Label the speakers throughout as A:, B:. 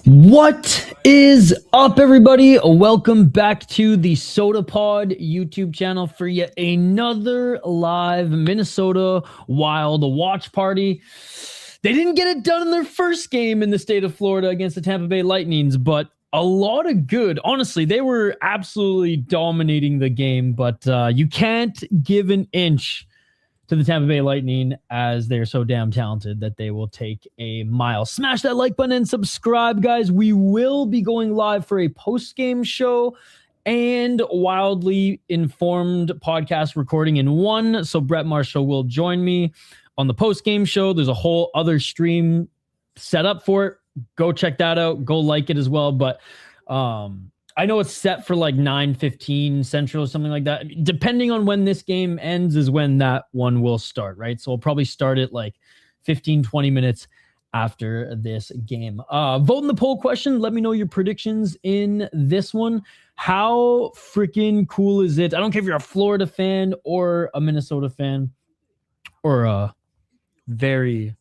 A: What is up, everybody? Welcome back to the Sota Pod YouTube channel for yet another live Minnesota Wild watch party. They didn't get it done in their first game in the state of Florida against the Tampa Bay Lightnings, but a lot of good. Honestly, they were absolutely dominating the game, but you can't give an inch to the Tampa Bay Lightning as they're so damn talented that they will take a mile. Smash that like button and subscribe, guys. We will be going live for a post-game show and wildly informed podcast recording in one. So Brett Marshall will join me on the post-game show. There's a whole other stream set up for it. Go check that out. Go like it as well. But I know it's set for like 9:15 Central or something like that. Depending on when this game ends is when that one will start, right? So we'll probably start it like 15, 20 minutes after this game. Vote in the poll question. Let me know your predictions in this one. How freaking cool is it? I don't care if you're a Florida fan or a Minnesota fan or a very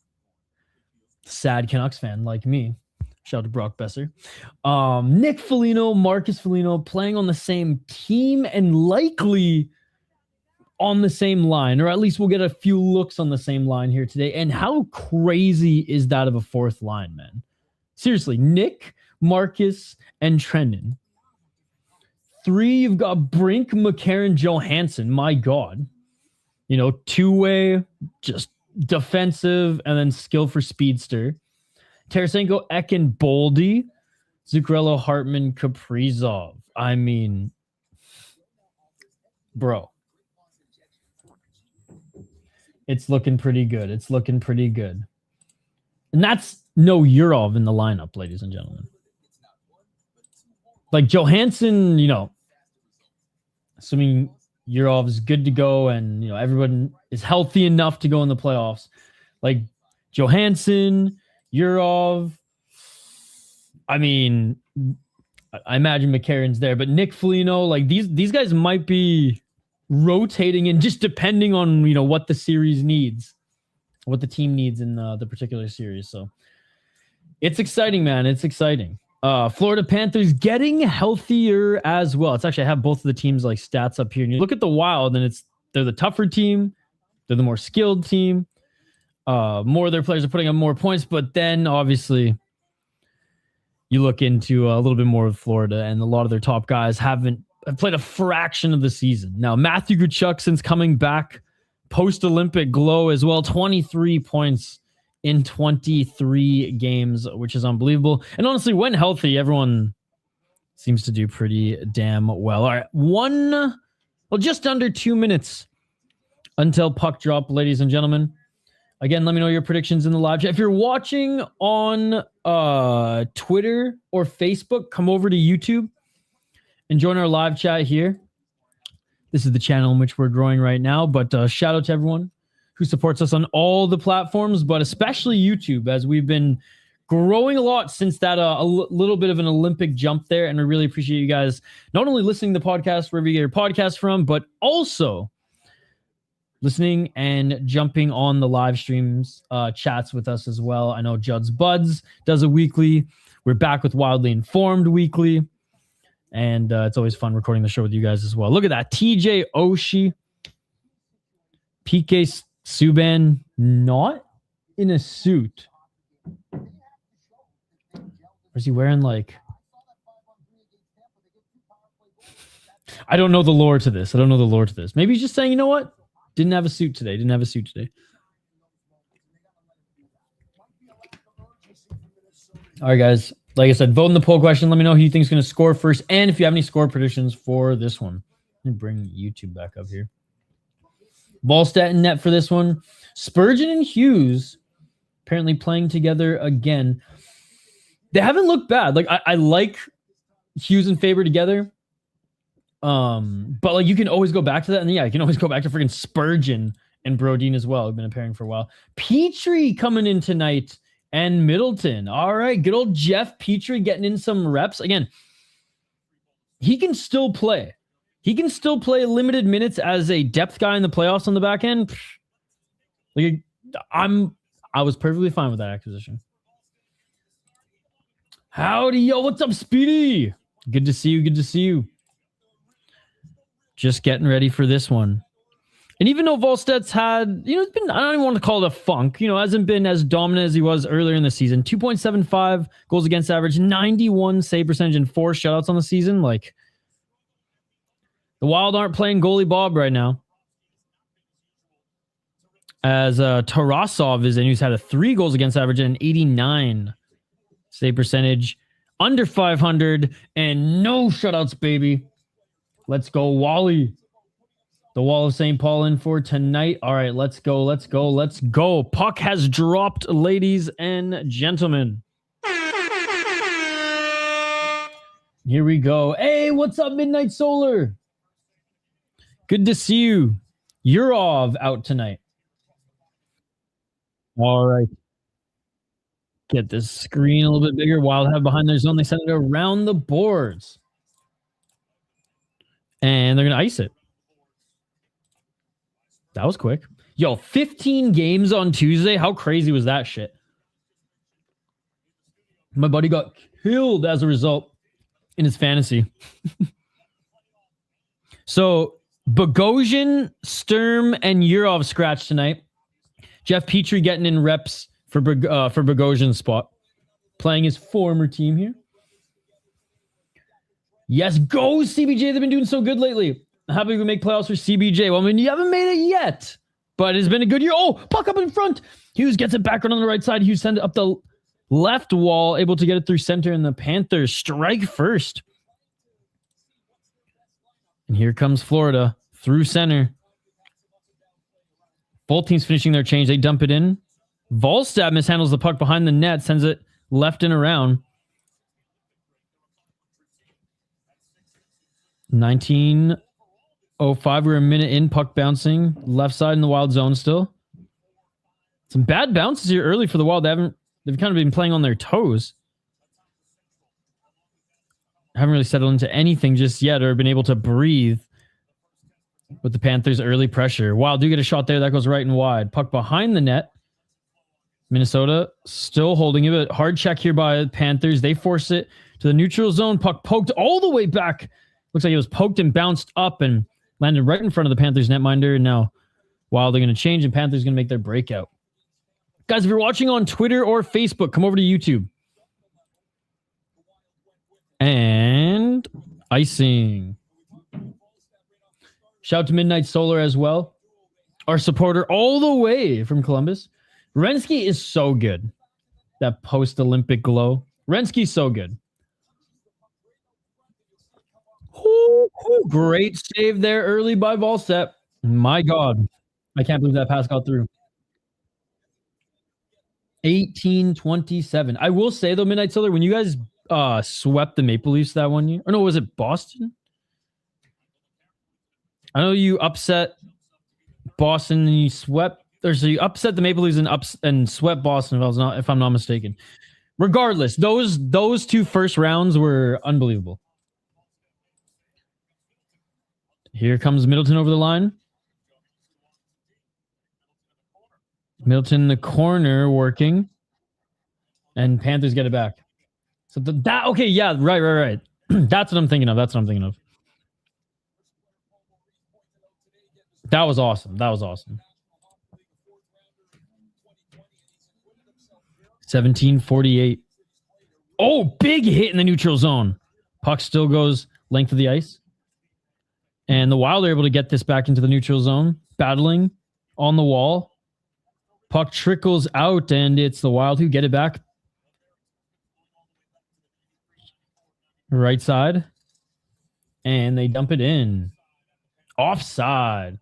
A: sad Canucks fan like me. Shout out to Brock Besser. Nick Foligno, Marcus Foligno playing on the same team and likely on the same line, or at least we'll get a few looks on the same line here today. And how crazy is that of a fourth line, man? Seriously, Nick, Marcus, and Trenton. 3, you've got Brink, McCarron, Johansson. My God. You know, two-way, just defensive, and then skill for speedster. Tarasenko, Ekin, Boldy, Zuccarello, Hartman, Kaprizov. I mean, bro. It's looking pretty good. It's looking pretty good. And that's no Urov in the lineup, ladies and gentlemen. Like Johansson, you know, assuming Urov is good to go and, you know, everyone is healthy enough to go in the playoffs. Like Johansson, Urov, I mean, I imagine McCarron's there, but Nick Foligno, like these guys might be rotating and just depending on, you know, what the series needs, what the team needs in the particular series. So it's exciting, man. It's exciting. Florida Panthers getting healthier as well. It's actually, I have both of the teams like stats up here, and you look at the Wild and they're the tougher team. They're the more skilled team. More of their players are putting up more points, but then obviously you look into a little bit more of Florida, and a lot of their top guys have played a fraction of the season. Now, Matthew Tkachuk, since coming back post-Olympic glow as well, 23 points in 23 games, which is unbelievable. And honestly, when healthy, everyone seems to do pretty damn well. All right, just under 2 minutes until puck drop, ladies and gentlemen. Again, let me know your predictions in the live chat. If you're watching on Twitter or Facebook, come over to YouTube and join our live chat here. This is the channel in which we're growing right now, but shout out to everyone who supports us on all the platforms, but especially YouTube, as we've been growing a lot since that little bit of an Olympic jump there, and we really appreciate you guys not only listening to the podcast wherever you get your podcast from, but also listening and jumping on the live streams, chats with us as well. I know Judd's Buds does a weekly. We're back with Wildly Informed weekly. And it's always fun recording the show with you guys as well. Look at that. TJ Oshie. PK Subban not in a suit. Or is he wearing like... I don't know the lore to this. Maybe he's just saying, you know what? Didn't have a suit today. All right, guys. Like I said, vote in the poll question. Let me know who you think is going to score first. And if you have any score predictions for this one. Let me bring YouTube back up here. Ballstat in net for this one. Spurgeon and Hughes apparently playing together again. They haven't looked bad. Like, I like Hughes and Faber together. But like you can always go back to that, and yeah, you can always go back to freaking Spurgeon and Brodin as well. I've been pairing for a while. Petrie coming in tonight, and Middleton. All right, good old Jeff Petrie getting in some reps. Again, he can still play. He can still play limited minutes as a depth guy in the playoffs on the back end. Like, I'm I was perfectly fine with that acquisition. Howdy, yo, what's up, Speedy? Good to see you. Good to see you. Just getting ready for this one. And even though Volstedt's had, it's been, I don't even want to call it a funk, hasn't been as dominant as he was earlier in the season. 2.75 goals against average, 91 save percentage, and 4 shutouts on the season. Like, the Wild aren't playing goalie Bob right now. As Tarasov is in, who's had a 3 goals against average and an 89 save percentage, under 500, and no shutouts, baby. Let's go, Wally. The Wall of St. Paul in for tonight. All right, let's go, let's go, let's go. Puck has dropped, ladies and gentlemen. Here we go. Hey, what's up, Midnight Solar? Good to see you. Yurov out tonight. All right. Get this screen a little bit bigger. Wild have behind their zone. They send it around the boards. And they're going to ice it. That was quick. Yo, 15 games on Tuesday. How crazy was that shit? My buddy got killed as a result in his fantasy. So, Bogosian, Sturm, and Yurov scratched tonight. Jeff Petrie getting in reps for Bogosian's spot. Playing his former team here. Yes, go CBJ. They've been doing so good lately. How about we make playoffs for CBJ? Well, I mean, you haven't made it yet, but it's been a good year. Oh, puck up in front. Hughes gets it back on the right side. Hughes sends it up the left wall, able to get it through center, and the Panthers strike first. And here comes Florida through center. Both teams finishing their change. They dump it in. Volstad mishandles the puck behind the net, sends it left and around. 19:05. We're a minute in. Puck bouncing left side in the Wild zone still. Some bad bounces here early for the Wild. They've kind of been playing on their toes. Haven't really settled into anything just yet or been able to breathe with the Panthers' early pressure. Wild do get a shot there. That goes right and wide. Puck behind the net. Minnesota still holding it. But hard check here by the Panthers. They force it to the neutral zone. Puck poked all the way back. Looks like it was poked and bounced up and landed right in front of the Panthers netminder. And now Wild are going to change and Panthers going to make their breakout. Guys, if you're watching on Twitter or Facebook, come over to YouTube. And icing. Shout out to Midnight Solar as well. Our supporter all the way from Columbus. Renski is so good. That post-Olympic glow. Renski's so good. Ooh, great save there early by Volstad. My God. I can't believe that pass got through. 18-27. I will say, though, Midnight Solar, when you guys swept the Maple Leafs that one year, or no, was it Boston? I know you upset Boston and you swept, or so you upset the Maple Leafs and swept Boston, if I'm not mistaken. Regardless, those two first rounds were unbelievable. Here comes Middleton over the line. Middleton in the corner working. And Panthers get it back. So okay, yeah, right. That's what I'm thinking of. That was awesome. 17:48. Oh, big hit in the neutral zone. Puck still goes length of the ice. And the Wild are able to get this back into the neutral zone. Battling on the wall. Puck trickles out, and it's the Wild who get it back. Right side. And they dump it in. Offside.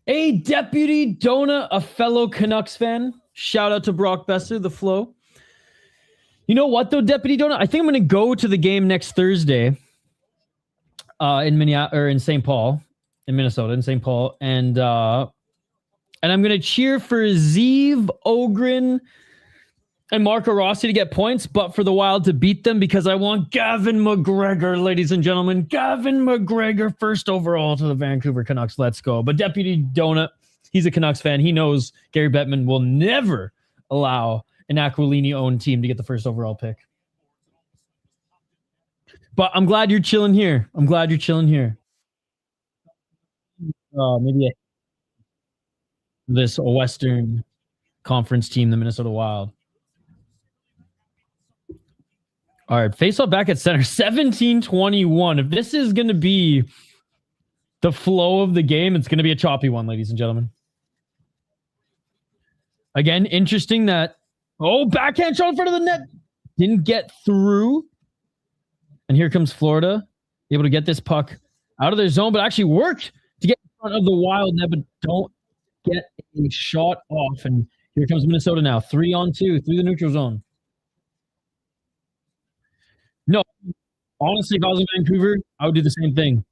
A: A Deputy Donut, a fellow Canucks fan. Shout out to Brock Besser, the flow. You know what, though, Deputy Donut? I think I'm going to go to the game next Thursday in St. Paul, in Minnesota, in St. Paul. And I'm going to cheer for Zeev, Ogren, and Marco Rossi to get points, but for the Wild to beat them because I want Gavin McGregor, ladies and gentlemen. Gavin McGregor, first overall to the Vancouver Canucks. Let's go. But Deputy Donut, He's a Canucks fan. He knows Gary Bettman will never allow an Aquilini-owned team to get the first overall pick. But I'm glad you're chilling here. Maybe this Western Conference team, the Minnesota Wild. All right, face-off back at center, 17-21. If this is going to be the flow of the game, it's going to be a choppy one, ladies and gentlemen. Again, interesting that, backhand shot in front of the net. Didn't get through. And here comes Florida, able to get this puck out of their zone, but actually worked to get in front of the Wild net, but don't get a shot off. And here comes Minnesota now, 3-on-2 through the neutral zone. No, honestly, if I was in Vancouver, I would do the same thing.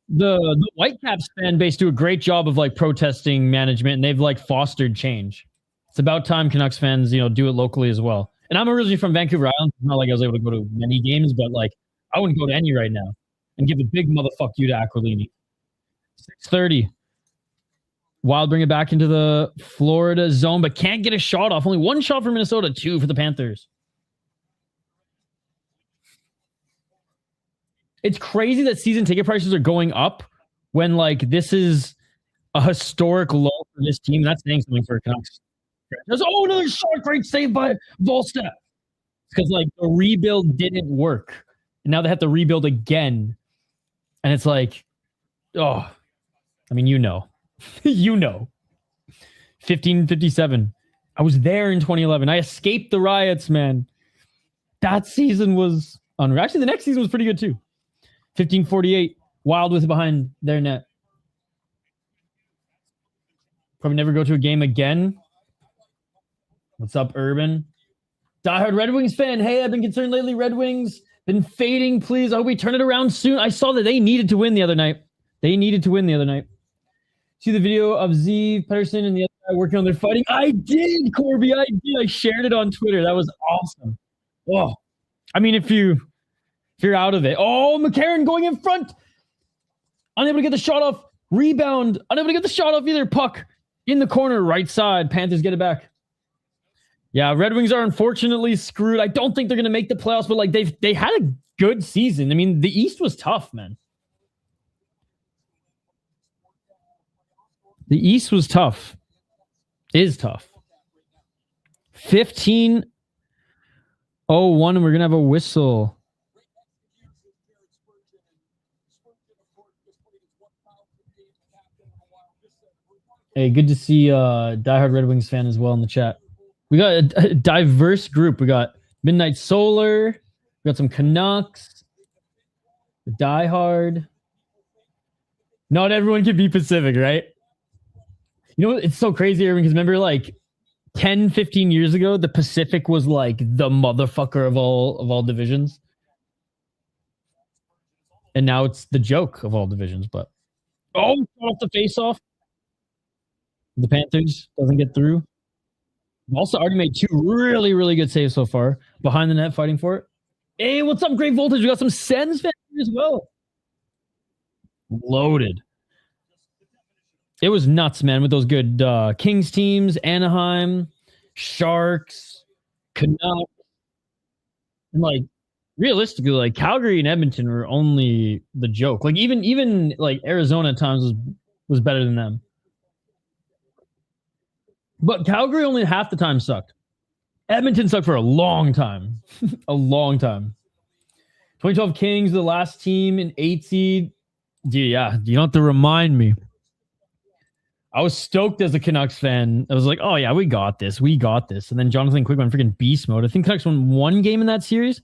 A: The Whitecaps fan base do a great job of like protesting management, and they've like fostered change. It's about time Canucks fans, do it locally as well. And I'm originally from Vancouver Island. It's not like I was able to go to many games, but like I wouldn't go to any right now and give a big motherfuck you to Aquilini. 6:30. Wild bring it back into the Florida zone, but can't get a shot off. Only one shot for Minnesota, 2 for the Panthers. It's crazy that season ticket prices are going up when like this is a historic low for this team. That's saying something for Canucks. Another shot, great save by Volstad. Because like the rebuild didn't work. And now they have to rebuild again. And it's like, you know. 1557. I was there in 2011. I escaped the riots, man. That season was unreal. Actually, the next season was pretty good too. 1548. Wild with it behind their net. Probably never go to a game again. What's up, Urban? Diehard Red Wings fan. Hey, I've been concerned lately. Red Wings been fading. Please, I hope we turn it around soon. I saw that they needed to win the other night. See the video of Z, Pedersen, and the other guy working on their fighting? I did, Corby. I did. I shared it on Twitter. That was awesome. Oh, I mean, if you're out of it. Oh, McCarron going in front. Unable to get the shot off. Rebound. Unable to get the shot off either. Puck in the corner, right side. Panthers get it back. Yeah, Red Wings are unfortunately screwed. I don't think they're going to make the playoffs, but like they had a good season. I mean, the East was tough, man. The East was tough. Is tough. 15-01, and we're going to have a whistle. Hey, good to see diehard Red Wings fan as well in the chat. We got a diverse group. We got Midnight Solar. We got some Canucks. Diehard. Not everyone can be Pacific, right? You know, it's so crazy, Irving, because remember like 10, 15 years ago, the Pacific was like the motherfucker of all divisions. And now it's the joke of all divisions, but off the face-off. The Panthers doesn't get through. Also already made 2 really, really good saves so far. Behind the net, fighting for it. Hey, what's up, Great Voltage? We got some Sens fans as well. Loaded. It was nuts, man, with those good Kings teams, Anaheim, Sharks, Canucks. And like realistically, like Calgary and Edmonton were only the joke. Like even like Arizona at times was better than them. But Calgary only half the time sucked. Edmonton sucked for a long time. A long time. 2012 Kings, the last team in 8 seed. Dude, yeah, you don't have to remind me. I was stoked as a Canucks fan. I was like, oh yeah, we got this. And then Jonathan Quick went freaking beast mode. I think Canucks won 1 game in that series.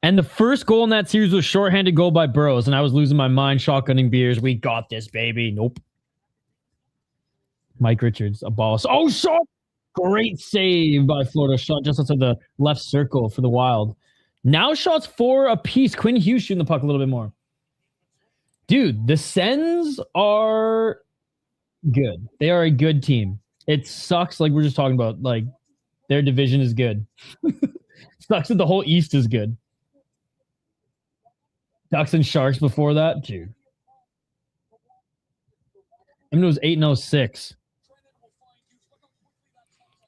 A: And the first goal in that series was shorthanded goal by Burrows. And I was losing my mind, shotgunning beers. We got this, baby. Nope. Mike Richards, a ball. Oh, shot! Great save by Florida. Shot just outside the left circle for the Wild. Now shots 4 apiece. Quinn Hughes shooting the puck a little bit more. Dude, the Sens are good. They are a good team. It sucks, like we're just talking about, like their division is good. Sucks that the whole East is good. Ducks and Sharks before that, dude. I mean, it was 8-06.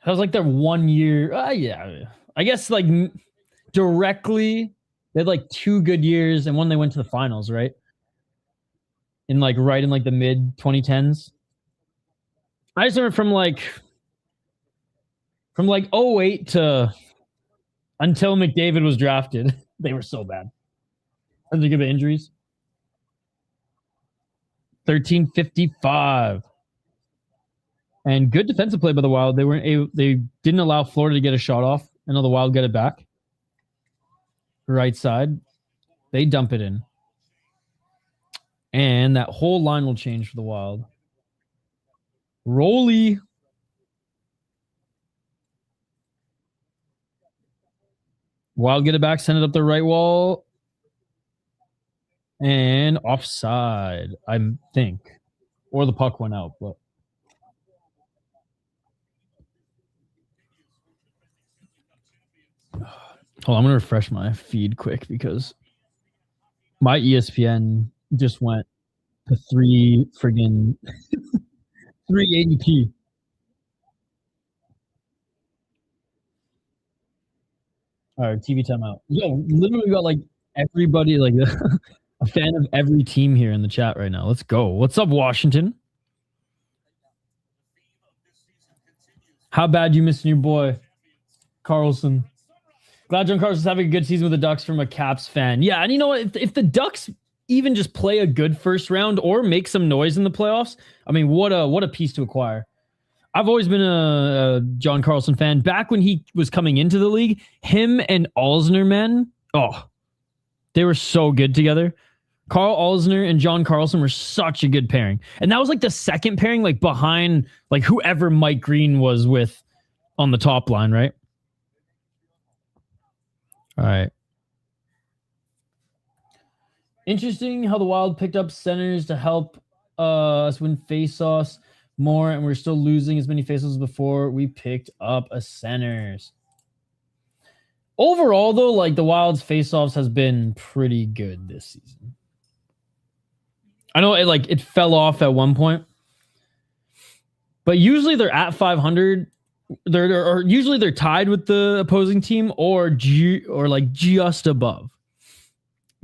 A: That was like their 1 year. Yeah. I guess like directly, they had like 2 good years and one they went to the finals, right? In like right in like the mid 2010s. I just remember from like 08 to until McDavid was drafted. They were so bad. Had to give it injuries. 1355. And good defensive play by the Wild. They didn't allow Florida to get a shot off. I know the Wild get it back. Right side. They dump it in. And that whole line will change for the Wild. Rolly. Wild get it back, send it up the right wall. And offside, I think. Or the puck went out, but hold on, I'm gonna refresh my feed quick because my ESPN just went to 380p. All right, TV timeout. Yo, literally we got like everybody, like a fan of every team here in the chat right now. Let's go. What's up, Washington? How bad you missing your boy, Carlson? Glad John Carson's having a good season with the Ducks from a Caps fan. Yeah, and you know what? If the Ducks even just play a good first round or make some noise in the playoffs, I mean, what a piece to acquire. I've always been a John Carlson fan. Back when he was coming into the league, him and Alzner, man, they were so good together. Carl Alzner and John Carlson were such a good pairing. And that was like the second pairing, like behind like whoever Mike Green was with on the top line, right? All right. Interesting how the Wild picked up centers to help us win faceoffs more, and we're still losing as many faceoffs as before we picked up a centers. Overall, though, like the Wild's faceoffs has been pretty good this season. I know it fell off at one point, but usually they're at 500. They're tied with the opposing team or like just above.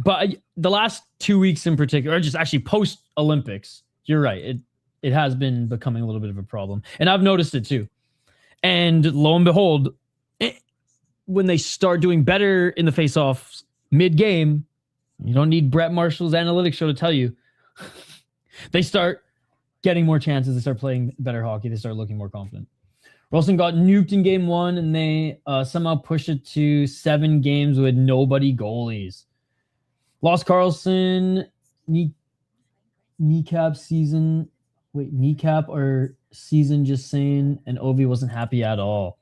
A: But the last 2 weeks in particular, or just actually post Olympics, you're right. It has been becoming a little bit of a problem, and I've noticed it too. And lo and behold, when they start doing better in the faceoffs mid-game, you don't need Brett Marshall's analytics show to tell you. They start getting more chances. They start playing better hockey. They start looking more confident. Wilson got nuked in game 1, and they somehow pushed it to 7 games with nobody goalies. Lost Carlson, kneecap or season just saying, and Ovi wasn't happy at all.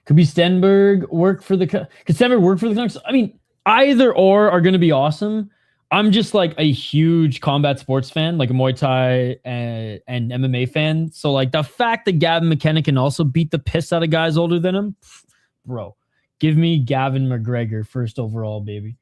A: Could Stenberg work for the Canucks? I mean, either or are going to be awesome. I'm just like a huge combat sports fan, like a Muay Thai and MMA fan. So like the fact that Gavin McKenna can also beat the piss out of guys older than him, bro, give me Gavin McGregor first overall, baby.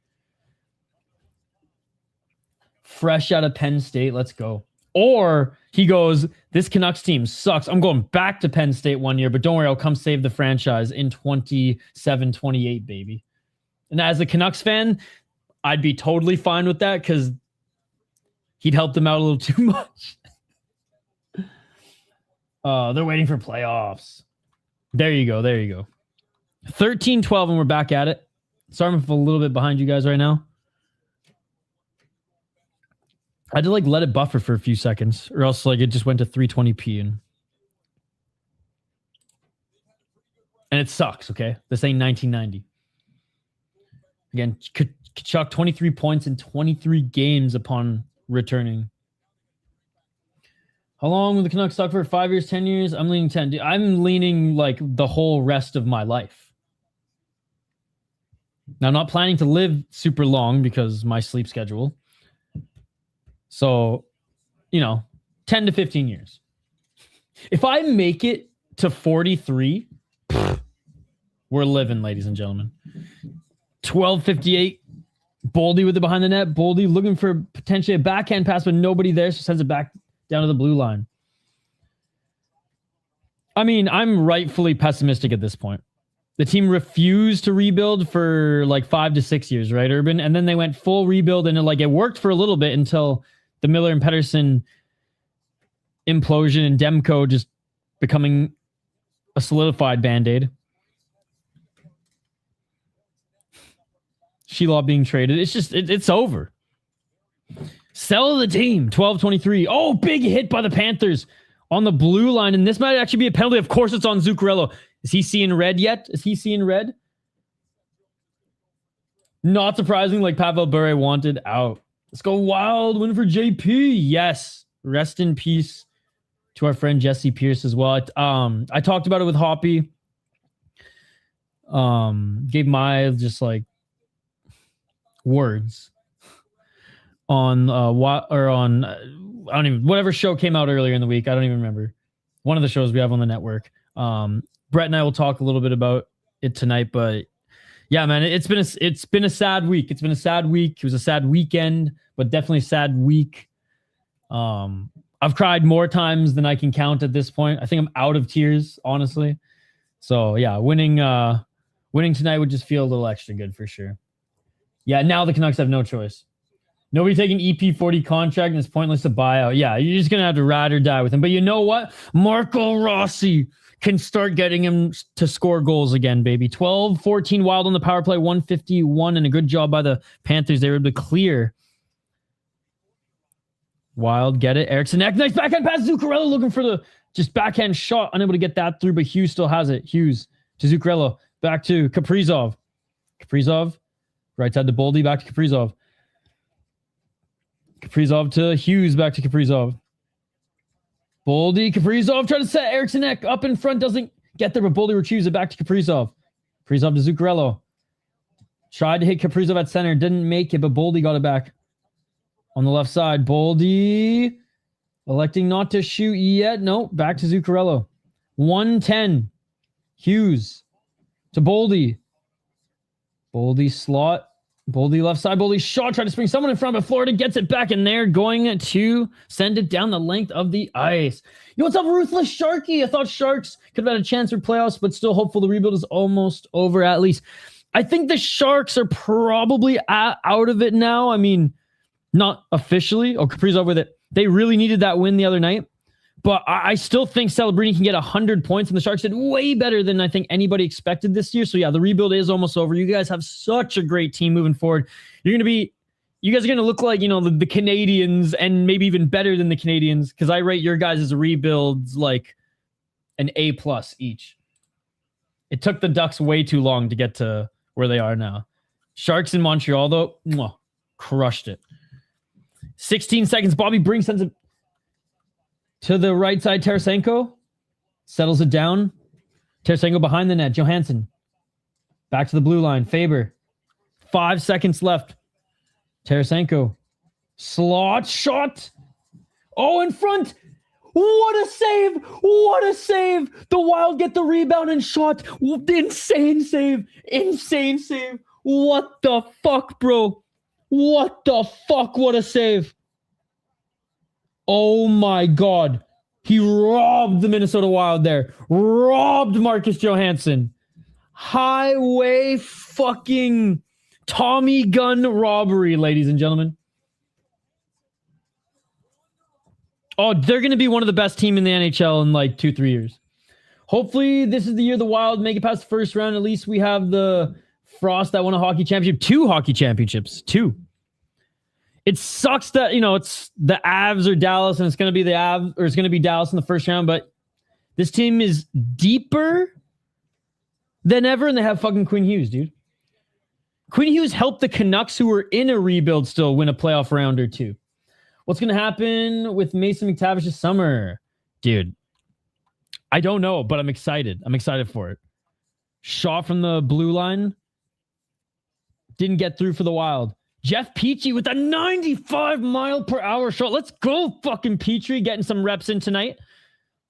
A: Fresh out of Penn State, let's go. Or he goes, this Canucks team sucks. I'm going back to Penn State 1 year, but don't worry, I'll come save the franchise in 27-28, baby. And as a Canucks fan, I'd be totally fine with that because he'd help them out a little too much. They're waiting for playoffs. There you go. 13-12, and we're back at it. Sorry if I'm a little bit behind you guys right now. I had to like let it buffer for a few seconds, or else like it just went to 320p and it sucks. Okay, this ain't 1990. Again, Kachuk 23 points in 23 games upon returning. How long will the Canucks suck for? 5 years, 10 years? I'm leaning 10. I'm leaning like the whole rest of my life. Now, I'm not planning to live super long because my sleep schedule. So, 10 to 15 years. If I make it to 43, we're living, ladies and gentlemen. 12:58. Boldy with it behind the net. Boldy looking for potentially a backhand pass, but nobody there, so sends it back down to the blue line. I mean, I'm rightfully pessimistic at this point. The team refused to rebuild for like 5 to 6 years, right, Urban? And then they went full rebuild, and it worked for a little bit until the Miller and Pettersson implosion and Demko just becoming a solidified Band-Aid. Sheila being traded. It's just, it's over. Sell the team. 12-23. Oh, big hit by the Panthers on the blue line. And this might actually be a penalty. Of course, it's on Zuccarello. Is he seeing red yet? Is he seeing red? Not surprising, like Pavel Bure wanted out. Let's go Wild. Win for JP. Yes. Rest in peace to our friend Jesse Pierce as well. I talked about it with Hoppy. Gave my just like words on I don't even, whatever show came out earlier in the week. I don't even remember. One of the shows we have on the network. Brett and I will talk a little bit about it tonight, but yeah, man, it's been a sad week. It's been a sad week. It was a sad weekend, but definitely a sad week. I've cried more times than I can count at this point. I think I'm out of tears, honestly. So yeah, winning tonight would just feel a little extra good for sure. Yeah, now the Canucks have no choice. Nobody taking EP40 contract, and it's pointless to buy out. Yeah, you're just going to have to ride or die with him. But you know what? Marco Rossi can start getting him to score goals again, baby. 12-14 Wild on the power play, 151, and a good job by the Panthers. They were able to clear. Wild, get it. Eriksson, nice backhand pass. Zuccarello looking for the just backhand shot. Unable to get that through, but Hughes still has it. Hughes to Zuccarello. Back to Kaprizov. Kaprizov. Right side to Boldy. Back to Kaprizov. Kaprizov to Hughes. Back to Kaprizov. Boldy. Kaprizov trying to set Eriksson up in front. Doesn't get there, but Boldy retrieves it back to Kaprizov. Kaprizov to Zuccarello. Tried to hit Kaprizov at center. Didn't make it, but Boldy got it back. On the left side, Boldy electing not to shoot yet. No, back to Zuccarello. 110. Hughes to Boldy. Boldy slot. Boldy left side. Boldy shot. Trying to spring someone in front, but Florida gets it back, and they're going to send it down the length of the ice. Yo, what's up, Ruthless Sharky? I thought Sharks could have had a chance for playoffs, but still hopeful the rebuild is almost over at least. I think the Sharks are probably out of it now. I mean, not officially. Oh, Kaprizov with it. They really needed that win the other night. But I still think Celebrini can get 100 points, and the Sharks did way better than I think anybody expected this year. So yeah, the rebuild is almost over. You guys have such a great team moving forward. You guys are going to look like, the Canadians, and maybe even better than the Canadians, because I rate your guys' rebuilds like an A+ each. It took the Ducks way too long to get to where they are now. Sharks in Montreal, though, crushed it. 16 seconds. Bobby Brink sends it to the right side. Tarasenko settles it down. Tarasenko behind the net. Johansson back to the blue line. Faber. 5 seconds left. Tarasenko. Slot shot. Oh, in front. What a save. What a save. The Wild get the rebound and shot. Insane save. Insane save. What the fuck, bro? What the fuck? What a save. Oh my God. He robbed the Minnesota Wild there. Robbed Marcus Johansson. Highway fucking Tommy gun robbery, ladies and gentlemen. Oh, they're going to be one of the best team in the NHL in like 2-3 years. Hopefully this is the year the Wild make it past the first round. At least we have the Frost that won a hockey championship. 2 hockey championships. 2. It sucks that, it's the Avs or Dallas, and it's going to be the Avs, or it's going to be Dallas in the first round, but this team is deeper than ever, and they have fucking Quinn Hughes, dude. Quinn Hughes helped the Canucks, who were in a rebuild still, win a playoff round or 2. What's going to happen with Mason McTavish this summer? Dude, I don't know, but I'm excited. I'm excited for it. Shot from the blue line. Didn't get through for the Wild. Jeff Petrie with a 95-mile-per-hour shot. Let's go, fucking Petrie, getting some reps in tonight.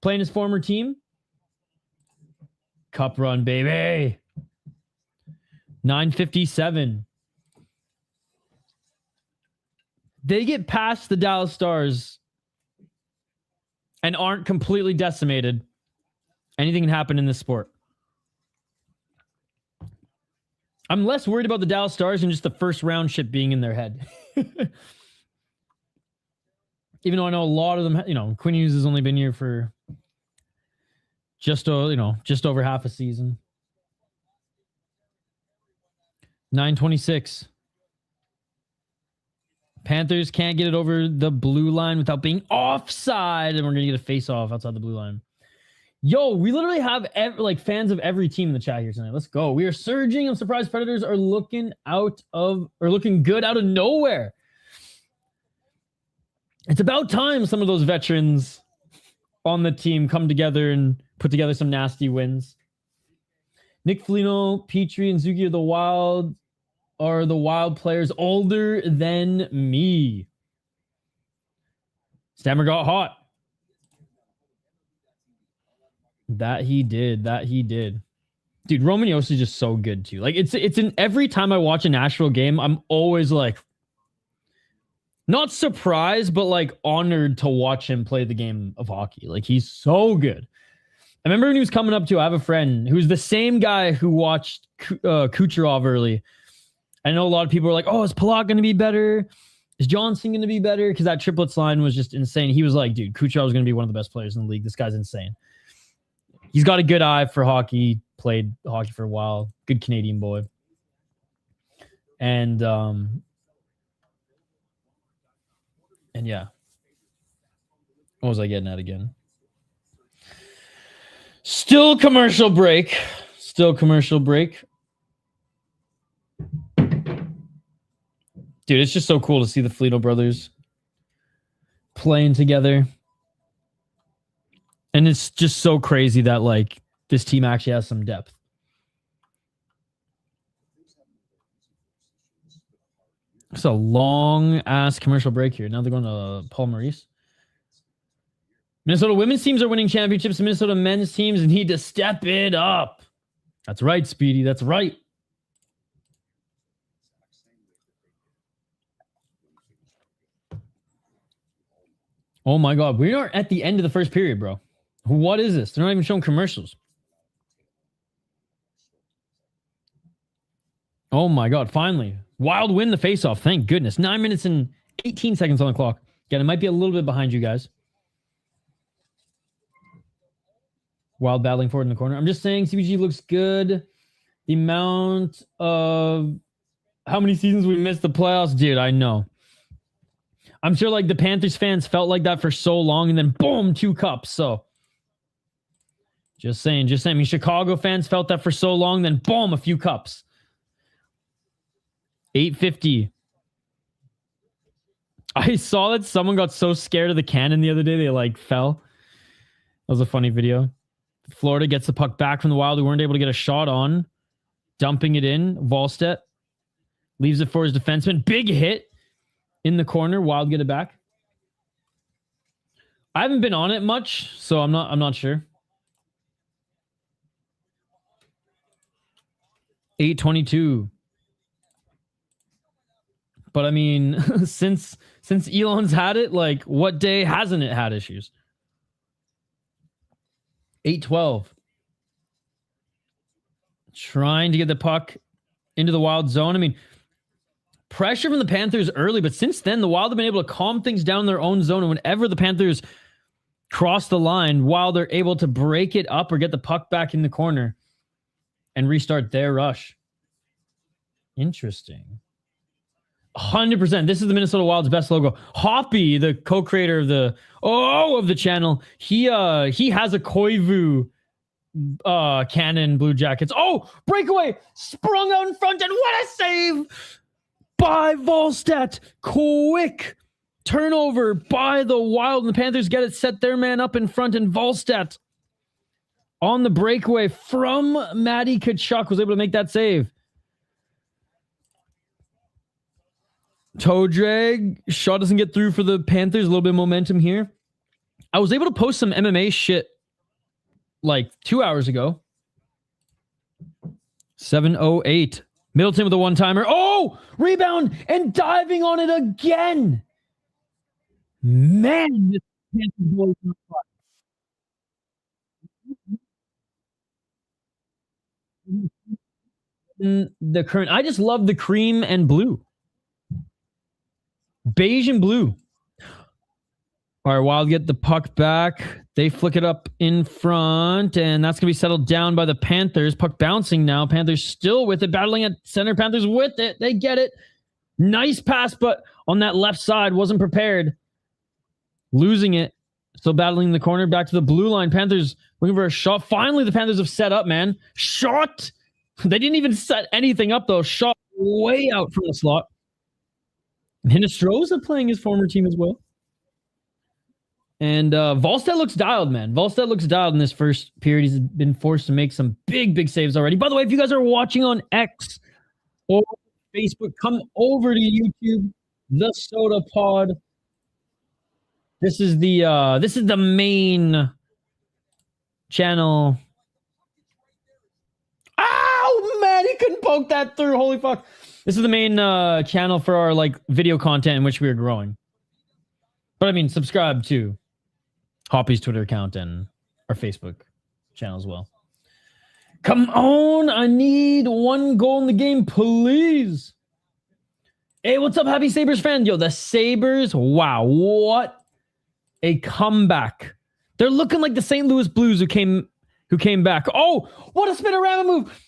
A: Playing his former team. Cup run, baby. 9:57. They get past the Dallas Stars and aren't completely decimated, anything can happen in this sport. I'm less worried about the Dallas Stars and just the first round shit being in their head. Even though I know a lot of them, Quinn Hughes has only been here for just over half a season. 9:26. Panthers can't get it over the blue line without being offside, and we're going to get a face-off outside the blue line. Yo, we literally have fans of every team in the chat here tonight. Let's go. We are surging. I'm surprised Predators are looking good out of nowhere. It's about time some of those veterans on the team come together and put together some nasty wins. Nick Foligno, Petrie, and Zuki are the Wild players older than me. Stammer got hot. That he did. Dude, Roman Jost is just so good too. Like it's in every time I watch a Nashville game, I'm always like not surprised, but like honored to watch him play the game of hockey. Like he's so good. I remember when he was coming up too, I have a friend who's the same guy who watched Kucherov early. I know a lot of people are like, oh, is Palat going to be better? Is Johnson going to be better? Because that triplets line was just insane. He was like, dude, Kucherov is going to be one of the best players in the league. This guy's insane. He's got a good eye for hockey, played hockey for a while. Good Canadian boy. And yeah. What was I getting at again? Still commercial break. Dude, it's just so cool to see the Foligno brothers playing together. And it's just so crazy that like this team actually has some depth. It's a long ass commercial break here. Now they're going to Paul Maurice. Minnesota women's teams are winning championships. Minnesota men's teams need to step it up. That's right, Speedy. That's right. Oh my God. We are at the end of the first period, bro. What is this? They're not even showing commercials. Oh my God. Finally. Wild win the faceoff. Thank goodness. 9 minutes and 18 seconds on the clock. Again, it might be a little bit behind you guys. Wild battling forward in the corner. I'm just saying CBG looks good. The amount of how many seasons we missed the playoffs. Dude, I know. I'm sure like the Panthers fans felt like that for so long and then boom, 2 cups. So just saying. I mean, Chicago fans felt that for so long, then boom, a few cups. 850. I saw that someone got so scared of the cannon the other day, they like fell. That was a funny video. Florida gets the puck back from the Wild, who weren't able to get a shot on. Dumping it in. Volstedt leaves it for his defenseman. Big hit in the corner. Wild get it back. I haven't been on it much, so I'm not sure. 8:22. But I mean, since Elon's had it, like what day hasn't it had issues? 8:12. Trying to get the puck into the Wild zone. I mean, pressure from the Panthers early, but since then, the Wild have been able to calm things down in their own zone. And whenever the Panthers cross the line, Wild are able to break it up or get the puck back in the corner and restart their rush. Interesting. 100%. This is the Minnesota Wild's best logo. Hoppy, the co-creator of the channel, he has a Koivu cannon Blue Jackets. Oh, breakaway sprung out in front, and what a save by Volstedt. Quick turnover by the Wild, and the Panthers get it, set their man up in front, and Volstedt on the breakaway from Matty Tkachuk was able to make that save. Toe drag. Shot doesn't get through for the Panthers. A little bit of momentum here. I was able to post some MMA shit like 2 hours ago. 7:08. Middleton with a one-timer. Oh! Rebound and diving on it again. Man, this Panthers boy is not fun. the current. I just love the cream and blue. Beige and blue. All right, Wild get the puck back. They flick it up in front, and that's going to be settled down by the Panthers. Puck bouncing now. Panthers still with it, battling at center. Panthers with it. They get it. Nice pass, but on that left side, wasn't prepared. Losing it. Still battling in the corner. Back to the blue line. Panthers looking for a shot. Finally, the Panthers have set up, man. Shot. They didn't even set anything up, though. Shot way out from the slot. Hinestroza playing his former team as well. And Volstead looks dialed, man. Volstead looks dialed in this first period. He's been forced to make some big saves already. By the way, if you guys are watching on X or Facebook, come over to YouTube, the Sota Pod. This is the main channel. Ow, man, he couldn't poke that through. Holy fuck. This is the main channel for our like video content in which we are growing. But I mean, subscribe to Hoppy's Twitter account and our Facebook channel as well. Come on, I need one goal in the game, please. Hey, what's up, Happy Sabres fan? Yo, the Sabres, wow, what a comeback. They're looking like the St. Louis Blues who came back. Oh, what a spinorama move.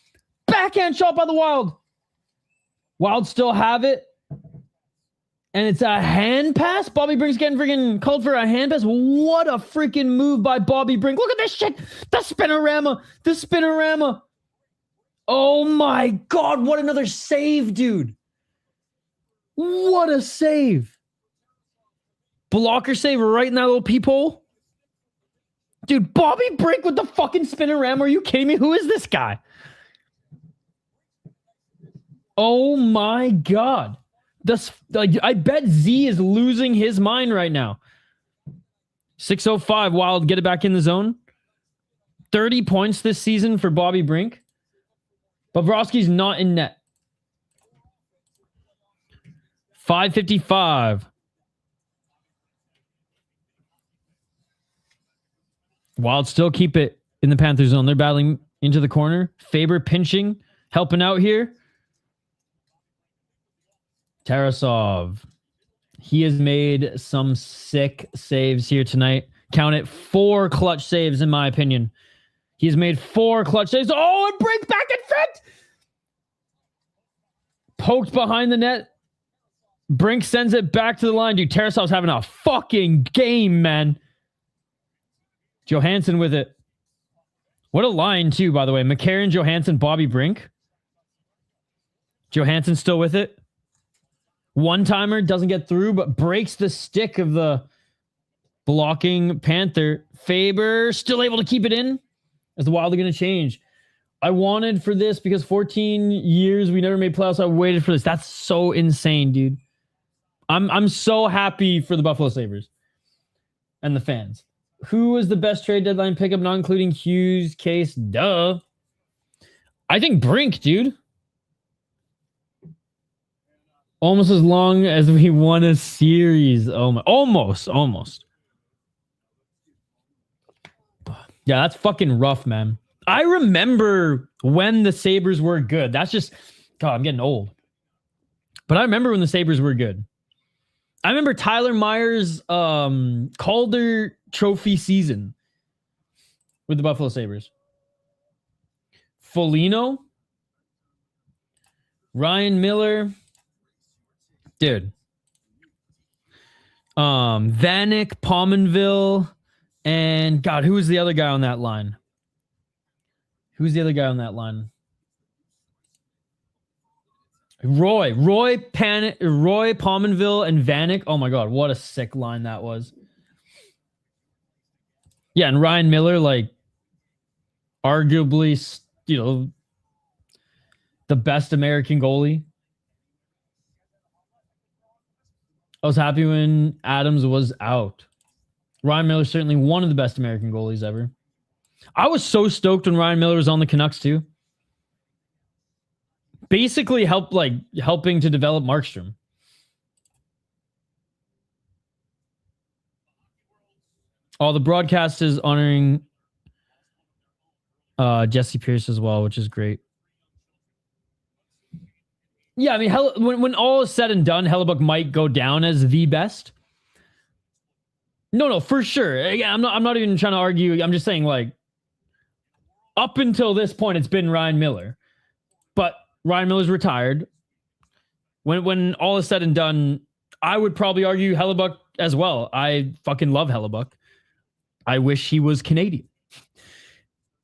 A: Backhand shot by the Wild. Wild still have it. And it's a hand pass. Bobby Brink's getting freaking called for a hand pass. What a freaking move by Bobby Brink. Look at this shit. The spinorama. Oh my God. What another save, dude. What a save. Blocker save right in that little peephole. Dude, Bobby Brink with the fucking spinorama. Are you kidding me? Who is this guy? Oh my God. I bet Z is losing his mind right now. 6:05, Wild get it back in the zone. 30 points this season for Bobby Brink. Bobrovsky's not in net. 5:55. Wild still keep it in the Panthers zone. They're battling into the corner. Faber pinching, helping out here. Tarasov. He has made some sick saves here tonight. Count it, 4 clutch saves in my opinion. He's made 4 clutch saves. Oh, and Brink back in front. Poked behind the net. Brink sends it back to the line. Dude, Tarasov's having a fucking game, man. Johansson with it. What a line, too, by the way. McCarron, Johansson, Bobby Brink. Johansson still with it. One-timer, doesn't get through, but breaks the stick of the blocking Panther. Faber still able to keep it in. As the Wild are going to change. I wanted for this because 14 years we never made playoffs. I waited for this. That's so insane, dude. I'm so happy for the Buffalo Sabres and the fans. Who was the best trade deadline pickup, not including Hughes, Case? Duh. I think Brink, dude. Almost as long as we won a series. Oh my, almost. Yeah, that's fucking rough, man. I remember when the Sabres were good. That's just, God, I'm getting old. But I remember when the Sabres were good. I remember Tyler Myers' Calder Trophy season with the Buffalo Sabres. Foligno. Ryan Miller. Dude. Vanek, Pominville, and God, who was the other guy on that line? Roy Pominville, and Vanek. Oh my God, what a sick line that was. Yeah, and Ryan Miller, like, arguably, the best American goalie. I was happy when Adams was out. Ryan Miller certainly one of the best American goalies ever. I was so stoked when Ryan Miller was on the Canucks too. Basically helping to develop Markstrom. Oh, the broadcast is honoring Jesse Pierce as well, which is great. Yeah, I mean, when all is said and done, Hellebuck might go down as the best. No, for sure. Again, I'm not even trying to argue. I'm just saying, like, up until this point, it's been Ryan Miller, but Ryan Miller's retired. When all is said and done, I would probably argue Hellebuck as well. I fucking love Hellebuck. I wish he was Canadian,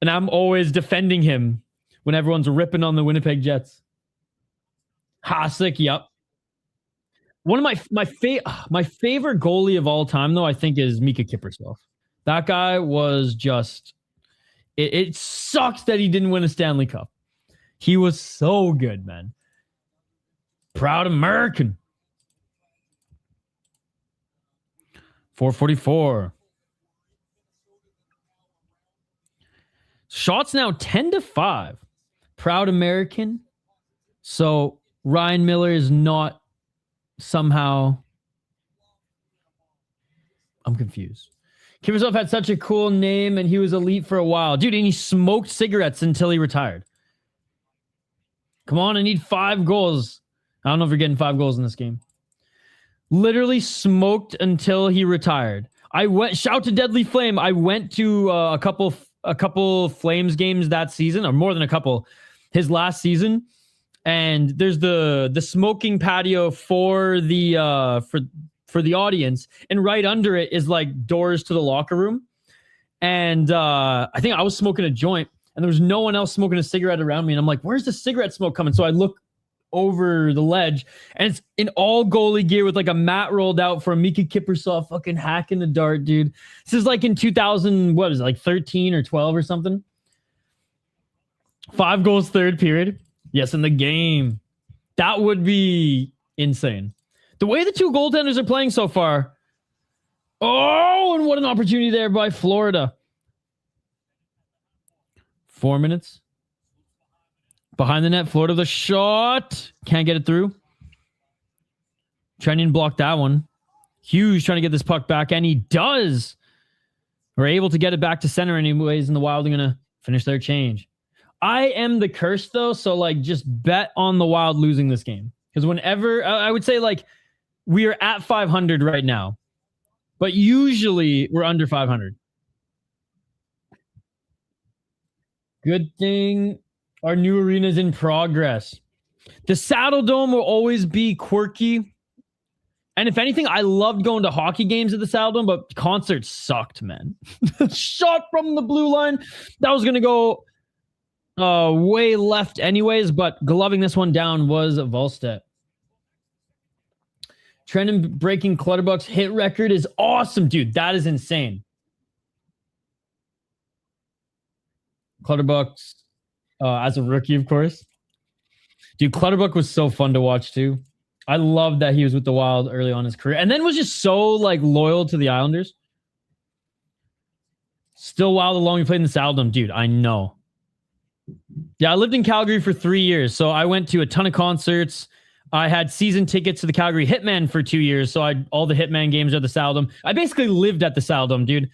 A: and I'm always defending him when everyone's ripping on the Winnipeg Jets. Hasek, yep. One of my favorite goalie of all time, though, I think, is Mika Kiprusoff. That guy was just. It sucks that he didn't win a Stanley Cup. He was so good, man. Proud American. 444. Shots now 10-5. Proud American. So Ryan Miller is not somehow. I'm confused. Kiprusoff had such a cool name and he was elite for a while. Dude, and he smoked cigarettes until he retired. Come on, I need 5 goals. I don't know if you're getting 5 goals in this game. Literally smoked until he retired. Shout to Deadly Flame. I went to a couple Flames games that season, or more than a couple, his last season. And there's the smoking patio for the audience, and right under it is like doors to the locker room. And I think I was smoking a joint, and there was no one else smoking a cigarette around me. And I'm like, where's the cigarette smoke coming? So I look over the ledge, and it's in all goalie gear with like a mat rolled out for a Mika Kiprusoff fucking hacking the dart, dude. This is like in 2000, what was it, like 13 or 12 or something? 5 goals, third period. Yes, in the game. That would be insane. The way the 2 goaltenders are playing so far. Oh, and what an opportunity there by Florida. 4 minutes. Behind the net, Florida, the shot. Can't get it through. Trenton blocked that one. Hughes trying to get this puck back, and he does. We're able to get it back to center anyways, and the Wild are going to finish their change. I am the curse, though, so like just bet on the Wild losing this game. Because whenever, I would say like we are at 500 right now, but usually we're under 500. Good thing our new arena is in progress. The Saddle Dome will always be quirky. And if anything, I loved going to hockey games at the Saddle Dome, but concerts sucked, man. Shot from the blue line. That was going to go way left anyways, but gloving this one down was Volstedt. Trenton breaking Clutterbuck's hit record is awesome, dude. That is insane. Clutterbuck's as a rookie, of course. Dude, Clutterbuck was so fun to watch too. I loved that he was with the Wild early on in his career, and then was just so like loyal to the Islanders. Still wild along he played in the Saddle Dome, dude. I know. Yeah, I lived in Calgary for 3 years, so I went to a ton of concerts. I had season tickets to the Calgary Hitman for 2 years, so all the Hitman games are at the Saddle Dome. I basically lived at the Saddle Dome, dude.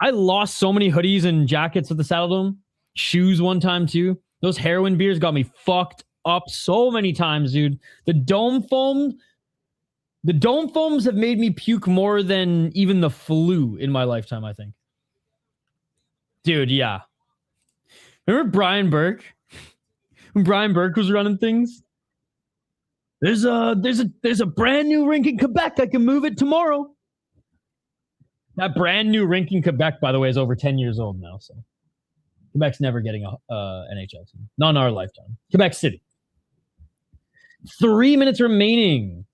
A: I lost so many hoodies and jackets at the Saddle Dome. Shoes one time too. Those heroin beers got me fucked up so many times, dude. The dome foams have made me puke more than even the flu in my lifetime, I think. Dude, yeah. Remember Brian Burke? When Brian Burke was running things? There's a brand new rink in Quebec. I can move it tomorrow. That brand new rink in Quebec, by the way, is over 10 years old now. So Quebec's never getting a NHL team. Not in our lifetime. Quebec City. 3 minutes remaining.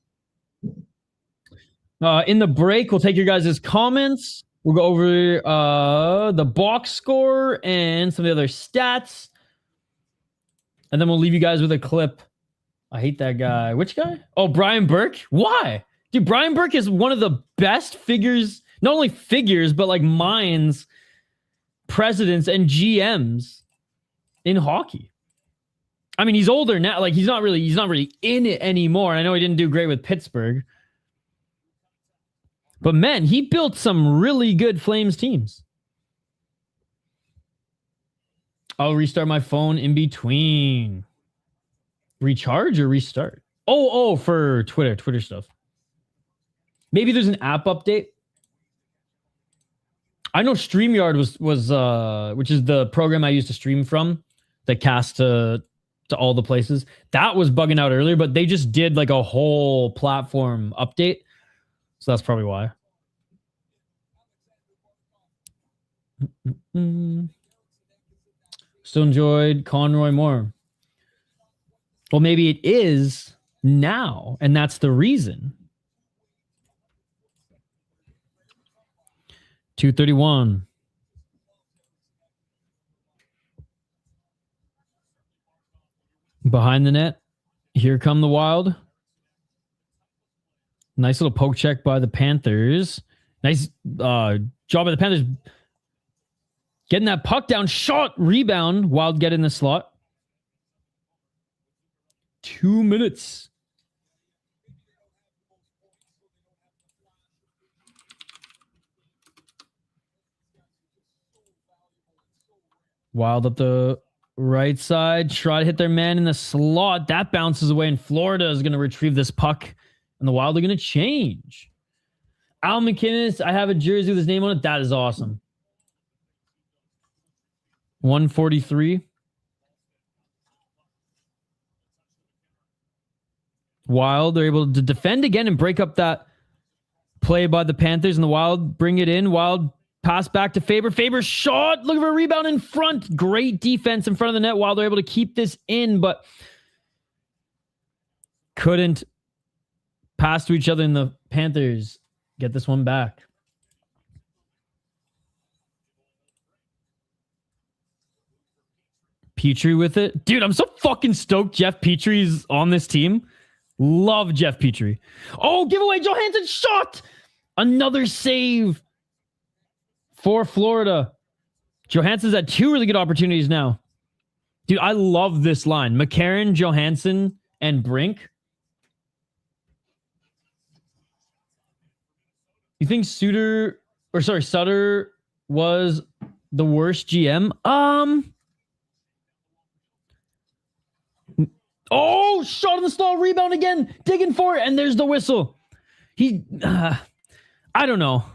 A: In the break, we'll take your guys' comments. We'll go over the box score and some of the other stats. And then we'll leave you guys with a clip. I hate that guy. Which guy? Oh, Brian Burke? Why? Dude, Brian Burke is one of the best figures, not only figures, but like minds, presidents, and GMs in hockey. I mean, he's older now. Like he's not really in it anymore. And I know he didn't do great with Pittsburgh. But man, he built some really good Flames teams. I'll restart my phone in between. recharge or restart? Oh, for Twitter stuff. Maybe there's an app update. I know StreamYard was which is the program I used to stream from that casts to all the places. That was bugging out earlier, but they just did like a whole platform update. So that's probably why. Still enjoyed Conroy more. Well, maybe it is now, and that's the reason. 231. Behind the net. Here come the Wild. Nice little poke check by the Panthers. Nice job by the Panthers. Getting that puck down. Shot. Rebound. Wild get in the slot. 2 minutes. Wild up the right side. Try to hit their man in the slot. That bounces away, and Florida is going to retrieve this puck, and the Wild are going to change. Al McInnes, I have a jersey with his name on it. That is awesome. 143. Wild, they're able to defend again and break up that play by the Panthers, and the Wild bring it in. Wild pass back to Faber. Faber shot. Look for a rebound in front. Great defense in front of the net. Wild are able to keep this in, but couldn't pass to each other, and the Panthers get this one back. Petrie with it. Dude, I'm so fucking stoked Jeff Petrie's on this team. Love Jeff Petrie. Oh, giveaway. Johansson shot. Another save for Florida. Johansson's had 2 really good opportunities now. Dude, I love this line. McCarron, Johansson, and Brink. You think Sutter was the worst GM? Oh, shot in the stall, rebound again, digging for it, and there's the whistle. I don't know.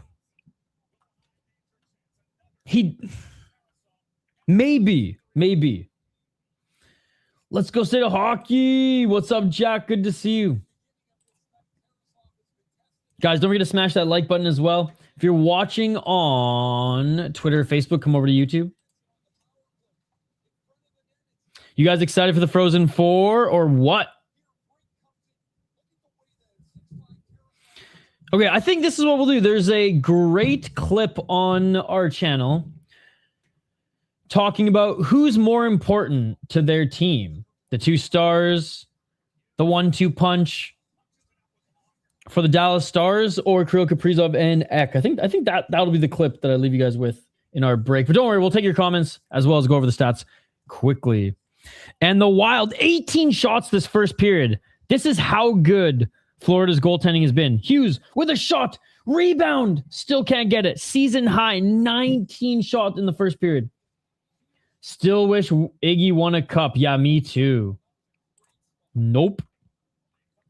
A: Maybe. Let's go say to hockey. What's up, Jack? Good to see you. Guys, don't forget to smash that like button as well. If you're watching on Twitter or Facebook, come over to YouTube. You guys excited for the Frozen 4 or what? Okay, I think this is what we'll do. There's a great clip on our channel talking about who's more important to their team. The 2 stars, the 1-2 punch for the Dallas Stars, or Kirill Kaprizov and Ek. I think that'll be the clip that I leave you guys with in our break. But don't worry, we'll take your comments as well as go over the stats quickly. And the Wild, 18 shots this first period. This is how good Florida's goaltending has been. Hughes with a shot, rebound, still can't get it. Season high, 19 shots in the first period. Still wish Iggy won a cup. Yeah, me too. Nope.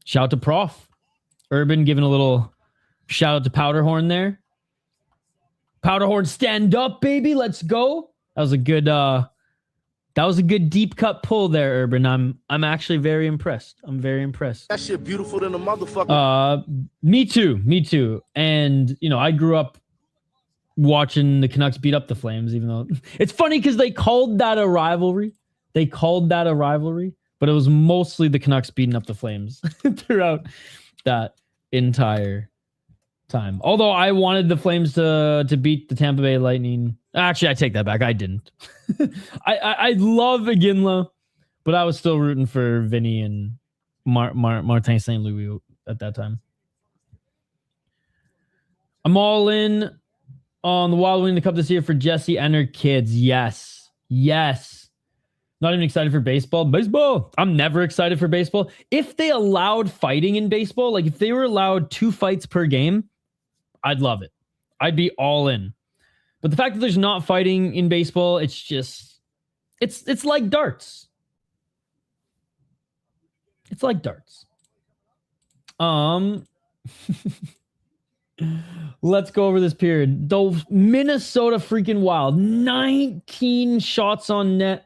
A: Shout out to Prof. Urban giving a little shout out to Powderhorn there. Powderhorn, stand up, baby. Let's go. That was a good deep cut pull there, Urban. I'm actually very impressed. I'm very impressed.
B: That shit beautiful than a motherfucker.
A: Me too. And I grew up watching the Canucks beat up the Flames, even though it's funny because they called that a rivalry. But it was mostly the Canucks beating up the Flames throughout that entire time. Although I wanted the Flames to beat the Tampa Bay Lightning. Actually, I take that back. I didn't. I love Iginla, but I was still rooting for Vinny and Martin St. Louis at that time. I'm all in on the Wild winning the Cup this year for Jesse and her kids. Yes. Not even excited for baseball. I'm never excited for baseball. If they allowed fighting in baseball, like if they were allowed 2 fights per game, I'd love it. I'd be all in. But the fact that there's not fighting in baseball, it's just, it's like darts. It's like darts. Let's go over this period. The Minnesota freaking Wild, 19 shots on net.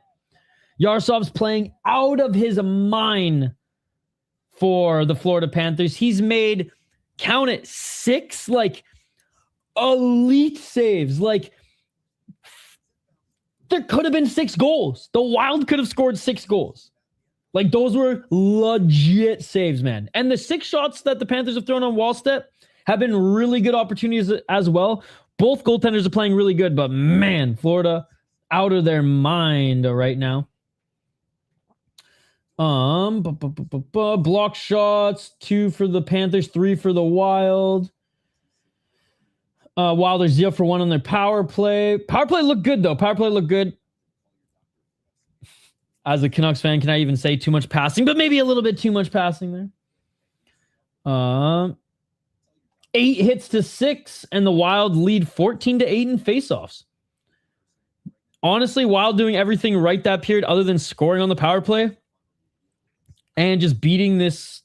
A: Yarsov's playing out of his mind for the Florida Panthers. He's made, count it, 6 like elite saves. Like, there could have been 6 goals. The Wild could have scored 6 goals. Like, those were legit saves, man. And the 6 shots that the Panthers have thrown on Wallstedt have been really good opportunities as well. Both goaltenders are playing really good, but man, Florida out of their mind right now. Block shots, 2 for the Panthers, 3 for the Wild. Wild are 0 for 1 on their power play. Power play looked good, though. Power play looked good. As a Canucks fan, can I even say too much passing? But maybe a little bit too much passing there. 8 hits to 6, and the Wild lead 14-8 in faceoffs. Honestly, Wild doing everything right that period other than scoring on the power play and just beating this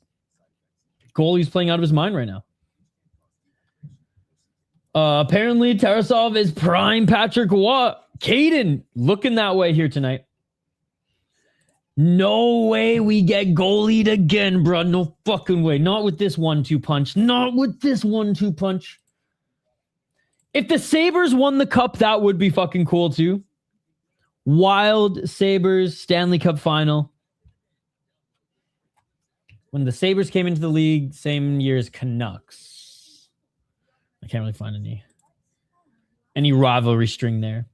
A: goalie's playing out of his mind right now. Apparently, Tarasov is prime Patrick Waugh. Caden looking that way here tonight. No way we get goalied again, bro. No fucking way. Not with this 1-2 punch. Not with this 1-2 punch. If the Sabres won the cup, that would be fucking cool too. Wild Sabres Stanley Cup final. When the Sabres came into the league, same year as Canucks. I can't really find any rivalry string there.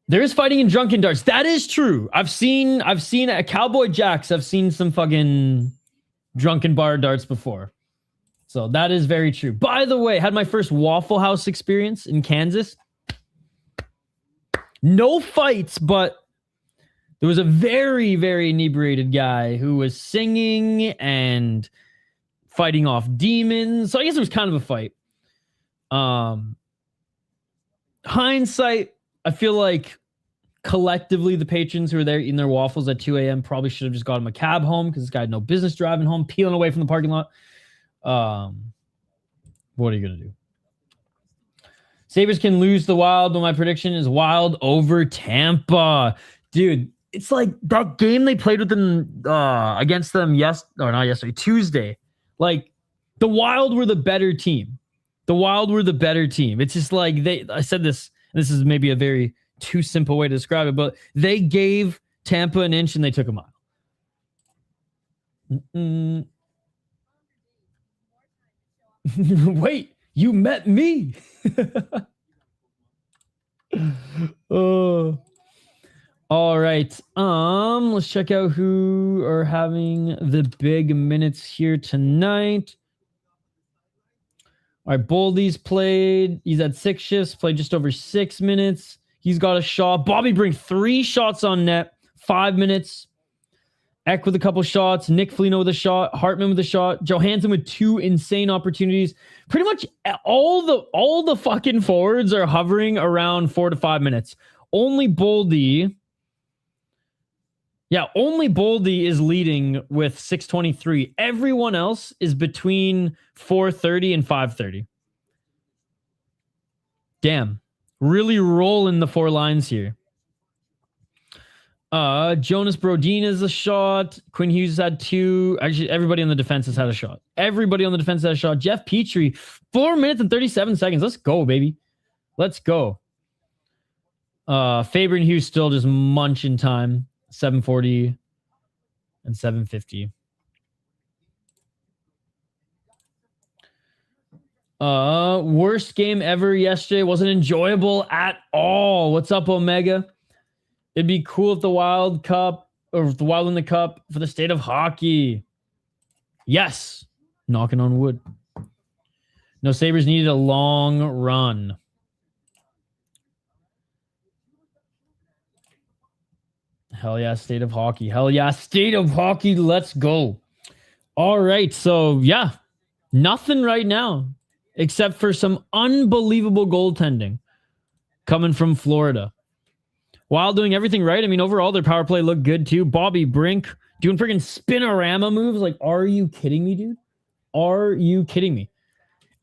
A: There is fighting in drunken darts. That is true. I've seen at Cowboy Jacks, I've seen some fucking drunken bar darts before. So that is very true. By the way, had my first Waffle House experience in Kansas. No fights, but there was a very, very inebriated guy who was singing and fighting off demons. So I guess it was kind of a fight. Hindsight, I feel like collectively the patrons who were there eating their waffles at 2 a.m. probably should have just got him a cab home because this guy had no business driving home, peeling away from the parking lot. What are you going to do? Sabres can lose the Wild, but my prediction is Wild over Tampa. Dude, it's like that game they played with them against them Tuesday. Like, the Wild were the better team. The Wild were the better team. It's just like I said this. This is maybe a very too simple way to describe it, but they gave Tampa an inch and they took a mile. Wait, you met me. All right. Let's check out who are having the big minutes here tonight. All right, Boldy's played. He's had 6 shifts, played just over 6 minutes. He's got a shot. Bobby Brink, 3 shots on net, 5 minutes. Eck with a couple shots. Nick Foligno with a shot. Hartman with a shot. Johansson with 2 insane opportunities. Pretty much all the fucking forwards are hovering around 4 to 5 minutes. Only Boldy is leading with 6:23. Everyone else is between 4:30 and 5:30. Damn. Really rolling the 4 lines here. Jonas Brodin is a shot. Quinn Hughes had 2. Actually, everybody on the defense has had a shot. Everybody on the defense has a shot. Jeff Petrie, 4 minutes and 37 seconds. Let's go, baby. Let's go. Faber and Hughes still just munching time. 7:40 and 7:50. Worst game ever yesterday. Wasn't enjoyable at all. What's up, Omega? It'd be cool if the Wild Cup or if the Wild in the Cup for the state of hockey. Yes. Knocking on wood. No, Sabres needed a long run. Hell yeah, state of hockey. Hell yeah, state of hockey. Let's go. All right. So, yeah, nothing right now except for some unbelievable goaltending coming from Florida. Wild doing everything right. I mean, overall, their power play looked good too. Bobby Brink doing freaking spinorama moves. Like, are you kidding me, dude? Are you kidding me?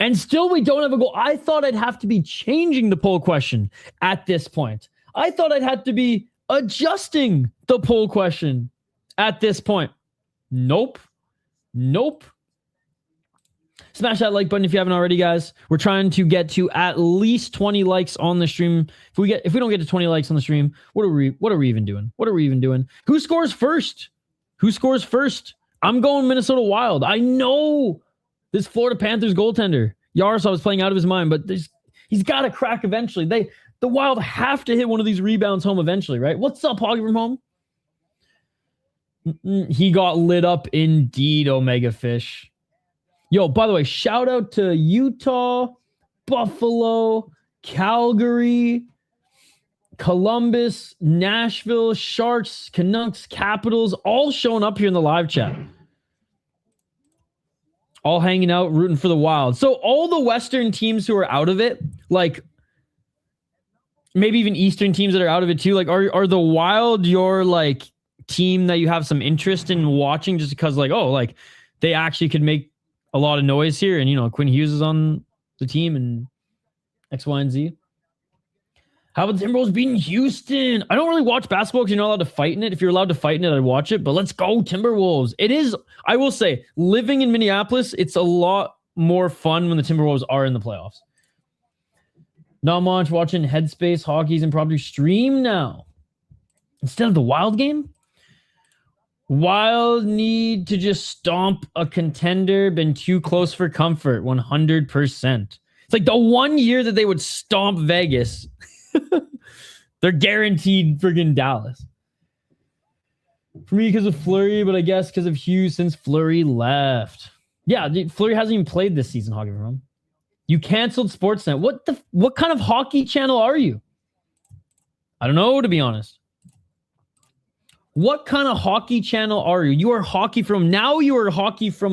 A: And still, we don't have a goal. I thought I'd have to be changing the poll question at this point. I thought I'd have to be adjusting the poll question at this point. Nope. Smash that like button if you haven't already, guys. We're trying to get to at least 20 likes on the stream. If we don't get to 20 likes on the stream, what are we even doing? Who scores first? I'm going Minnesota Wild. I know this Florida Panthers goaltender, Yaroslav, is playing out of his mind, but he's got to crack eventually. The Wild have to hit one of these rebounds home eventually, right? What's up, Hoggy from home? He got lit up indeed, Omega Fish. Yo, by the way, shout out to Utah, Buffalo, Calgary, Columbus, Nashville, Sharks, Canucks, Capitals, all showing up here in the live chat. All hanging out, rooting for the Wild. So all the Western teams who are out of it, like maybe even Eastern teams that are out of it too, like are the Wild your like team that you have some interest in watching just because like, oh, like they actually could make a lot of noise here, and you know Quinn Hughes is on the team and X, Y, and Z. How about the Timberwolves beating Houston? I don't really watch basketball because you're not allowed to fight in it. If you're allowed to fight in it, I'd watch it. But let's go Timberwolves. It is, I will say, living in Minneapolis, it's a lot more fun when the Timberwolves are in the playoffs. Not much watching Headspace, Hockey's impromptu stream now instead of the Wild game. Wild need to just stomp a contender. Been too close for comfort. 100%. It's like the 1 year that they would stomp Vegas. They're guaranteed friggin' Dallas. For me, because of Fleury, but I guess because of Hughes since Fleury left. Yeah, dude, Fleury hasn't even played this season, Hockey Room. You canceled Sportsnet. What kind of hockey channel are you? I don't know, to be honest. What kind of hockey channel are you? You are hockey from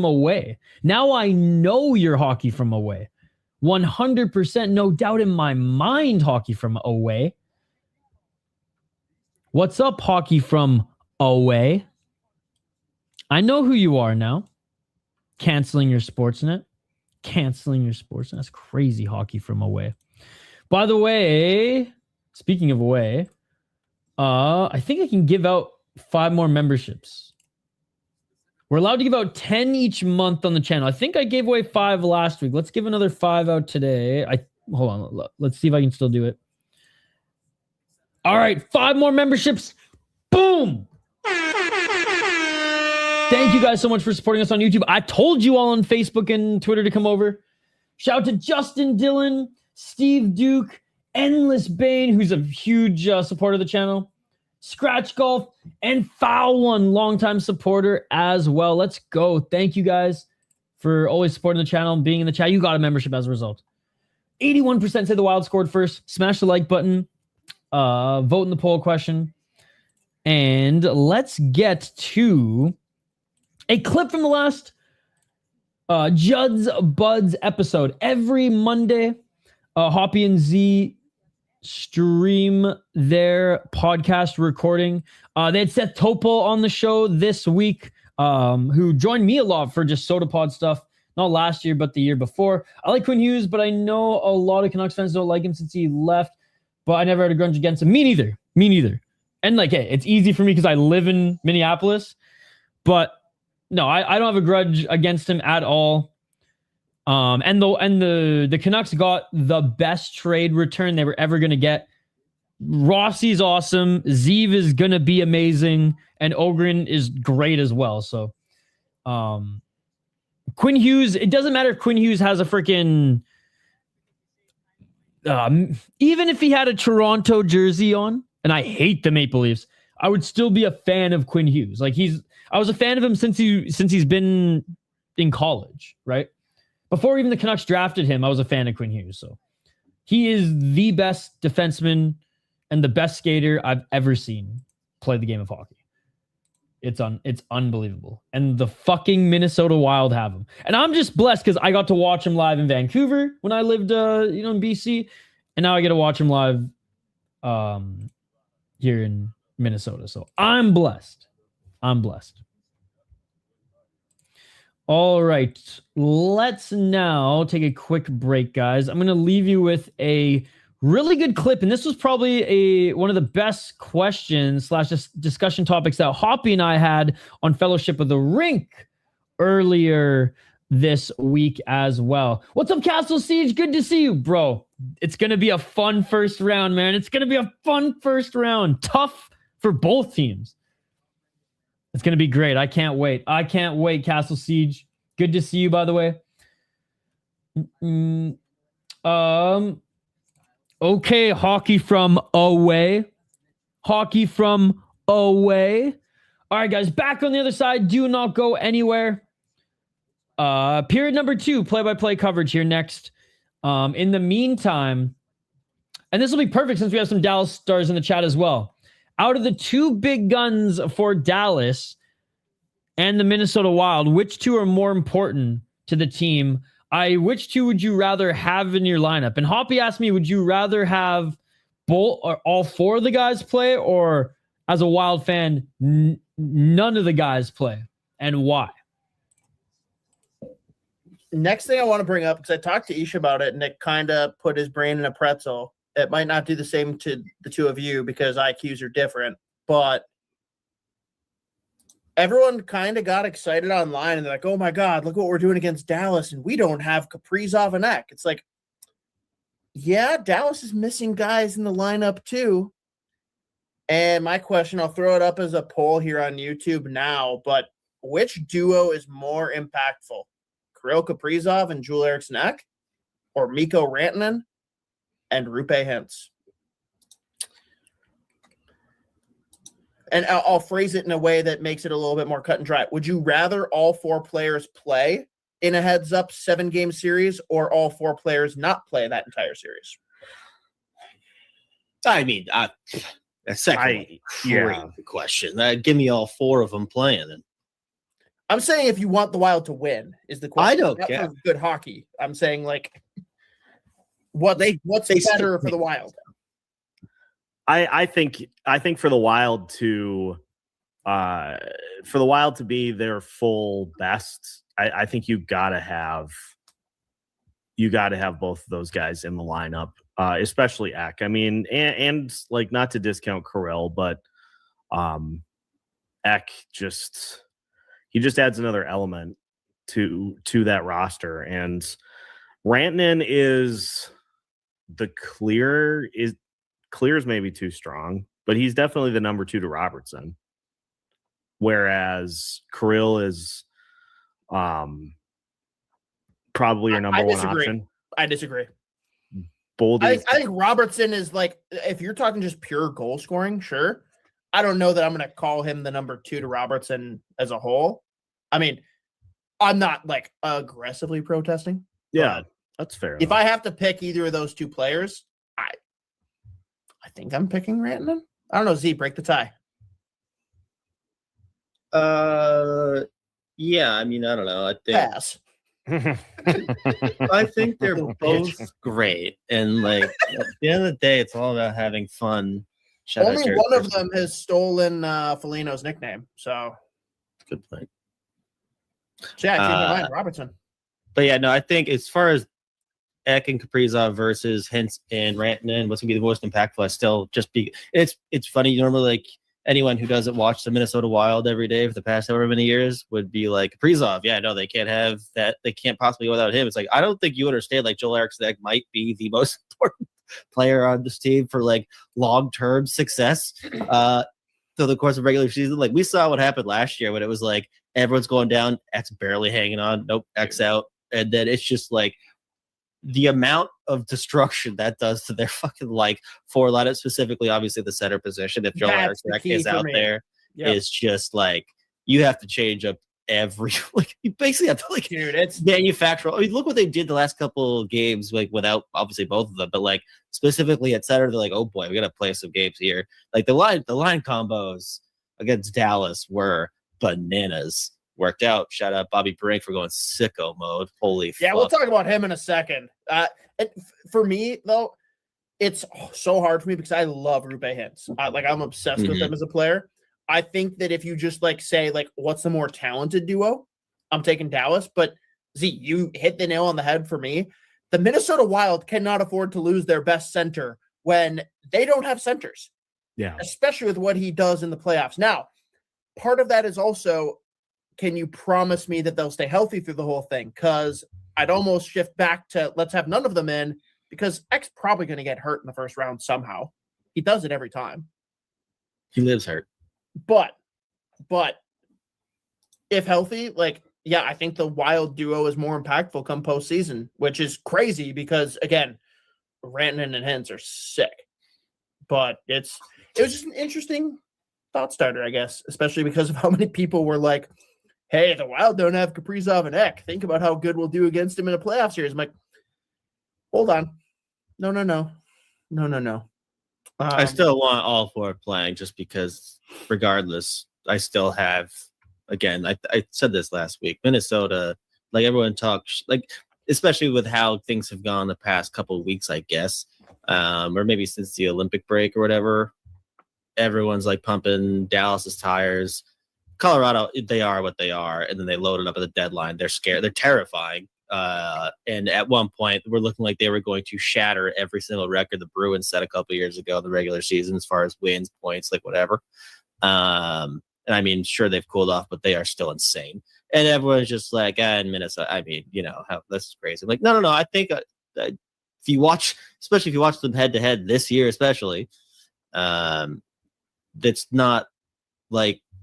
A: away. Now I know you're hockey from away. 100%, no doubt in my mind, hockey from away. What's up, hockey from away? I know who you are now. Canceling your Sportsnet. That's crazy, hockey from away. By the way, speaking of away, I think I can give out 5 more memberships. We're allowed to give out 10 each month on the channel. I think I gave away 5 last week. Let's give another 5 out today. Hold on. Let's see if I can still do it. All right, 5 more memberships. Boom. Thank you guys so much for supporting us on YouTube. I told you all on Facebook and Twitter to come over. Shout out to Justin Dillon, Steve Duke, Endless Bane, who's a huge supporter of the channel. Scratch Golf, and Foul One, longtime supporter as well. Let's go. Thank you guys for always supporting the channel and being in the chat. You got a membership as a result. 81% say the Wild scored first. Smash the like button. Vote in the poll question. And let's get to a clip from the last Judd's Buds episode. Every Monday, Hoppy and Z stream their podcast recording. They had Seth Topol on the show this week, who joined me a lot for just Sota Pod stuff. Not last year, but the year before. I like Quinn Hughes, but I know a lot of Canucks fans don't like him since he left. But I never had a grudge against him. Me neither. And like, hey, it's easy for me because I live in Minneapolis. But no, I don't have a grudge against him at all. And the Canucks got the best trade return they were ever going to get. Rossi's awesome. Zeev is going to be amazing. And Ogren is great as well. So, Quinn Hughes, it doesn't matter if Quinn Hughes has a freaking, even if he had a Toronto jersey on, and I hate the Maple Leafs, I would still be a fan of Quinn Hughes. Like I was a fan of him since he's been in college, right? Before even the Canucks drafted him, I was a fan of Quinn Hughes. So he is the best defenseman and the best skater I've ever seen play the game of hockey. It's unbelievable. And the fucking Minnesota Wild have him. And I'm just blessed because I got to watch him live in Vancouver when I lived in BC. And now I get to watch him live here in Minnesota. So I'm blessed. All right. Let's now take a quick break, guys. I'm going to leave you with a really good clip. And this was probably one of the best questions / discussion topics that Hoppy and I had on Fellowship of the Rink earlier this week as well. What's up, Castle Siege? Good to see you, bro. It's going to be a fun first round, man. It's going to be a fun first round. Tough for both teams. It's going to be great. I can't wait. Castle Siege. Good to see you, by the way. Okay, hockey from away. All right, guys, back on the other side. Do not go anywhere. Period number 2, play-by-play coverage here next. In the meantime, and this will be perfect since we have some Dallas Stars in the chat as well. Out of the 2 big guns for Dallas and the Minnesota Wild, which 2 are more important to the team? Which 2 would you rather have in your lineup? And Hoppy asked me, would you rather have both or all 4 of the guys play, or as a Wild fan, none of the guys play, and why?
C: Next thing I want to bring up, because I talked to Ish about it, and it kind of put his brain in a pretzel. It might not do the same to the 2 of you because IQs are different, but everyone kind of got excited online and they're like, oh my God, look what we're doing against Dallas, and we don't have Kaprizov and Ek. It's like, yeah, Dallas is missing guys in the lineup too. And my question, I'll throw it up as a poll here on YouTube now, but which duo is more impactful? Kirill Kaprizov and Joel Eriksson Ek, or Mikko Rantanen and Rupe Hintz? And I'll phrase it in a way that makes it a little bit more cut and dry. Would you rather all 4 players play in a heads-up 7-game series, or all 4 players not play that entire series?
D: I mean, a second question. Give me all 4 of them playing. And
C: I'm saying if you want the Wild to win is the question.
D: I don't care.
C: Good hockey. I'm saying like what's better for the Wild?
E: I think for the Wild to be their full best, I think you gotta have both of those guys in the lineup, especially Ek. I mean, and like, not to discount Kirill, but Ek just adds another element to that roster. And Rantanen is clear is maybe too strong, but he's definitely the number 2 to Robertson. Whereas Kirill is probably your number 1 option.
C: I disagree.
E: Boldy.
C: I think Robertson is like, if you're talking just pure goal scoring, sure. I don't know that I'm going to call him the number 2 to Robertson as a whole. I mean, I'm not like aggressively protesting.
E: Yeah, that's fair.
C: If I have to pick either of those 2 players, I think I'm picking Rantanen. I don't know, Z, break the tie.
D: Yeah, I mean, I don't know. I think
C: Pass.
D: I think they're both great, and like at the end of the day, it's all about having fun.
C: Only one of them has stolen Foligno's nickname, so
D: good point.
C: So yeah, I changed my mind, Robertson.
D: But yeah, no, I think as far as Ek and Kaprizov versus Hintz and Rantanen, what's gonna be the most impactful? It's funny. Normally, like, anyone who doesn't watch the Minnesota Wild every day for the past however many years would be like, Kaprizov, yeah, no, they can't have that. They can't possibly go without him. It's like, I don't think you understand. Like, Joel Eriksson Ek might be the most important player on this team for like long-term success. Through the course of regular season, like we saw what happened last year when it was like everyone's going down, Ek's barely hanging on, nope, Ek's out, and then it's just like the amount of destruction that does to their fucking like 4 lineup, specifically obviously the center position. If Joel Eriksson Ek is out there, is just like you have to change up every like you basically have to like it's manufacture. I mean, look what they did the last couple of games, like without obviously both of them, but like specifically at center, they're like, oh boy, we gotta play some games here. Like the line combos against Dallas were bananas. Worked out. Shout out Bobby Brink for going sicko mode. Holy fuck.
C: We'll talk about him in a second. For me though, it's so hard for me because I love Rupe Hintz. I'm obsessed with him as a player. I think that if you just say what's the more talented duo, I'm taking Dallas. But Z, you hit the nail on the head for me. The Minnesota Wild cannot afford to lose their best center when they don't have centers.
E: Yeah.
C: Especially with what he does in the playoffs. Now, part of that is also, can you promise me that they'll stay healthy through the whole thing? Because I'd almost shift back to let's have none of them in, because Ek's probably going to get hurt in the first round somehow. He does it every time.
D: He lives hurt.
C: But if healthy, I think the Wild duo is more impactful come postseason, which is crazy because, again, Rantanen and Hintz are sick. But it was just an interesting thought starter, I guess, especially because of how many people were like, hey, the Wild don't have Kaprizov and Ek. Think about how good we'll do against him in a playoff series. I'm like, hold on. No.
D: I still want all four playing just because, regardless, I still have, again, I said this last week, Minnesota, everyone talks, especially with how things have gone the past couple of weeks, I guess, or maybe since the Olympic break or whatever, everyone's pumping Dallas's tires. Colorado, they are what they are, and then they loaded up at the deadline. They're scared. They're terrifying. And at one point, we're looking like they were going to shatter every single record the Bruins set a couple years ago in the regular season as far as wins, points, whatever. And I mean, sure, they've cooled off, but they are still insane. And everyone's just in Minnesota, I mean, this is crazy. I'm no. I think if you watch, especially if you watch them head to head this year, especially, that's not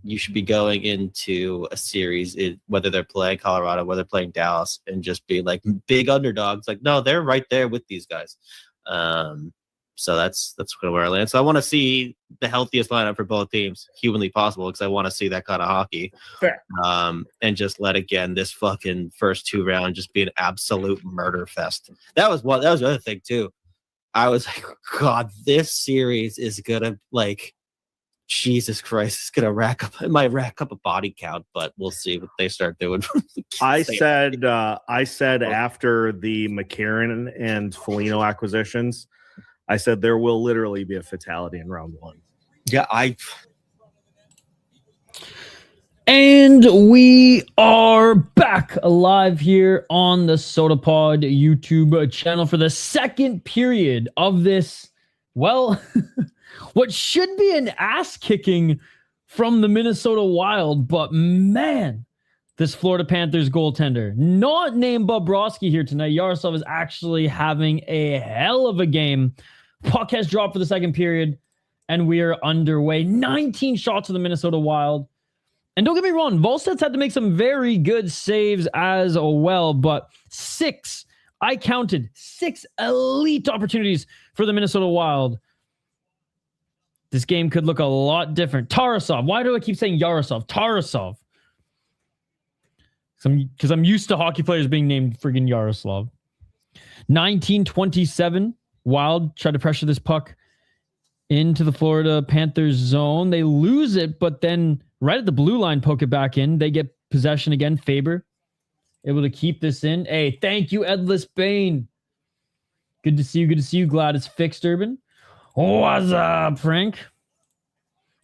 D: you should be going into a series, whether they're playing Colorado, whether they're playing Dallas, and just be big underdogs. No, they're right there with these guys. So that's kind of where I land. So I want to see the healthiest lineup for both teams humanly possible, because I want to see that kind of hockey.
C: Fair.
D: And just let, again, this fucking first two round just be an absolute murder fest. That was the other thing too. I was like, God, this series is gonna Jesus Christ, it's gonna it might rack up a body count, but we'll see what they start doing.
E: I said after the McCarron and Foligno acquisitions, I said there will literally be a fatality in round one.
D: Yeah,
A: And we are back alive here on the Sota Pod YouTube channel for the second period of this, what should be an ass kicking from the Minnesota Wild, but man, this Florida Panthers goaltender, not named Bobrovsky here tonight. Yaroslavl is actually having a hell of a game. Puck has dropped for the second period, and we are underway. 19 shots of the Minnesota Wild. And don't get me wrong, Volsted's had to make some very good saves as well, but I counted 6 elite opportunities for the Minnesota Wild. This game could look a lot different. Tarasov. Why do I keep saying Yaroslavl? Tarasov. Because I'm used to hockey players being named friggin' Yaroslavl. 1927. Wild try to pressure this puck into the Florida Panthers zone. They lose it, but then right at the blue line, poke it back in. They get possession again. Faber able to keep this in. Hey, thank you, Edless Bane. Good to see you. Good to see you. Glad it's fixed, Urban. What's up, Frank?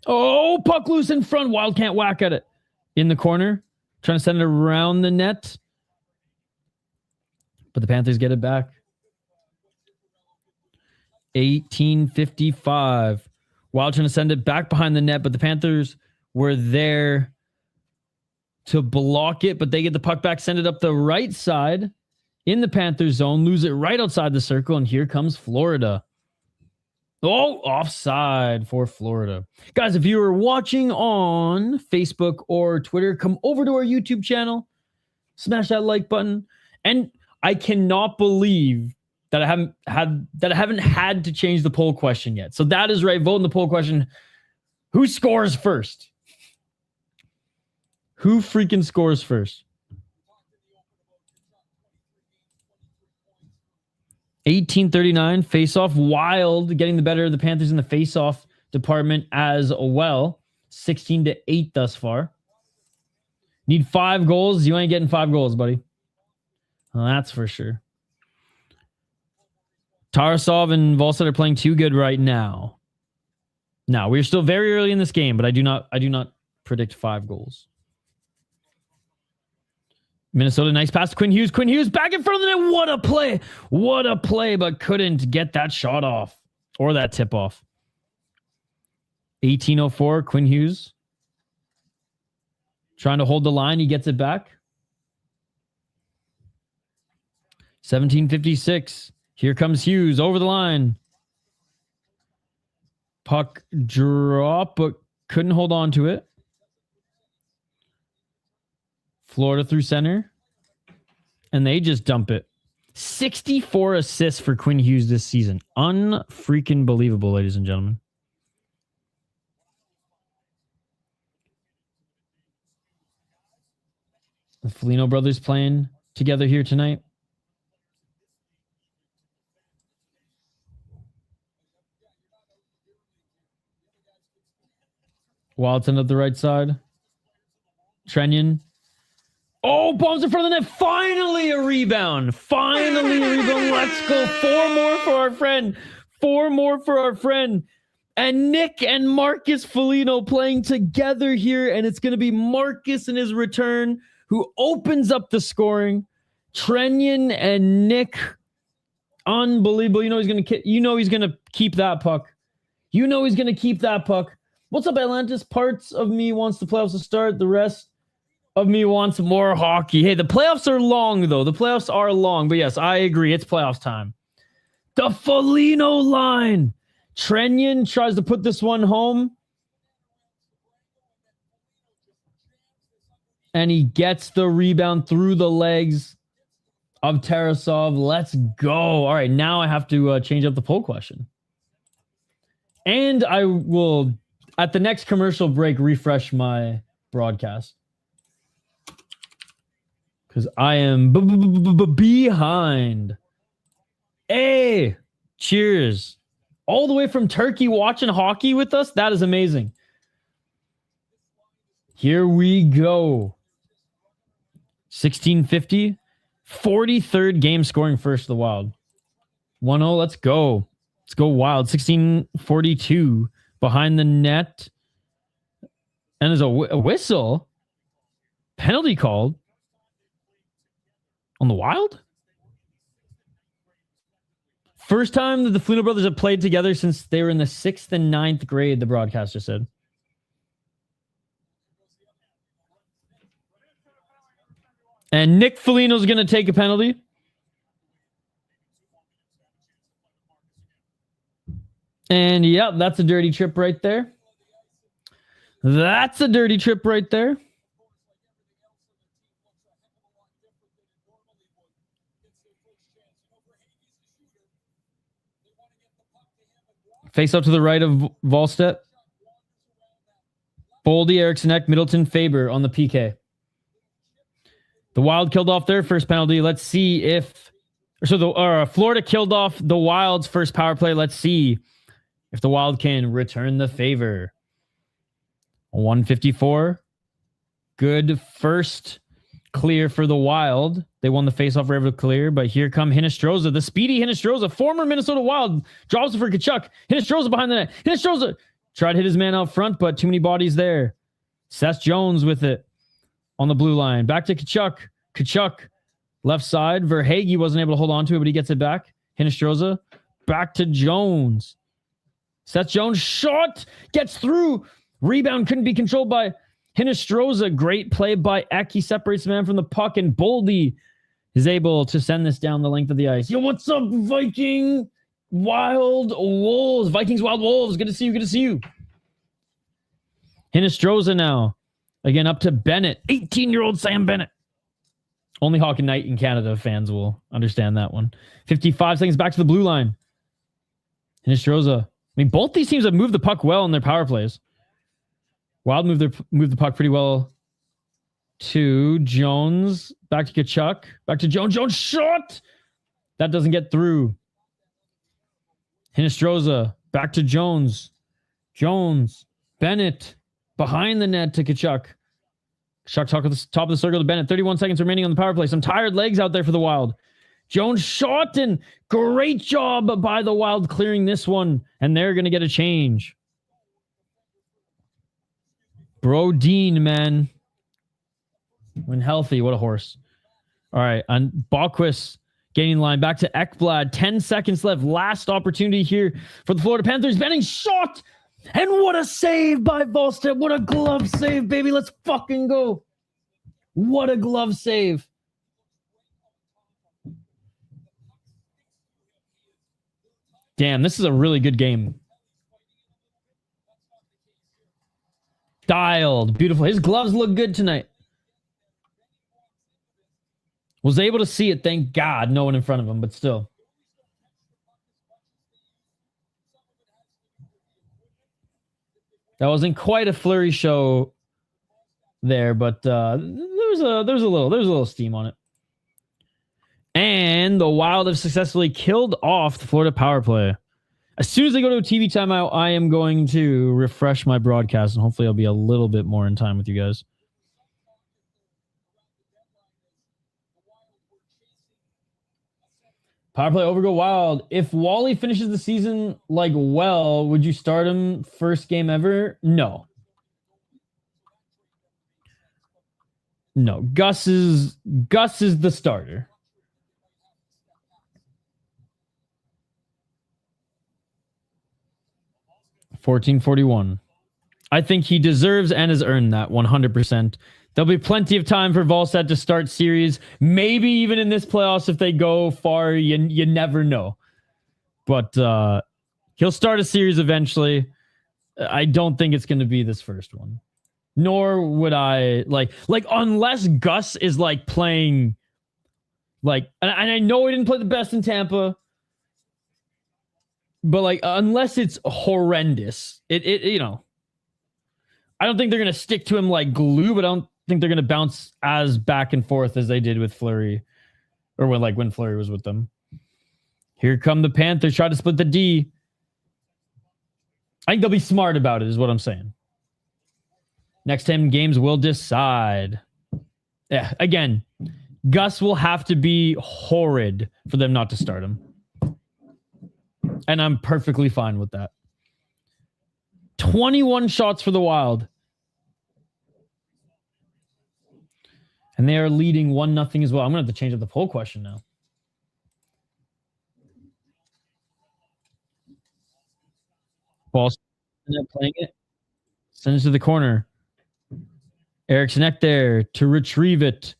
A: Oh, puck loose in front. Wild can't whack at it. In the corner. Trying to send it around the net. But the Panthers get it back. 18:55. Wild trying to send it back behind the net, but the Panthers were there to block it, but they get the puck back, send it up the right side in the Panthers zone, lose it right outside the circle, and here comes Florida. Oh, offside for Florida. Guys, if you are watching on Facebook or Twitter, come over to our YouTube channel, smash that like button. And I cannot believe that I haven't had to change the poll question yet. So that is right. Vote in the poll question. Who scores first? Who freaking scores first? 18:39 face-off. Wild getting the better of the Panthers in the face-off department as well. 16-8 thus far. Need 5 goals. You ain't getting 5 goals, buddy. Well, that's for sure. Tarasov and Volstead are playing too good right now. Now, we're still very early in this game, but I do not predict 5 goals. Minnesota, nice pass to Quinn Hughes. Quinn Hughes back in front of the net. What a play. What a play, but couldn't get that shot off or that tip off. 1804, Quinn Hughes. Trying to hold the line. He gets it back. 1756. Here comes Hughes over the line. Puck drop, but couldn't hold on to it. Florida through center. And they just dump it. 64 assists for Quinn Hughes this season. Unfreaking believable, ladies and gentlemen. The Foligno brothers playing together here tonight. Wildson up the right side. Trenyon. Oh, bombs in front of the net. Finally a rebound. Finally a rebound. Let's go. 4 more for our friend. 4 more for our friend. And Nick and Marcus Foligno playing together here. And it's going to be Marcus in his return who opens up the scoring. Trenyon and Nick. Unbelievable. He's going to keep that puck. He's going to keep that puck. What's up, Atlantis? Parts of me wants the playoffs to start. The rest of me wants more hockey. Hey, the playoffs are long, though. The playoffs are long. But yes, I agree. It's playoffs time. The Foligno line. Trenyon tries to put this one home. And he gets the rebound through the legs of Tarasov. Let's go. All right, now I have to change up the poll question. And I will, at the next commercial break, refresh my broadcast. Because I am behind. Hey, cheers. All the way from Turkey watching hockey with us. That is amazing. Here we go. 1650. 43rd game scoring first, the Wild. 1-0, let's go. Let's go Wild. 1642. Behind the net. And there's a whistle. Penalty called. On the Wild? First time that the Foligno brothers have played together since they were in the 6th and 9th grade, the broadcaster said. And Nick Foligno's going to take a penalty. And yeah, that's a dirty trip right there. That's a dirty trip right there. Face up to the right of Volstead. Boldy, Eriksson Ek, Middleton, Faber on the PK. The Wild killed off their first penalty. Let's see if... Florida killed off the Wild's first power play. Let's see if the Wild can return the favor. 154. Good first clear for the Wild. They won the faceoff forever clear, but here come Hinostroza, the speedy Hinostroza, former Minnesota Wild, drops it for Kachuk. Hinostroza behind the net. Hinostroza tried to hit his man out front, but too many bodies there. Seth Jones with it on the blue line. Back to Kachuk. Kachuk, left side. Verhaeghe wasn't able to hold on to it, but he gets it back. Hinostroza, back to Jones. Seth Jones, shot, gets through. Rebound couldn't be controlled by Hinostroza. Great play by Ek. He separates the man from the puck, and Boldy is able to send this down the length of the ice. Yo, what's up, Viking Wild Wolves? Vikings Wild Wolves. Good to see you. Good to see you. Hinostroza now. Again, up to Bennett. 18-year-old Sam Bennett. Only Hockey Night in Canada fans will understand that one. 55 seconds back to the blue line. Hinostroza. I mean, both these teams have moved the puck well in their power plays. Wild moved the puck pretty well to Jones. Back to Kachuk. Back to Jones. Jones shot. That doesn't get through. Hinostroza. Back to Jones. Jones. Bennett. Behind the net to Kachuk. Kachuk top of the circle to Bennett. 31 seconds remaining on the power play. Some tired legs out there for the Wild. Jones shot, and great job by the Wild clearing this one, and they're going to get a change. Brodin, man. When healthy, what a horse. All right, and Bockwis gaining line back to Ekblad. 10 seconds left. Last opportunity here for the Florida Panthers. Benning shot, and what a save by Volstead. What a glove save, baby. Let's fucking go. What a glove save. Damn, this is a really good game. Dialed. Beautiful. His gloves look good tonight. Was able to see it, thank God. No one in front of him, but still. That wasn't quite a flurry show there, but there was a little steam on it. And the Wild have successfully killed off the Florida power play. As soon as I go to a TV timeout, I am going to refresh my broadcast, and hopefully I'll be a little bit more in time with you guys. Power play overgo Wild. If Wally finishes the season like well, would you start him first game ever? No. No. Gus is the starter. $14.41. I think he deserves and has earned that 100%. There'll be plenty of time for Volstead to start series. Maybe even in this playoffs if they go far. You never know. But he'll start a series eventually. I don't think it's going to be this first one. Nor would I like unless Gus is like playing like, and I know he didn't play the best in Tampa. But like, unless it's horrendous, it you know, I don't think they're gonna stick to him like glue. But I don't think they're gonna bounce as back and forth as they did with Fleury, or when Fleury was with them. Here come the Panthers, try to split the D. I think they'll be smart about it, is what I'm saying. Next 10 games will decide. Yeah, again, Gus will have to be horrid for them not to start him. And I'm perfectly fine with that. 21 shots for the Wild. And they are leading 1-0 as well. I'm going to have to change up the poll question now. Ball playing it. Sends it to the corner. Eriksson Ek there to retrieve it.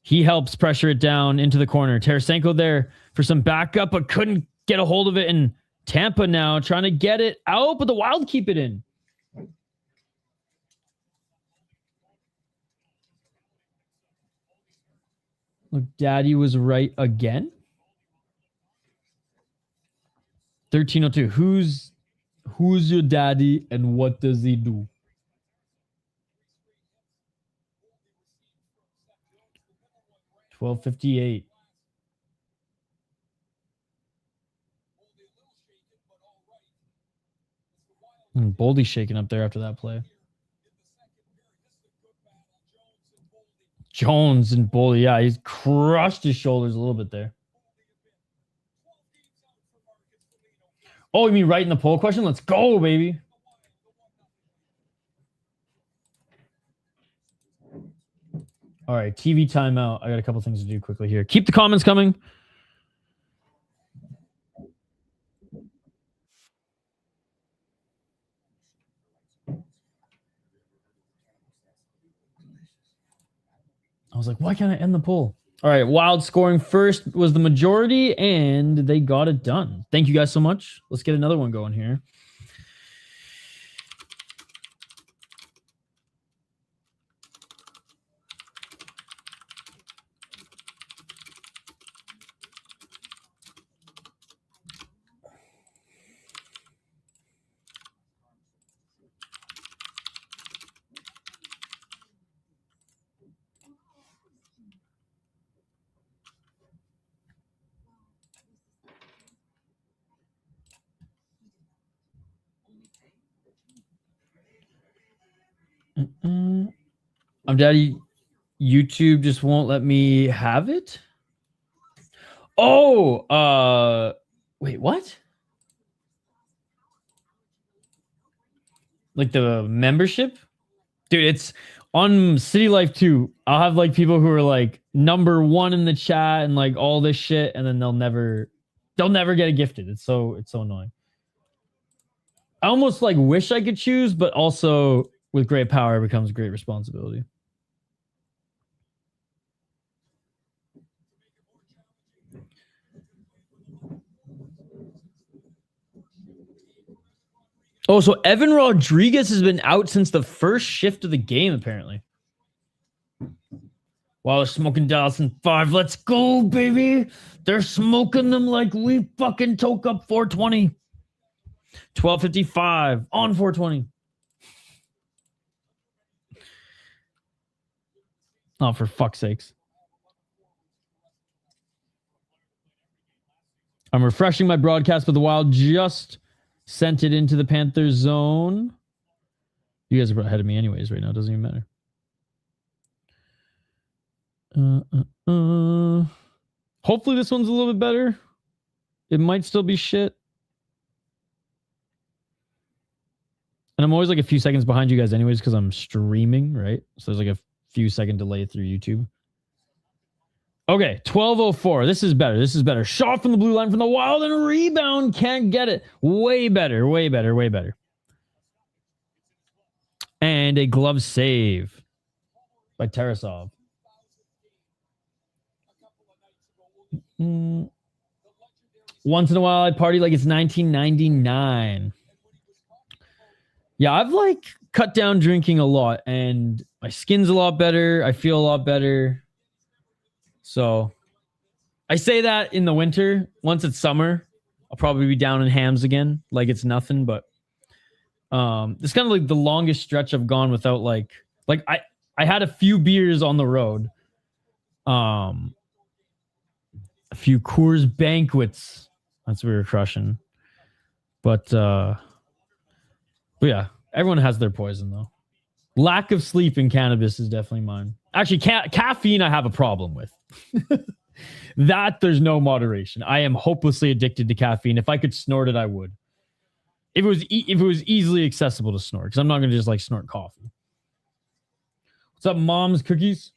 A: He helps pressure it down into the corner. Tarasenko there for some backup, but couldn't get a hold of it. And Tampa now trying to get it out, but the Wild keep it in. Look, Daddy was right again. 1302. Who's your daddy and what does he do? $12.58. Boldy's shaking up there after that play. Jones and Boldy, yeah, he's crushed his shoulders a little bit there. Oh, you mean right in the poll question? Let's go, baby. All right, TV timeout. I got a couple things to do quickly here. Keep the comments coming. I was like, why can't I end the poll? All right, Wild scoring first was the majority, and they got it done. Thank you guys so much. Let's get another one going here. Daddy, YouTube just won't let me have it. Oh, wait, what? Like the membership? Dude, it's on City Life 2. I'll have like people who are like number 1 in the chat and like all this shit, and then they'll never get it gifted. It's so annoying. I almost like wish I could choose, but also with great power becomes great responsibility. Oh, so Evan Rodriguez has been out since the first shift of the game, apparently. While they're smoking Dallas in 5. Let's go, baby. They're smoking them like we fucking toke up 420. 12:55 on 420. Oh, for fuck's sakes. I'm refreshing my broadcast, but the Wild just sent it into the Panthers zone. You guys are ahead of me anyways right now. It doesn't even matter. Hopefully this one's a little bit better. It might still be shit. And I'm always like a few seconds behind you guys anyways because I'm streaming, right? So there's like a few second delay through YouTube. Okay, 12:04. This is better. This is better. Shot from the blue line from the Wild and rebound. Can't get it. Way better. Way better. Way better. And a glove save by Tarasov. Once in a while, I party like it's 1999. Yeah, I've like cut down drinking a lot, and my skin's a lot better. I feel a lot better. So I say that in the winter. Once it's summer, I'll probably be down in hams again, like it's nothing. But it's kind of like the longest stretch I've gone without like I had a few beers on the road. A few Coors Banquets. That's what we were crushing. But yeah, everyone has their poison though. Lack of sleep and cannabis is definitely mine. Actually, caffeine I have a problem with. That there's no moderation. I am hopelessly addicted to caffeine. If I could snort it, I would. If it was easily accessible to snort, because I'm not going to just like snort coffee. What's up, Mom's Cookies?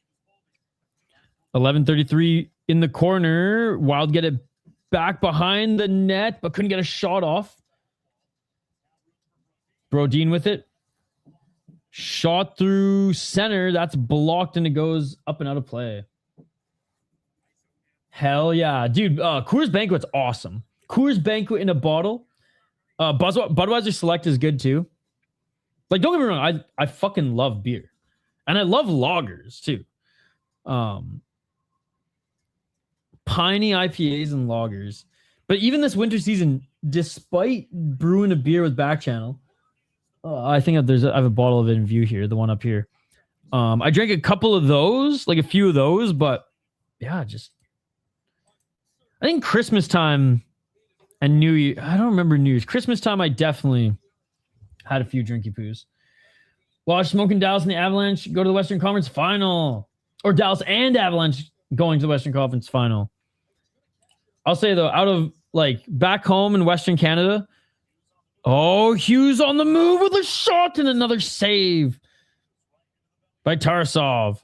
A: 11:33 in the corner. Wild get it back behind the net, but couldn't get a shot off. Brodin with it. Shot through center. That's blocked and it goes up and out of play. Hell yeah. Dude, Coors Banquet's awesome. Coors Banquet in a bottle. Budweiser Select is good too. Like, don't get me wrong. I fucking love beer. And I love lagers too. Piney IPAs and lagers. But even this winter season, despite brewing a beer with Back Channel, I think I have a bottle of it in view here, the one up here. I drank a couple of those, like a few of those, but yeah, I think Christmas time and New Year. I don't remember New Year's. Christmas time, I definitely had a few drinky poos. Watch Smoking Dallas and the Avalanche go to the Western Conference Final. Or Dallas and Avalanche going to the Western Conference Final. I'll say, though, out of, like, back home in Western Canada, Hughes on the move with a shot and another save by Tarasov.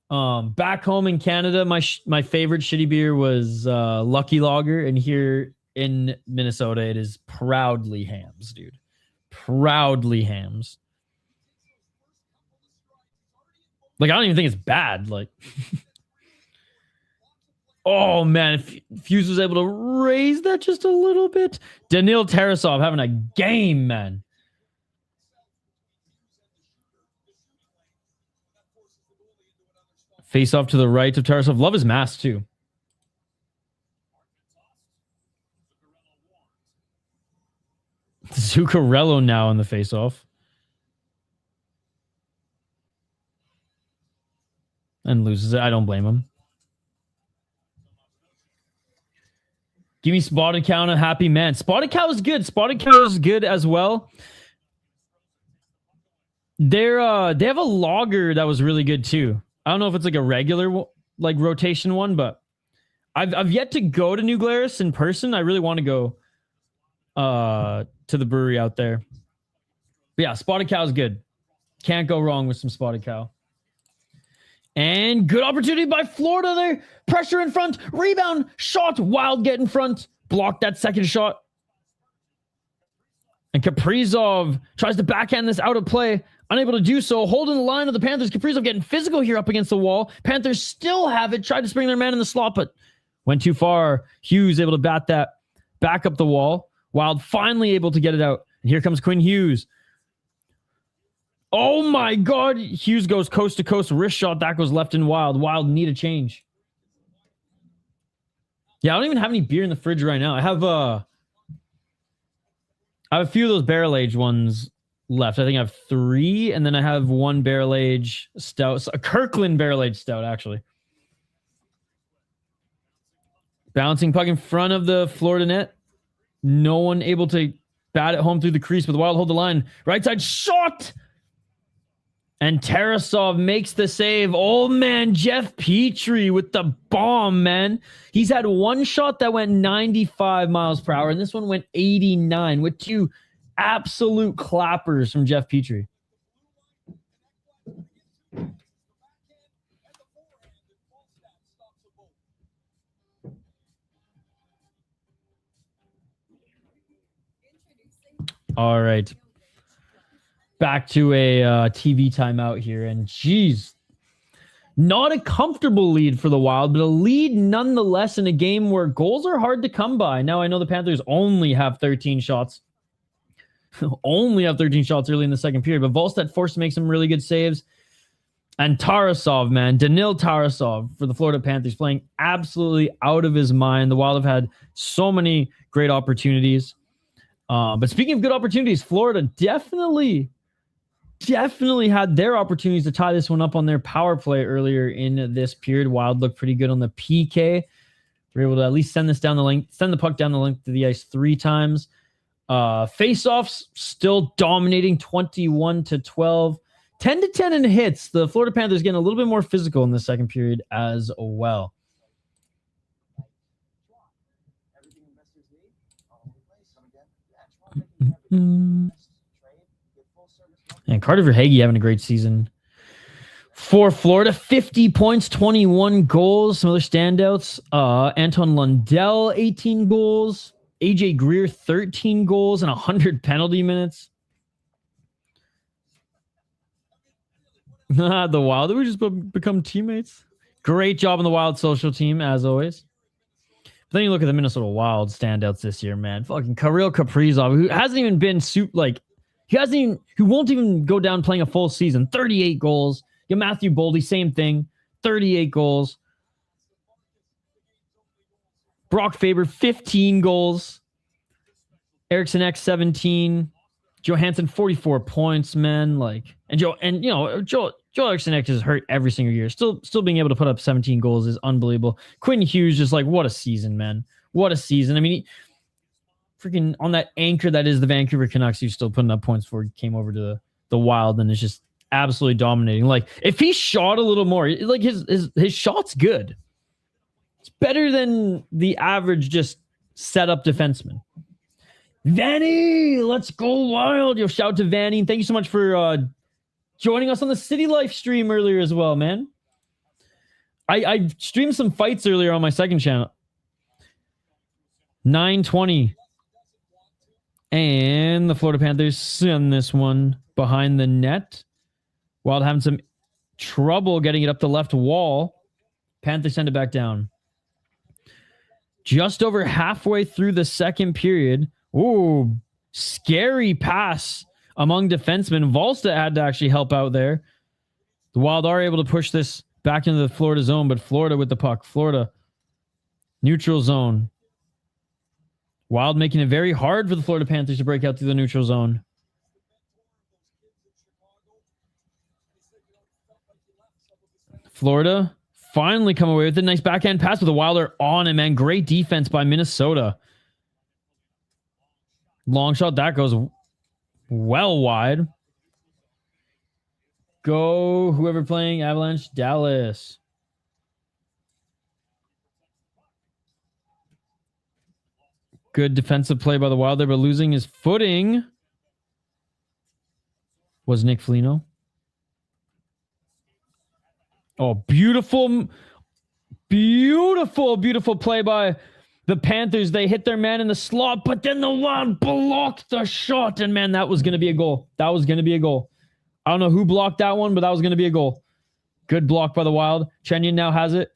A: Back home in Canada, my favorite shitty beer was Lucky Lager, and here in Minnesota, it is Proudly Hams, dude. Proudly Hams. Like, I don't even think it's bad. Like, oh man, if Fuse was able to raise that just a little bit. Danil Tarasov having a game, man. Face off to the right of Tarasov. Love his mask too. Zuccarello now in the face off. And loses it. I don't blame him. Give me Spotted Cow and a happy man. Spotted Cow is good. Spotted Cow is good as well. They have a lager that was really good too. I don't know if it's like a regular like rotation one, but I've yet to go to New Glarus in person. I really want to go to the brewery out there. But yeah, Spotted Cow is good. Can't go wrong with some Spotted Cow. And good opportunity by Florida there. Pressure in front. Rebound. Shot. Wild get in front. Blocked that second shot. And Kaprizov tries to backhand this out of play. Unable to do so. Holding the line of the Panthers. Kaprizov getting physical here up against the wall. Panthers still have it. Tried to spring their man in the slot, but went too far. Hughes able to bat that back up the wall. Wild finally able to get it out. And here comes Quinn Hughes. Oh my God. Hughes goes coast to coast. Wrist shot. That goes left and Wild. Wild need a change. Yeah, I don't even have any beer in the fridge right now. I have a few of those barrel aged ones left. I think I have 3, and then I have 1 barrel aged stout. A Kirkland barrel aged stout, actually. Bouncing puck in front of the Florida net. No one able to bat it home through the crease, but the Wild hold the line. Right side shot. And Tarasov makes the save. Oh, man, Jeff Petrie with the bomb, man. He's had 1 shot that went 95 miles per hour, and this one went 89 with 2 absolute clappers from Jeff Petrie. All right. Back to a TV timeout here. And geez, not a comfortable lead for the Wild, but a lead nonetheless in a game where goals are hard to come by. Now, I know the Panthers only have 13 shots. Only have 13 shots early in the second period, but Volstead forced to make some really good saves. And Tarasov, man, Danil Tarasov for the Florida Panthers playing absolutely out of his mind. The Wild have had so many great opportunities. But speaking of good opportunities, Florida definitely had their opportunities to tie this one up on their power play earlier in this period. Wild looked pretty good on the PK. They're able to at least send the puck down the length of the ice 3 times. Face-offs still dominating 21-12. 10-10 in hits. The Florida Panthers getting a little bit more physical in the second period as well. And Carter Verhaeghe having a great season for Florida. 50 points, 21 goals. Some other standouts. Anton Lundell, 18 goals. AJ Greer, 13 goals and 100 penalty minutes. The Wild, we just become teammates. Great job on the Wild social team, as always. But then you look at the Minnesota Wild standouts this year, man. Fucking Kirill Kaprizov, who hasn't even been who won't even go down playing a full season. 38 goals. You got Matthew Boldy, same thing. 38 goals. Brock Faber, 15 goals. Eriksson Ek, 17. Johansson, 44 points, man. Joel Eriksson Ek is hurt every single year. Still being able to put up 17 goals is unbelievable. Quinn Hughes, just what a season, man. What a season. I mean, freaking on that anchor that is the Vancouver Canucks, he's still putting up points before he came over to the Wild, and it's just absolutely dominating. If he shot a little more, his shot's good. It's better than the average just set up defenseman. Vanny, let's go Wild. Yo, shout out to Vanny. Thank you so much for joining us on the City Life stream earlier as well, man. I streamed some fights earlier on my second channel. 9:20. And the Florida Panthers send this one behind the net. Wild having some trouble getting it up the left wall. Panthers send it back down. Just over halfway through the second period. Ooh, scary pass among defensemen. Volstead had to actually help out there. The Wild are able to push this back into the Florida zone, but Florida with the puck. Florida, neutral zone. Wild making it very hard for the Florida Panthers to break out through the neutral zone. Florida finally come away with a nice backhand pass with the Wilder on it, man. Great defense by Minnesota. Long shot, that goes well wide. Go, whoever playing Avalanche, Dallas. Good defensive play by the Wild there, but losing his footing was Nick Foligno. Oh, beautiful play by the Panthers. They hit their man in the slot, but then the Wild blocked the shot. And man, that was going to be a goal. That was going to be a goal. I don't know who blocked that one, but that was going to be a goal. Good block by the Wild. Chenyan now has it.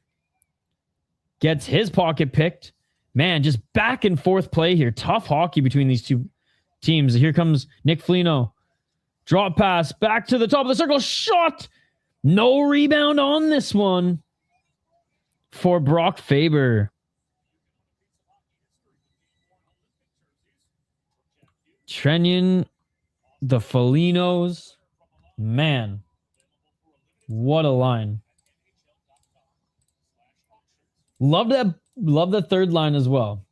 A: Gets his pocket picked. Man, just back and forth play here. Tough hockey between these two teams. Here comes Nick Foligno. Drop pass back to the top of the circle. Shot. No rebound on this one for Brock Faber. Trenyan, the Folignos. Man, what a line. Love the third line as well.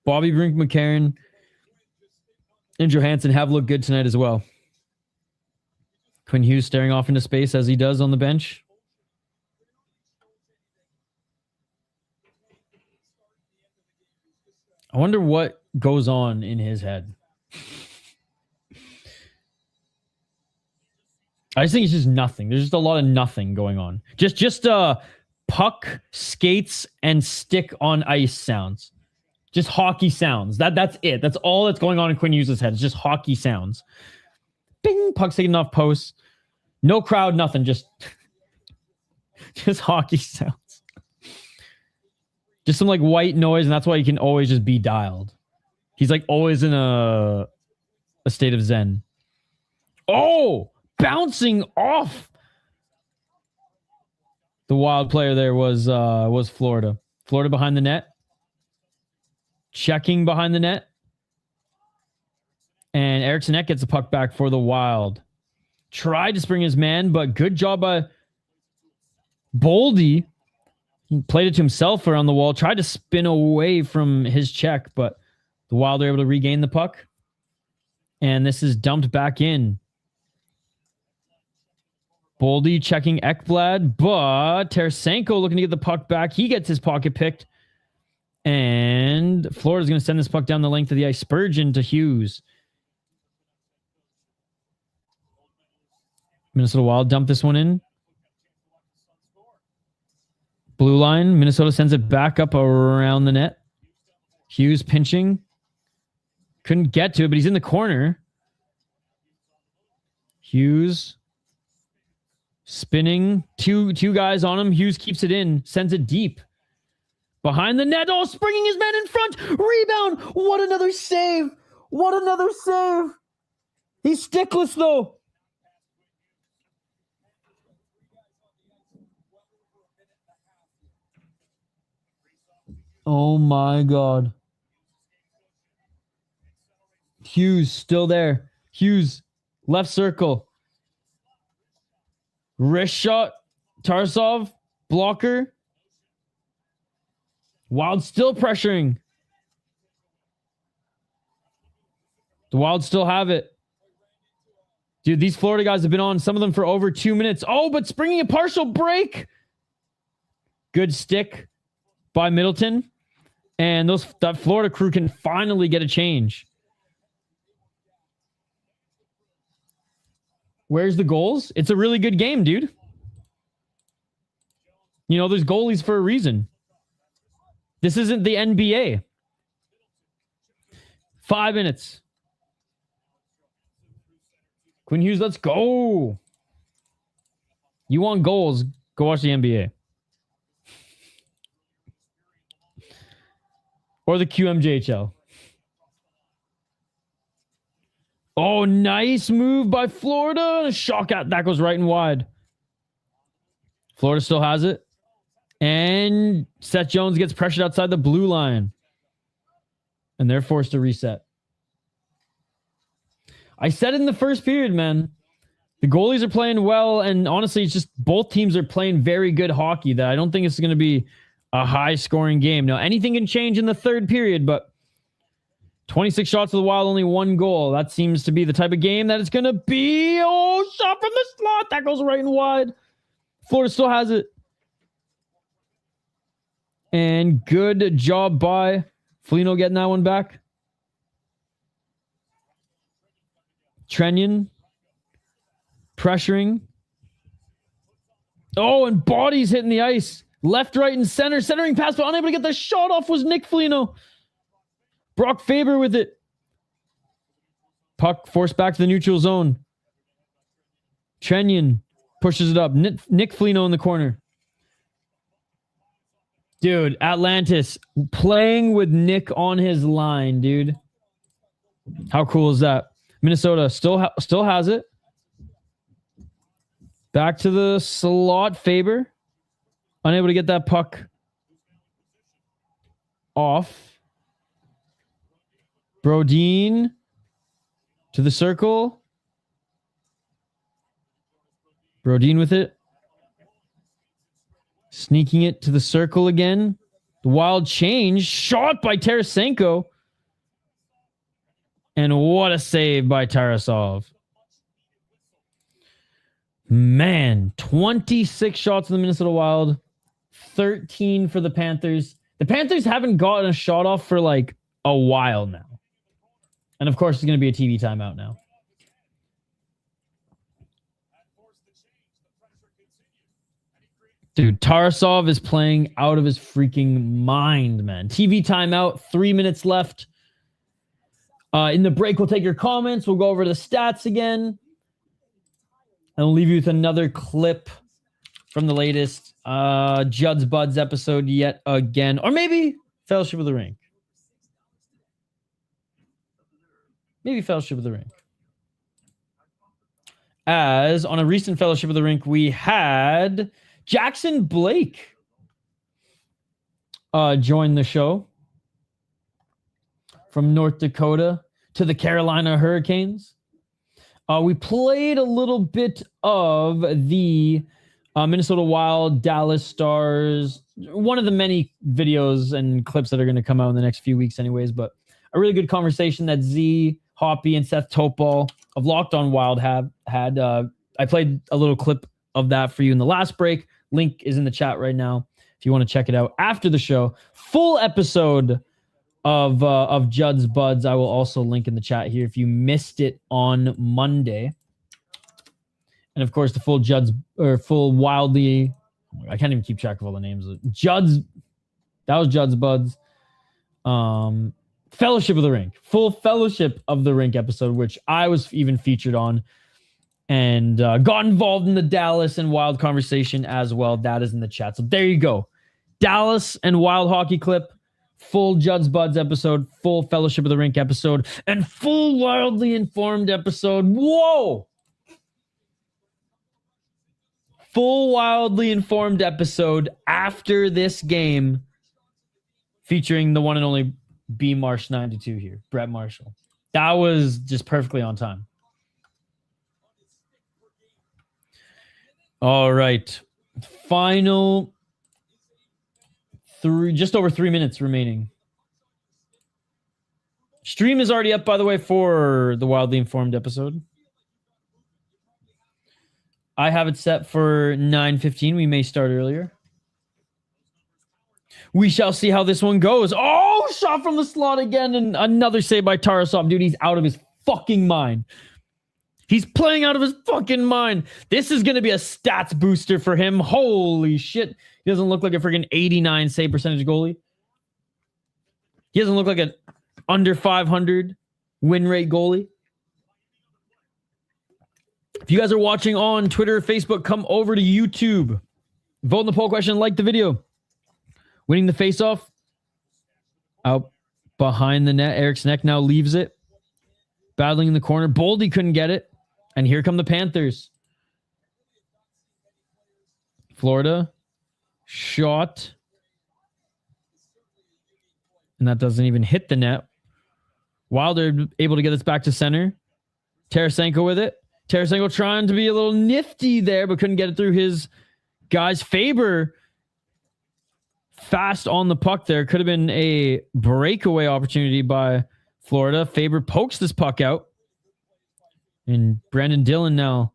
A: Bobby Brink, McCarron, and Johansson have looked good tonight as well. Quinn Hughes staring off into space as he does on the bench. I wonder what goes on in his head. I just think it's just nothing. There's just a lot of nothing going on. Just puck, skates, and stick on ice sounds. Just hockey sounds. That's it. That's all that's going on in Quinn Hughes' head. It's just hockey sounds. Bing, puck's taken off posts. No crowd, nothing. Just hockey sounds. Just some like white noise, and that's why he can always just be dialed. He's like always in a state of zen. Oh! Bouncing off the Wild player there was Florida. Florida behind the net. Checking behind the net. And Eriksson Ek gets the puck back for the Wild. Tried to spring his man, but good job by Boldy. He played it to himself around the wall. Tried to spin away from his check, but the Wild are able to regain the puck. And this is dumped back in. Boldy checking Ekblad, but Tarasenko looking to get the puck back. He gets his pocket picked. And Florida's going to send this puck down the length of the ice. Spurgeon to Hughes. Minnesota Wild dump this one in. Blue line. Minnesota sends it back up around the net. Hughes pinching. Couldn't get to it, but he's in the corner. Hughes spinning. Two guys on him. Hughes keeps it in. Sends it deep. Behind the net. Oh, springing his man in front. Rebound. What another save. What another save. He's stickless, though. Oh, my God. Hughes still there. Hughes, left circle. Wrist shot. Tarasov, blocker. Wild still pressuring. The Wild still have it. Dude, these Florida guys have been on, some of them for over 2 minutes. Oh, but springing a partial break. Good stick by Middleton. And that Florida crew can finally get a change. Where's the goals? It's a really good game, dude. You know, there's goalies for a reason. This isn't the NBA. 5 minutes. Quinn Hughes, let's go. You want goals, go watch the NBA. Or the QMJHL. Oh, nice move by Florida. Shot out. That goes right and wide. Florida still has it. And Seth Jones gets pressured outside the blue line. And they're forced to reset. I said it in the first period, man. The goalies are playing well. And honestly, it's just both teams are playing very good hockey that I don't think it's going to be a high-scoring game. Now, anything can change in the third period, but 26 shots to the Wild, only 1 goal. That seems to be the type of game that it's going to be. Oh, shot from the slot. That goes right and wide. Florida still has it. And good job by Foligno getting that one back. Trenyon pressuring. Oh, and bodies hitting the ice. Left, right, and center. Centering pass, but unable to get the shot off was Nick Foligno. Brock Faber with it. Puck forced back to the neutral zone. Trenyon pushes it up. Nick Foligno in the corner. Dude, Atlantis playing with Nick on his line, dude. How cool is that? Minnesota still has it. Back to the slot. Faber. Unable to get that puck off. Brodin to the circle. Brodin with it. Sneaking it to the circle again. The wild change. Shot by Tarasenko. And what a save by Tarasov. Man, 26 shots in the Minnesota Wild. 13 for the Panthers. The Panthers haven't gotten a shot off for like a while now. And of course, it's going to be a TV timeout now. Dude, Tarasov is playing out of his freaking mind, man. TV timeout, 3 minutes left. In the break, we'll take your comments. We'll go over the stats again. And we'll leave you with another clip from the latest Judd's Buds episode yet again. Or maybe Fellowship of the Rink. Maybe Fellowship of the Rink. As on a recent Fellowship of the Rink, we had Jackson Blake join the show from North Dakota to the Carolina Hurricanes. We played a little bit of the Minnesota Wild, Dallas Stars, one of the many videos and clips that are going to come out in the next few weeks anyways, but a really good conversation that Z, Hoppy, and Seth Topol of Locked On Wild had. I played a little clip of that for you in the last break. Link is in the chat right now if you want to check it out after the show. Full episode of Judd's Buds I will also link in the chat here if you missed it on Monday. And of course, the full Judd's or full Wildly, I can't even keep track of all the names. Judd's, that was Judd's Buds. Fellowship of the Rink, full Fellowship of the Rink episode, which I was even featured on, and got involved in the Dallas and Wild conversation as well. That is in the chat. So there you go. Dallas and Wild hockey clip, full Judd's Buds episode, full Fellowship of the Rink episode, and full Wildly Informed episode. Whoa! Full Wildly Informed episode after this game featuring the one and only B Marsh 92 here, Brett Marshall. That was just perfectly on time. All right. Final just over 3 minutes remaining. Stream is already up, by the way, for the Wildly Informed episode. I have it set for 9:15. We may start earlier. We shall see how this one goes. Oh, shot from the slot again. And another save by Tarasov. Dude, he's out of his fucking mind. He's playing out of his fucking mind. This is going to be a stats booster for him. Holy shit. He doesn't look like a freaking 89 save percentage goalie. He doesn't look like an under 500 win rate goalie. If you guys are watching on Twitter or Facebook, come over to YouTube. Vote in the poll question, like the video. Winning the faceoff. Out behind the net. Eric's neck now leaves it. Battling in the corner. Boldy couldn't get it. And here come the Panthers. Florida. Shot. And that doesn't even hit the net. Wilder able to get this back to center. Tarasenko with it. Tarasenko trying to be a little nifty there, but couldn't get it through his guys. Faber fast on the puck there. Could have been a breakaway opportunity by Florida. Faber pokes this puck out. And Brandon Dillon now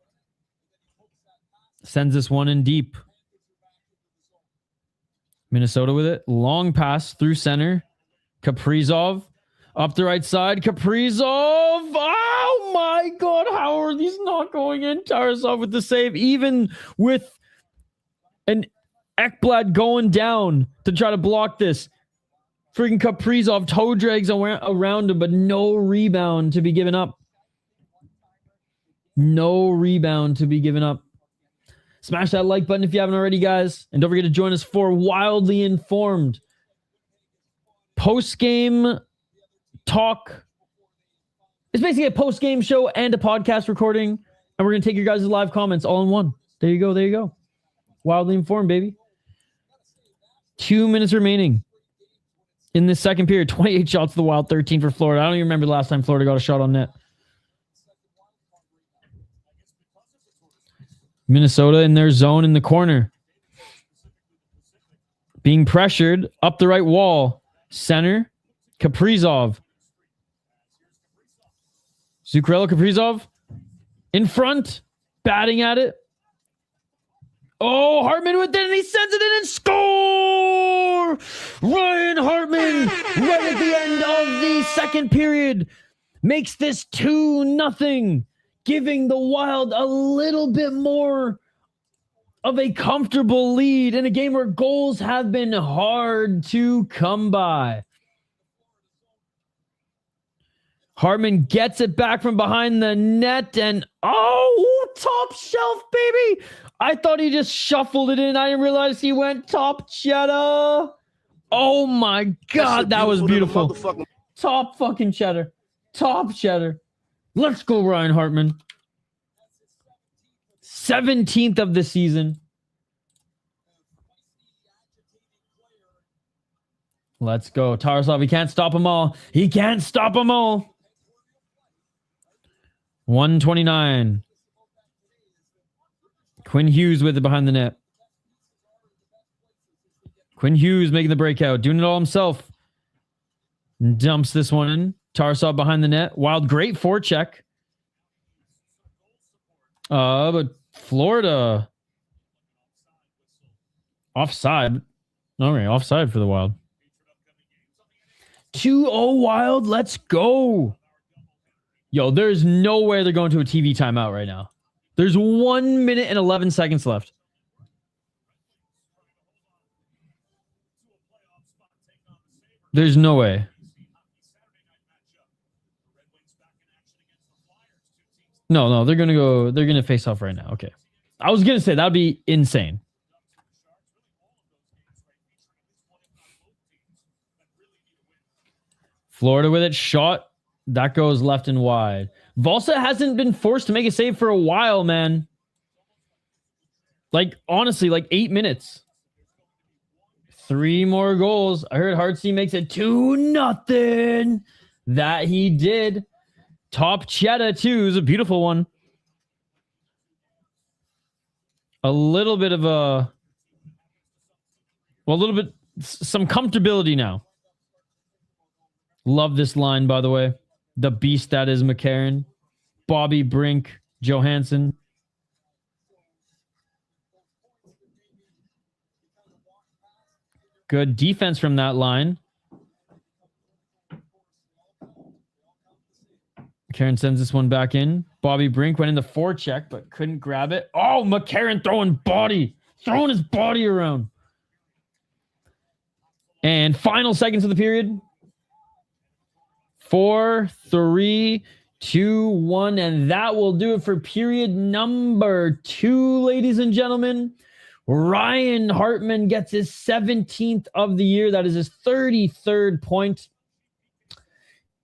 A: sends this one in deep. Minnesota with it. Long pass through center. Kaprizov up the right side. Kaprizov. Oh my God. How are these not going in? Tarasov with the save. Even with an Ekblad going down to try to block this. Freaking Kaprizov toe drags around him, but no rebound to be given up. No rebound to be given up. Smash that like button if you haven't already, guys. And don't forget to join us for Wildly Informed. Post-game talk. It's basically a post-game show and a podcast recording. And we're going to take your guys' live comments all in one. There you go. There you go. Wildly Informed, baby. 2 minutes remaining in this second period. 28 shots to the Wild, 13 for Florida. I don't even remember the last time Florida got a shot on net. Minnesota in their zone in the corner. Being pressured up the right wall. Center. Kaprizov. Zuccarello, Kaprizov. In front. Batting at it. Oh, Hartman with it, and he sends it in and score! Ryan Hartman, right at the end of the second period, makes this 2-0, giving the Wild a little bit more of a comfortable lead in a game where goals have been hard to come by. Hartman gets it back from behind the net, and top shelf, baby! I thought he just shuffled it in. I didn't realize he went top cheddar. Oh my God, that was beautiful. Top fucking cheddar. Top cheddar. Let's go, Ryan Hartman. 17th of the season. Let's go. Tarasov, he can't stop them all. He can't stop them all. 129. Quinn Hughes with it behind the net. Quinn Hughes making the breakout, doing it all himself. Dumps this one in. Tarasov behind the net. Wild, great forecheck. But Florida offside. Okay, offside for the Wild. 2-0 Wild. Let's go. Yo, there's no way they're going to a TV timeout right now. There's 1 minute and 11 seconds left. There's no way. No, they're going to go. They're going to face off right now. Okay. I was going to say that'd be insane. Florida with it. Shot. That goes left and wide. Valsa hasn't been forced to make a save for a while, man. Like, honestly, like 8 minutes. 3 more goals. I heard Hartsey makes it 2-0. That he did. Top cheddar, too. Is a beautiful one. A little bit of a... Well, a little bit... Some comfortability now. Love this line, by the way. The beast that is McCarron. Bobby Brink. Johansson. Good defense from that line. McCarron sends this one back in. Bobby Brink went in the forecheck, but couldn't grab it. Oh, McCarron throwing his body around. And final seconds of the period. 4, 3, 2, 1, and that will do it for period number 2, ladies and gentlemen. Ryan Hartman gets his 17th of the year. That is his 33rd point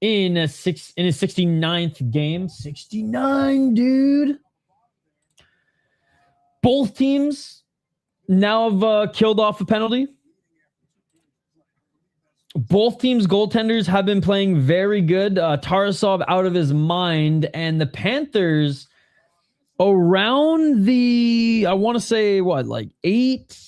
A: in his 69th game. 69, dude. Both teams now have killed off a penalty. Both teams' goaltenders have been playing very good. Tarasov out of his mind. And the Panthers around the, I want to say, like 8?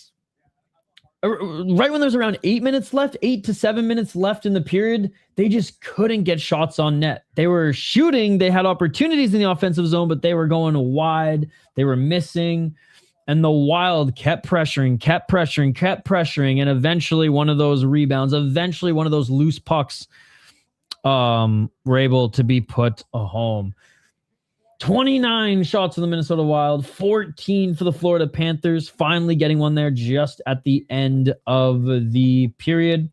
A: Right when there's around 8 minutes left, 8 to 7 minutes left in the period, they just couldn't get shots on net. They were shooting. They had opportunities in the offensive zone, but they were going wide. They were missing. And the Wild kept pressuring, and eventually one of those rebounds, eventually one of those loose pucks were able to be put home. 29 shots for the Minnesota Wild, 14 for the Florida Panthers, finally getting one there just at the end of the period.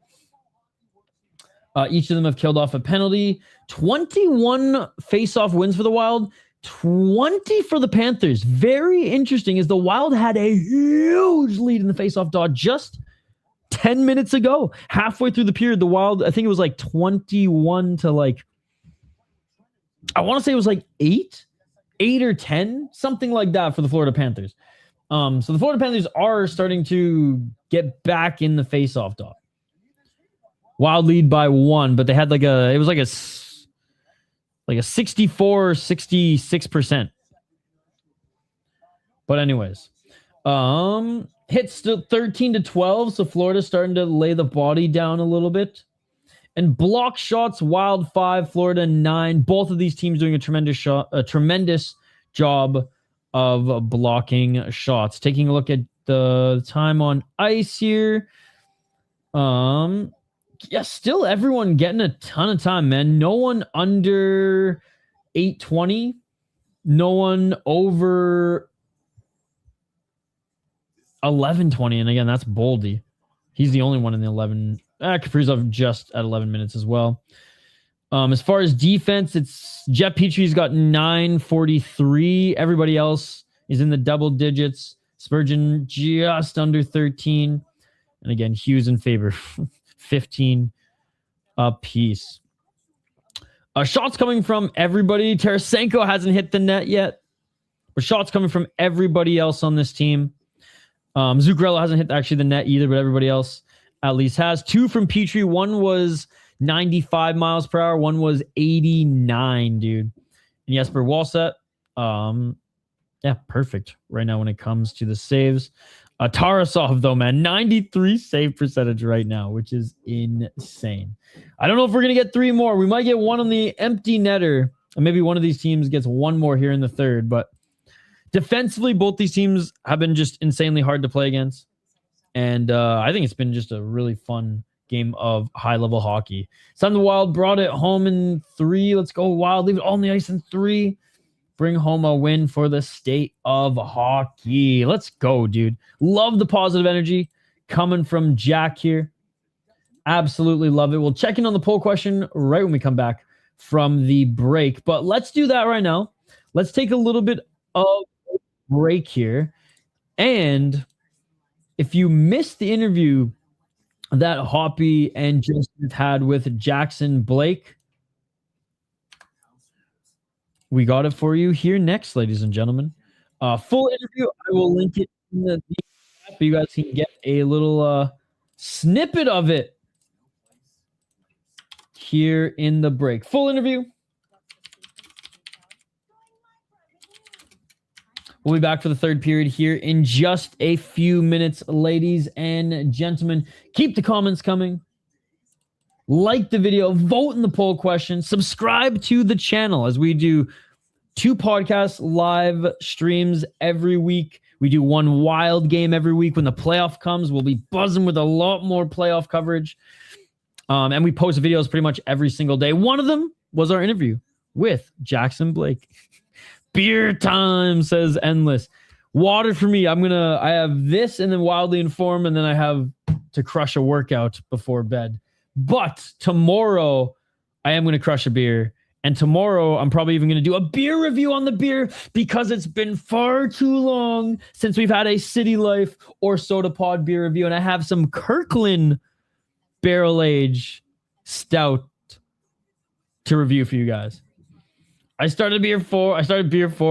A: Each of them have killed off a penalty. 21 face-off wins for the Wild, 20 for the Panthers. Very interesting is the Wild had a huge lead in the face-off dot just 10 minutes ago. Halfway through the period, the Wild, I think it was like 21 to like, I want to say it was like 8 or 10, something like that for the Florida Panthers. So the Florida Panthers are starting to get back in the face-off dot. Wild lead by 1, but they had it was like a 64 66%. But anyways, hits still 13-12, so Florida's starting to lay the body down a little bit. And block shots, Wild 5, Florida 9. Both of these teams doing a tremendous job of blocking shots. Taking a look at the time on ice here. Still everyone getting a ton of time, man. No one under 8:20. No one over 11:20. And again, that's Boldy. He's the only one in the 11. Kaprizov just at 11 minutes as well. As far as defense, it's Jeff Petry's got 9:43. Everybody else is in the double digits. Spurgeon just under 13. And again, Hughes and Faber 15 apiece. Shots coming from everybody. Tarasenko hasn't hit the net yet, but shots coming from everybody else on this team. Zuccarello hasn't hit actually the net either, but everybody else at least has. 2 from Petry. One was 95 miles per hour. One was 89, dude. And Jesper Wallstedt, perfect right now when it comes to the saves. Tarasov, though, man, 93 save percentage right now, which is insane. I don't know if we're going to get 3 more. We might get one on the empty netter, and maybe one of these teams gets one more here in the third. But defensively, both these teams have been just insanely hard to play against. And I think it's been just a really fun game of high-level hockey. Sun the Wild brought it home in 3. Let's go Wild. Leave it all on the ice in 3. Bring home a win for the state of hockey. Let's go, dude. Love the positive energy coming from Jack here. Absolutely love it. We'll check in on the poll question right when we come back from the break. But let's do that right now. Let's take a little bit of a break here. And if you missed the interview that Hoppy and Justin had with Jackson Blake, we got it for you here next, ladies and gentlemen. Full interview. I will link it in the app. You guys can get a little snippet of it here in the break. Full interview. We'll be back for the third period here in just a few minutes, ladies and gentlemen. Keep the comments coming. Like the video, vote in the poll question, subscribe to the channel as we do 2 podcast live streams every week. We do 1 Wild game every week. When the playoff comes, we'll be buzzing with a lot more playoff coverage. And we post videos pretty much every single day. One of them was our interview with Jackson Blake. Beer time, says Endless. Water for me. I have this and then Wildly Informed, and then I have to crush a workout before bed. But tomorrow, I am going to crush a beer. And tomorrow, I'm probably even going to do a beer review on the beer because it's been far too long since we've had a City Life or Sota Pod beer review. And I have some Kirkland Barrel Age Stout to review for you guys. I started beer 4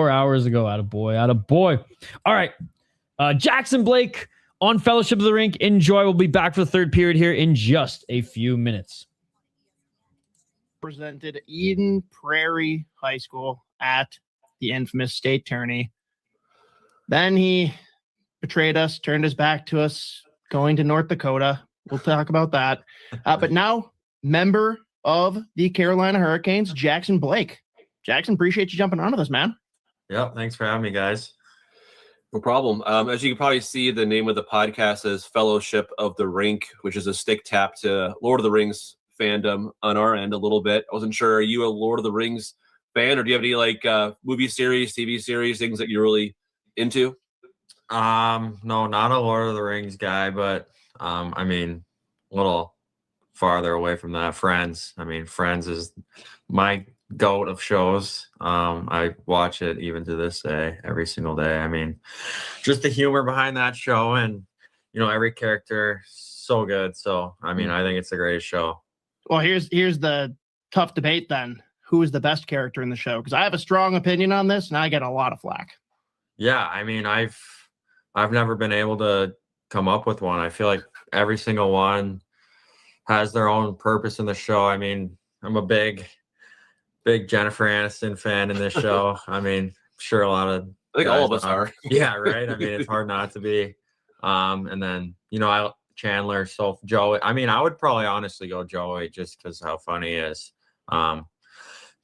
A: hours ago. Attaboy. All right. Jackson Blake on Fellowship of the Rink. Enjoy. We'll be back for the third period here in just a few minutes.
C: Presented Eden Prairie High School at the infamous state tourney. Then he betrayed us, turned his back to us, going to North Dakota. We'll talk about that. But now, member of the Carolina Hurricanes, Jackson Blake. Jackson, appreciate you jumping onto this, man.
F: Yeah, thanks for having me, guys. No problem. As you can probably see, the name of the podcast is Fellowship of the Rink, which is a stick tap to Lord of the Rings fandom on our end a little bit. I wasn't sure, are you a Lord of the Rings fan, or do you have any like movie series, TV series, things that you're really into?
G: No, not a Lord of the Rings guy, but I mean, a little farther away from that. Friends. I mean, Friends is my goat of shows. I watch it even to this day, every single day. I mean, just the humor behind that show, and every character so good. So I mean, I think it's the greatest show.
H: Well, here's the tough debate then. Who is the best character in the show? Because I have a strong opinion on this, and I get a lot of flack.
G: Yeah, I mean, I've never been able to come up with one. I feel like every single one has their own purpose in the show. I mean, I'm a big Jennifer Aniston fan in this show. I mean, I'm sure a lot of
F: I think all of us are.
G: Yeah, right. I mean, it's hard not to be. And then Chandler, so Joey. I mean, I would probably honestly go Joey just because how funny he is.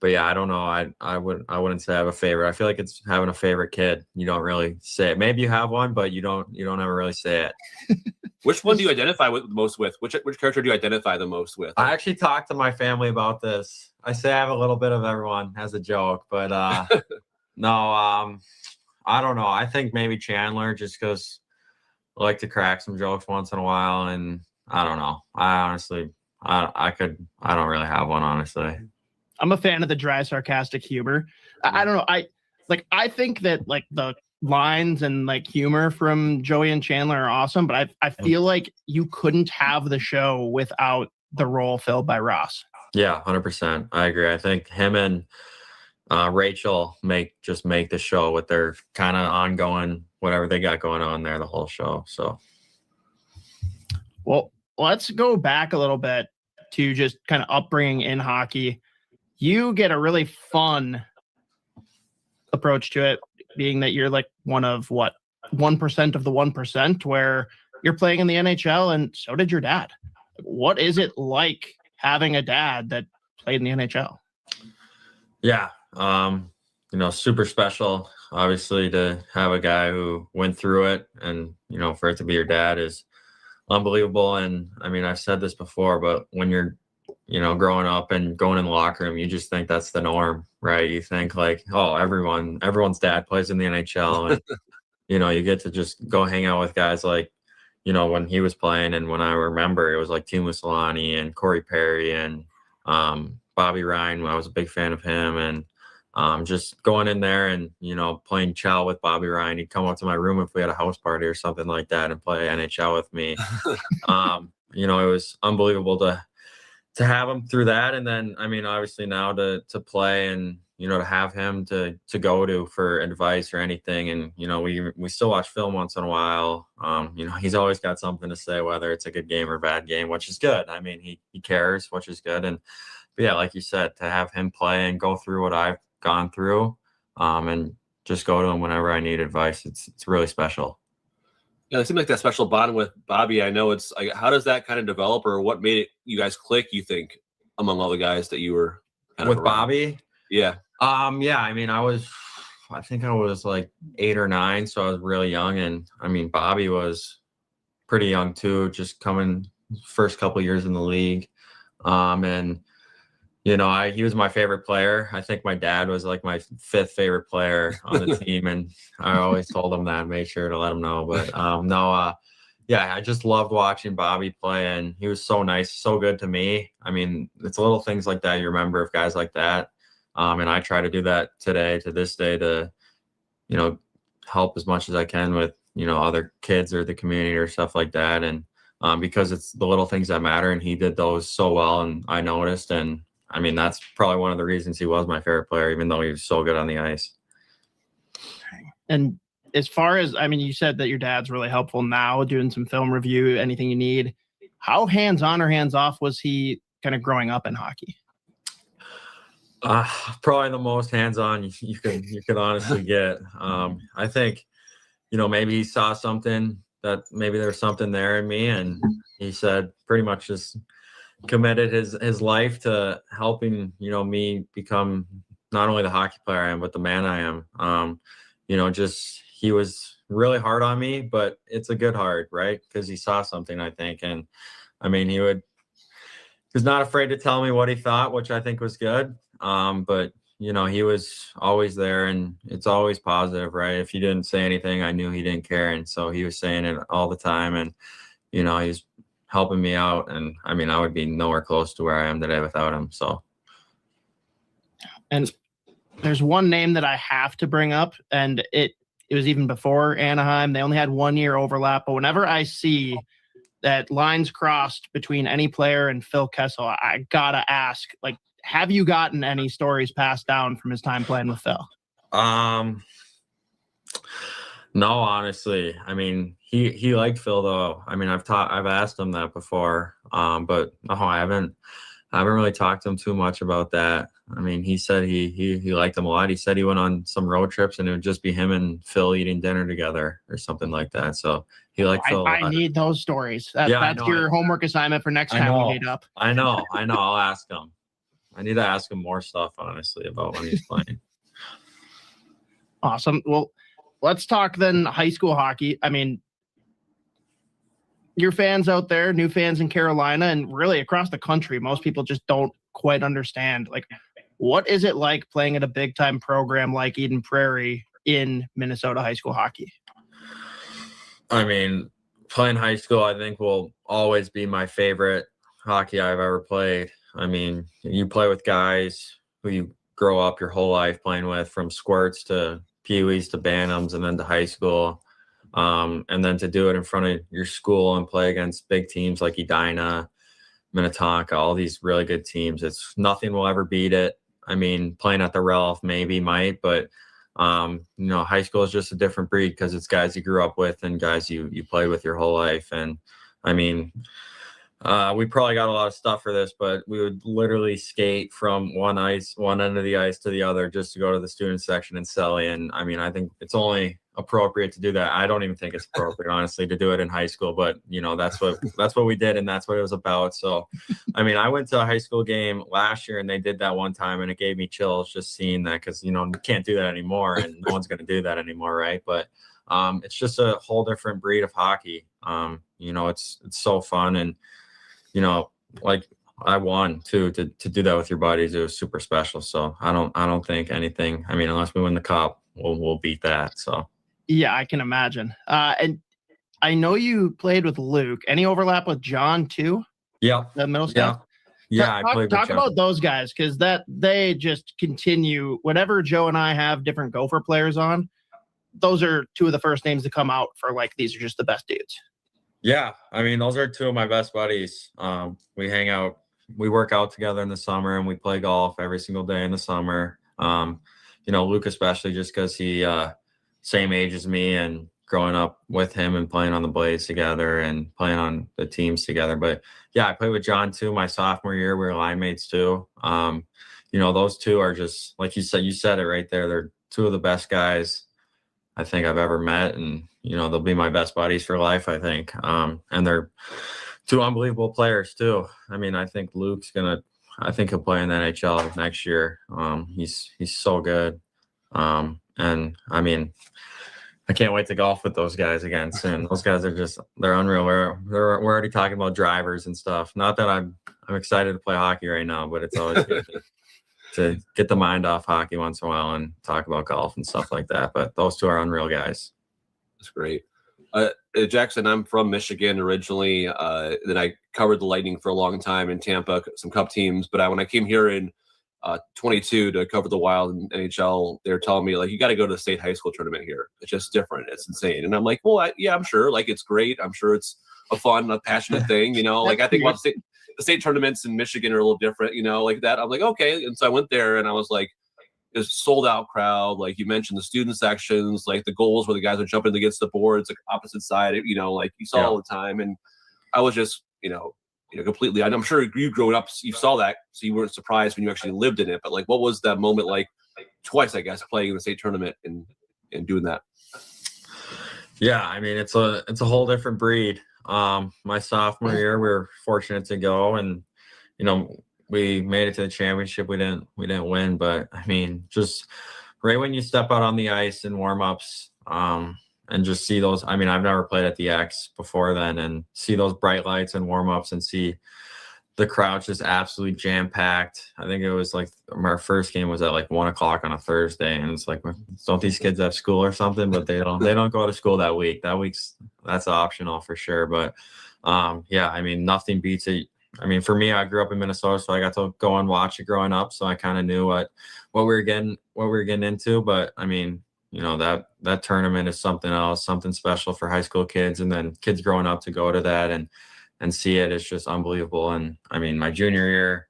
G: But yeah, I don't know. I wouldn't say I have a favorite. I feel like it's having a favorite kid. You don't really say it. Maybe you have one, but you don't ever really say it.
F: Which one do you identify with most with? Which character do you identify the most with?
G: I actually talked to my family about this. I say I have a little bit of everyone as a joke, but no, I don't know. I think maybe Chandler, just because I like to crack some jokes once in a while, and I don't know. I don't really have one, honestly.
H: I'm a fan of the dry, sarcastic humor. I don't know. I think that like the lines and like humor from Joey and Chandler are awesome, but I feel like you couldn't have the show without the role filled by Ross.
G: Yeah, 100%. I agree. I think him and Rachel make the show with their kind of ongoing whatever they got going on there the whole show. So,
H: well, let's go back a little bit to just kind of upbringing in hockey. You get a really fun approach to it, being that you're like one of 1% of the 1%, where you're playing in the NHL, and so did your dad. What is it like having a dad that played in the NHL?
G: Yeah, super special. Obviously, to have a guy who went through it, and for it to be your dad is unbelievable. And I mean, I've said this before, but when you're growing up and going in the locker room, you just think that's the norm, right? You think like, oh, everyone's dad plays in the NHL, and you get to just go hang out with guys like, when he was playing, and when I remember, it was like Teemu Selanne and Corey Perry and Bobby Ryan. I was a big fan of him, and just going in there and playing chow with Bobby Ryan. He'd come up to my room if we had a house party or something like that and play NHL with me. It was unbelievable to have him through that. And then, I mean, obviously now to play and, to have him to go to for advice or anything. And, we still watch film once in a while. He's always got something to say, whether it's a good game or a bad game, which is good. I mean, he cares, which is good. But yeah, like you said, to have him play and go through what I've gone through, and just go to him whenever I need advice, it's really special.
F: Yeah, it seems like that special bond with Bobby. I know it's like, how does that kind of develop, or what made it you guys click, you think, among all the guys that you were kind
G: with
F: of around?
G: Bobby?
F: Yeah.
G: Yeah, I mean, I think I was like 8 or 9, so I was really young. And I mean, Bobby was pretty young too, just coming first couple years in the league. And he was my favorite player. I think my dad was like my 5th favorite player on the team, and I always told him that, made sure to let him know. But yeah, I just loved watching Bobby play, and he was so nice, so good to me. I mean, it's little things like that you remember of guys like that. And I try to do that to this day, to help as much as I can with other kids or the community or stuff like that. And because it's the little things that matter, and he did those so well, and I noticed. And I mean, that's probably one of the reasons he was my favorite player, even though he was so good on the ice.
H: And as far as, I mean, you said that your dad's really helpful now, doing some film review, anything you need. How hands-on or hands-off was he kind of growing up in hockey?
G: Probably the most hands-on you could honestly get. I think, maybe he saw something that maybe there's something there in me, and he said pretty much just committed his life to helping, me become not only the hockey player I am, but the man I am. he was really hard on me, but it's a good hard, right? Because he saw something, I think. And I mean, he was not afraid to tell me what he thought, which I think was good. But you know, he was always there, and it's always positive, right? If he didn't say anything, I knew he didn't care. And so he was saying it all the time. And, you know, he's helping me out. And I mean, I would be nowhere close to where I am today without him. So.
H: And there's one name that I have to bring up, and it was even before Anaheim. They only had 1 year overlap. But whenever I see that lines crossed between any player and Phil Kessel, I gotta ask, like, have you gotten any stories passed down from his time playing with Phil?
G: No, honestly. I mean, he liked Phil though. I mean, I've asked him that before. But no, I haven't really talked to him too much about that. I mean, he said he liked him a lot. He said he went on some road trips and it would just be him and Phil eating dinner together or something like that. So he liked Phil.
H: I need those stories. That's your homework assignment for next time we meet up.
G: I know. I'll ask him. I need to ask him more stuff, honestly, about when he's playing.
H: Awesome. Well, let's talk then high school hockey. I mean, your fans out there, new fans in Carolina, and really across the country, most people just don't quite understand. Like, what is it like playing at a big-time program like Eden Prairie in Minnesota high school hockey?
G: I mean, playing high school, I think, will always be my favorite hockey I've ever played. I mean, you play with guys who you grow up your whole life playing with, from squirts to peewees to bantams and then to high school. And then to do it in front of your school and play against big teams like Edina, Minnetonka, all these really good teams. It's nothing will ever beat it. I mean, playing at the Ralph might, but you know, high school is just a different breed because it's guys you grew up with and guys you played with your whole life. And I mean, we probably got a lot of stuff for this, but we would literally skate from one end of the ice to the other just to go to the student section and sell in. I mean, I think it's only appropriate to do that. I don't even think it's appropriate, honestly, to do it in high school, but you know, that's what we did and that's what it was about. So, I mean, I went to a high school game last year and they did that one time and it gave me chills just seeing that, because, you know, you can't do that anymore and no one's going to do that anymore. Right. But it's just a whole different breed of hockey. You know, it's so fun. And, you know, like I won too, to do that with your buddies. It was super special. So I don't think anything, I mean, unless we win the cup, we'll beat that. So.
H: Yeah, I can imagine. And I know you played with Luke. Any overlap with John too?
G: Yeah.
H: The middle stuff?
G: Yeah. I played with
H: Talk
G: John.
H: about those guys, because they just continue. Whenever Joe and I have different Gopher players on, those are two of the first names to come out for, like, these are just the best dudes.
G: Yeah. I mean, those are two of my best buddies. We hang out, we work out together in the summer and we play golf every single day in the summer. You know, Luke, especially just because he, same age as me and growing up with him and playing on the Blades together and playing on the teams together. But yeah, I played with John too. My sophomore year, we were line mates too. You know, those two are just, like you said it right there. They're two of the best guys I think I've ever met. And, you know, they'll be my best buddies for life, I think. And they're two unbelievable players too. I mean, I think Luke's I think he'll play in the NHL next year. He's so good. And I mean, I can't wait to golf with those guys again soon. Those guys are they're unreal. We're already talking about drivers and stuff. Not that I'm excited to play hockey right now, but it's always good to get the mind off hockey once in a while and talk about golf and stuff like that. But those two are unreal guys.
F: That's great. Jackson, I'm from Michigan originally. Then I covered the Lightning for a long time in Tampa, some cup teams. But when I came here in 22 to cover the Wild in NHL, they're telling me, like, you got to go to the state high school tournament here. It's just different. It's insane. And I'm like, well, yeah, I'm sure. Like, it's great. I'm sure it's a fun, a passionate thing. You know, like I think about the state tournaments in Michigan are a little different. You know, like that. I'm like, okay. And so I went there, and I was like, it's sold out crowd. Like you mentioned, the student sections, like the goals where the guys are jumping against the boards, like opposite side. You know, like you saw all the time. And I was just, you know, completely. I'm sure you growing up, you saw that, so you weren't surprised when you actually lived in it. But like, what was that moment like? Twice, I guess, playing in the state tournament and doing that.
G: Yeah, I mean, it's a whole different breed. My sophomore year, we were fortunate to go, and you know, we made it to the championship. We didn't win, but I mean, just right when you step out on the ice in warm-ups, and just see those. I mean, I've never played at the X before then, and see those bright lights and warm-ups and see the crowd just absolutely jam-packed. I think it was like our first game was at like 1:00 on a Thursday, and it's like, don't these kids have school or something? But they don't go to school that week. That's optional for sure. But yeah, I mean, nothing beats it. I mean, for me, I grew up in Minnesota, so I got to go and watch it growing up. So I kind of knew what we were getting into. But I mean, you know, that tournament is something else, something special for high school kids, and then kids growing up to go to that and see it. It's just unbelievable. And I mean, my junior year,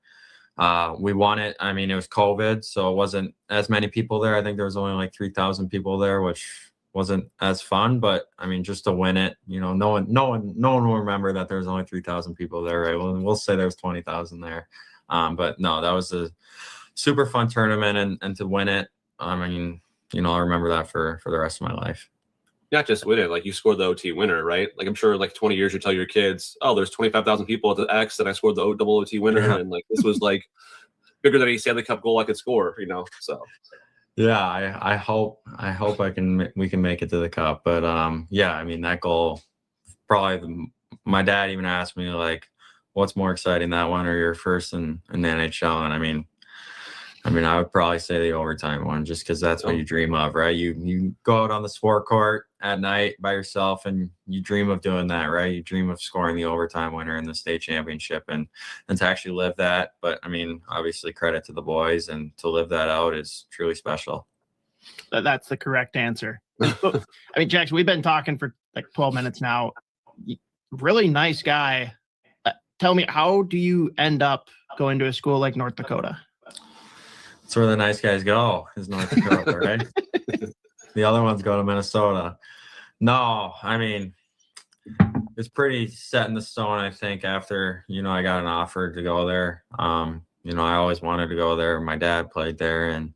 G: we won it. I mean, it was COVID, so it wasn't as many people there. I think there was only like 3,000 people there, which wasn't as fun. But I mean, just to win it, you know, no one will remember that there was only 3,000 people there, right? Well, we'll say there was 20,000 there. But no, that was a super fun tournament, and to win it, I mean, you know, I'll remember that for the rest of my life.
F: Not just win it, like you scored the OT winner, right? Like I'm sure like 20 years you tell your kids, oh, there's 25,000 people at the X and I scored the double OT winner.
G: Yeah.
F: And like this was like bigger than any Stanley Cup goal I could score, you know. So
G: yeah, I hope we can make it to the cup. But yeah, I mean, that goal, probably my dad even asked me like, what's more exciting, that one or your first in the NHL? And I mean, I would probably say the overtime one, just because that's what you dream of, right? You go out on the sport court at night by yourself, and you dream of doing that, right? You dream of scoring the overtime winner in the state championship, and to actually live that. But I mean, obviously, credit to the boys, and to live that out is truly special.
H: That's the correct answer. I mean, Jackson, we've been talking for like 12 minutes now. Really nice guy. Tell me, how do you end up going to a school like North Dakota?
G: That's where the nice guys go, is North Dakota, right? The other ones go to Minnesota. No, I mean, it's pretty set in the stone, I think, after, you know, I got an offer to go there. You know, I always wanted to go there. My dad played there, and,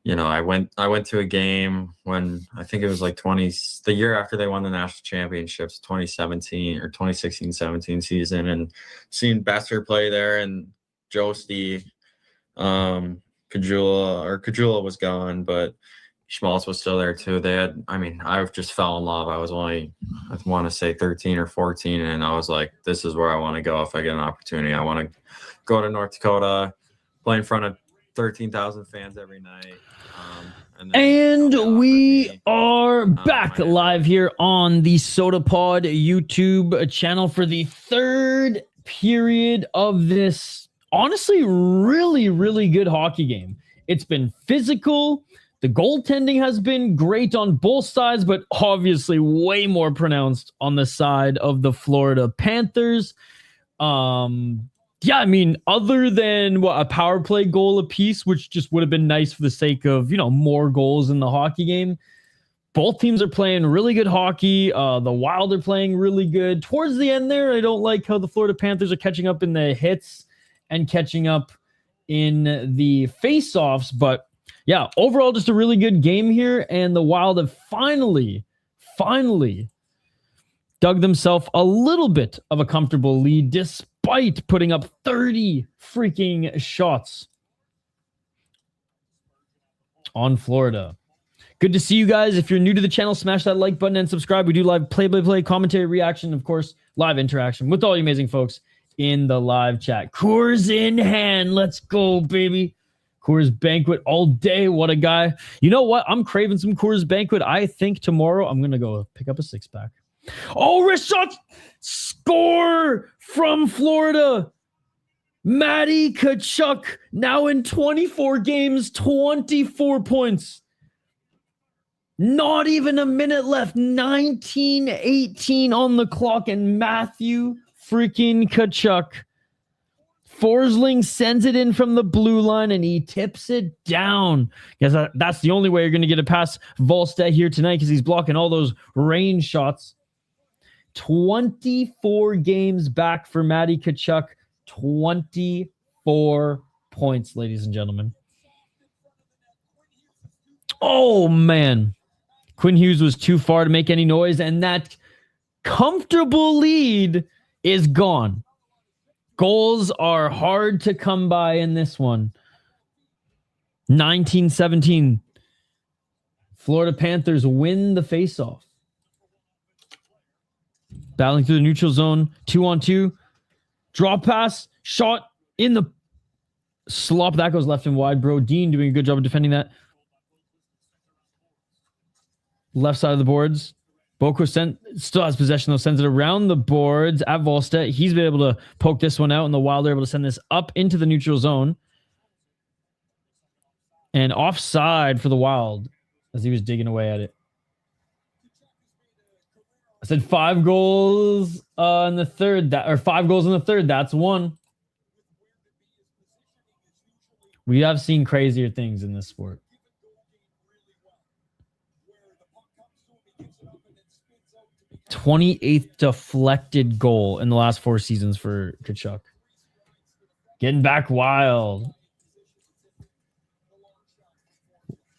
G: you know, I went to a game when I think it was like the year after they won the national championships, 2017 or 2016-17 season, and seeing Besser play there and Josti, Kajula was gone, but Schmaltz was still there too. I just fell in love. I was only, I want to say 13 or 14. And I was like, this is where I want to go. If I get an opportunity, I want to go to North Dakota, play in front of 13,000 fans every night.
A: And we are back live here on the Sota Pod YouTube channel for the third period of this honestly really, really good hockey game. It's been physical. The goaltending has been great on both sides, but obviously way more pronounced on the side of the Florida Panthers. Yeah, I mean, other than a power play goal apiece, which just would have been nice for the sake of, you know, more goals in the hockey game, both teams are playing really good hockey. The Wild are playing really good. Towards the end there, I don't like how the Florida Panthers are catching up in the hits and catching up in the face-offs. But yeah, overall, just a really good game here. And the Wild have finally dug themselves a little bit of a comfortable lead, despite putting up 30 freaking shots on Florida. Good to see you guys. If you're new to the channel, smash that like button and subscribe. We do live play-by-play commentary, reaction, of course, live interaction with all you amazing folks in the live chat. Coors in hand. Let's go, baby. Coors Banquet all day. What a guy. You know what? I'm craving some Coors Banquet. I think tomorrow I'm going to go pick up a six-pack. Oh, wrist shot! Score from Florida. Matty Tkachuk now in 24 games, 24 points. Not even a minute left. 19-18 on the clock, and Matthew freaking Tkachuk. Forsling sends it in from the blue line, and he tips it down. Guess that's the only way you're going to get it past Volstead here tonight, because he's blocking all those range shots. 24 games back for Matty Tkachuk. 24 points, ladies and gentlemen. Oh, man. Quinn Hughes was too far to make any noise, and that comfortable lead is gone. Goals are hard to come by in this one. 19-17. Florida Panthers win the faceoff. Battling through the neutral zone, 2-on-2. Draw pass, shot in the slop. That goes left and wide. Brodin doing a good job of defending that. Left side of the boards. Boko still has possession, though. Sends it around the boards at Volstead. He's been able to poke this one out, and the Wild are able to send this up into the neutral zone. And offside for the Wild as he was digging away at it. I said 5 goals in the third, or 5 goals in the third. That's one. We have seen crazier things in this sport. '28th deflected goal in the last 4 seasons for Tkachuk. Getting back Wild.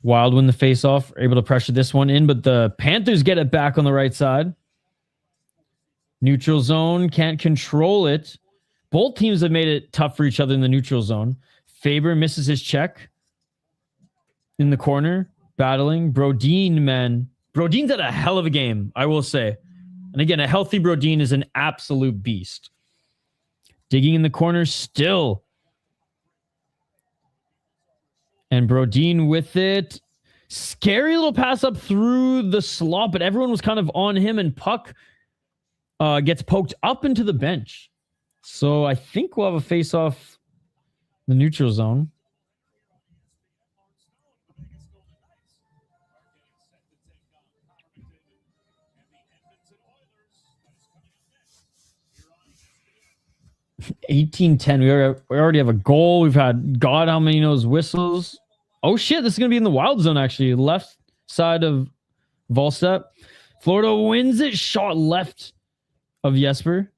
A: Wild win the faceoff, able to pressure this one in, but the Panthers get it back on the right side. Neutral zone, can't control it. Both teams have made it tough for each other in the neutral zone. Faber misses his check in the corner, battling. Brodin, man. Brodin's had a hell of a game, I will say. And again, a healthy Brodin is an absolute beast. Digging in the corner still. And Brodin with it. Scary little pass up through the slot, but everyone was kind of on him, and puck gets poked up into the bench. So I think we'll have a face-off in the neutral zone. (18-10). We already have a goal. We've had God how many knows whistles. Oh shit, this is gonna be in the Wild zone actually. Left side of Volstead. Florida wins it. Shot left of Jesper.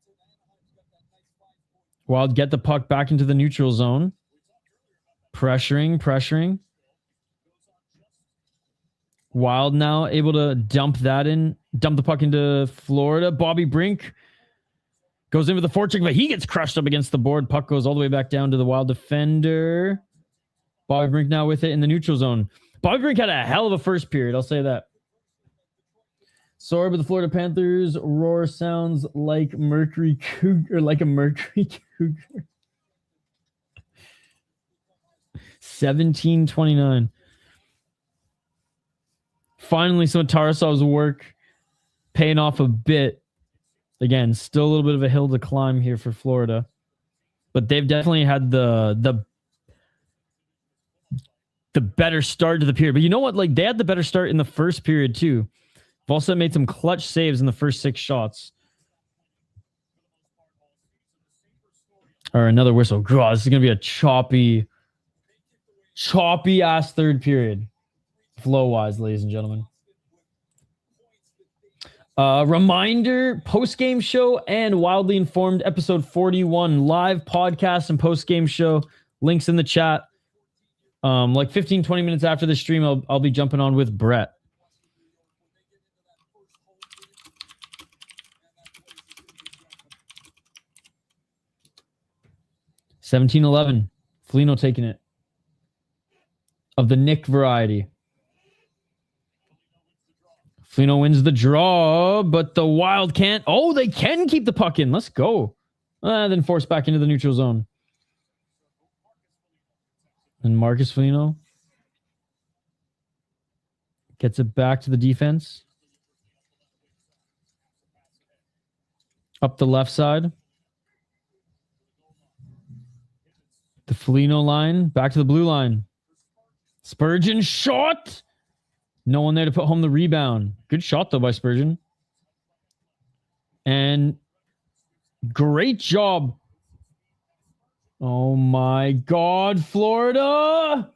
A: Wild get the puck back into the neutral zone. Pressuring. Wild now able to dump the puck into Florida. Bobby Brink goes in with the forecheck, but he gets crushed up against the board. Puck goes all the way back down to the Wild defender. Bobby Brink now with it in the neutral zone. Bobby Brink had a hell of a first period, I'll say that. Sorry, but the Florida Panthers roar sounds like Mercury Cougar, like a Mercury Cougar. 17-29. Finally, some of Tarasov's work paying off a bit. Again, still a little bit of a hill to climb here for Florida. But they've definitely had the better start to the period. But you know what? Like, they had the better start in the first period, too. Volstead made some clutch saves in the first 6 shots. Or another whistle. God, this is going to be a choppy ass third period. Flow-wise, ladies and gentlemen. Reminder, post-game show and Wildly Informed episode 41 live podcast and post-game show. Links in the chat. Like 15-20 minutes after the stream, I'll be jumping on with Brett. $17-11. Foligno taking it. Of the Nick variety. Foligno wins the draw, but the Wild can't. Oh, they can keep the puck in. Let's go. Then force back into the neutral zone. And Marcus Foligno gets it back to the defense. Up the left side. The Foligno line. Back to the blue line. Spurgeon shot. No one there to put home the rebound. Good shot, though, by Spurgeon. And great job. Oh, my God, Florida.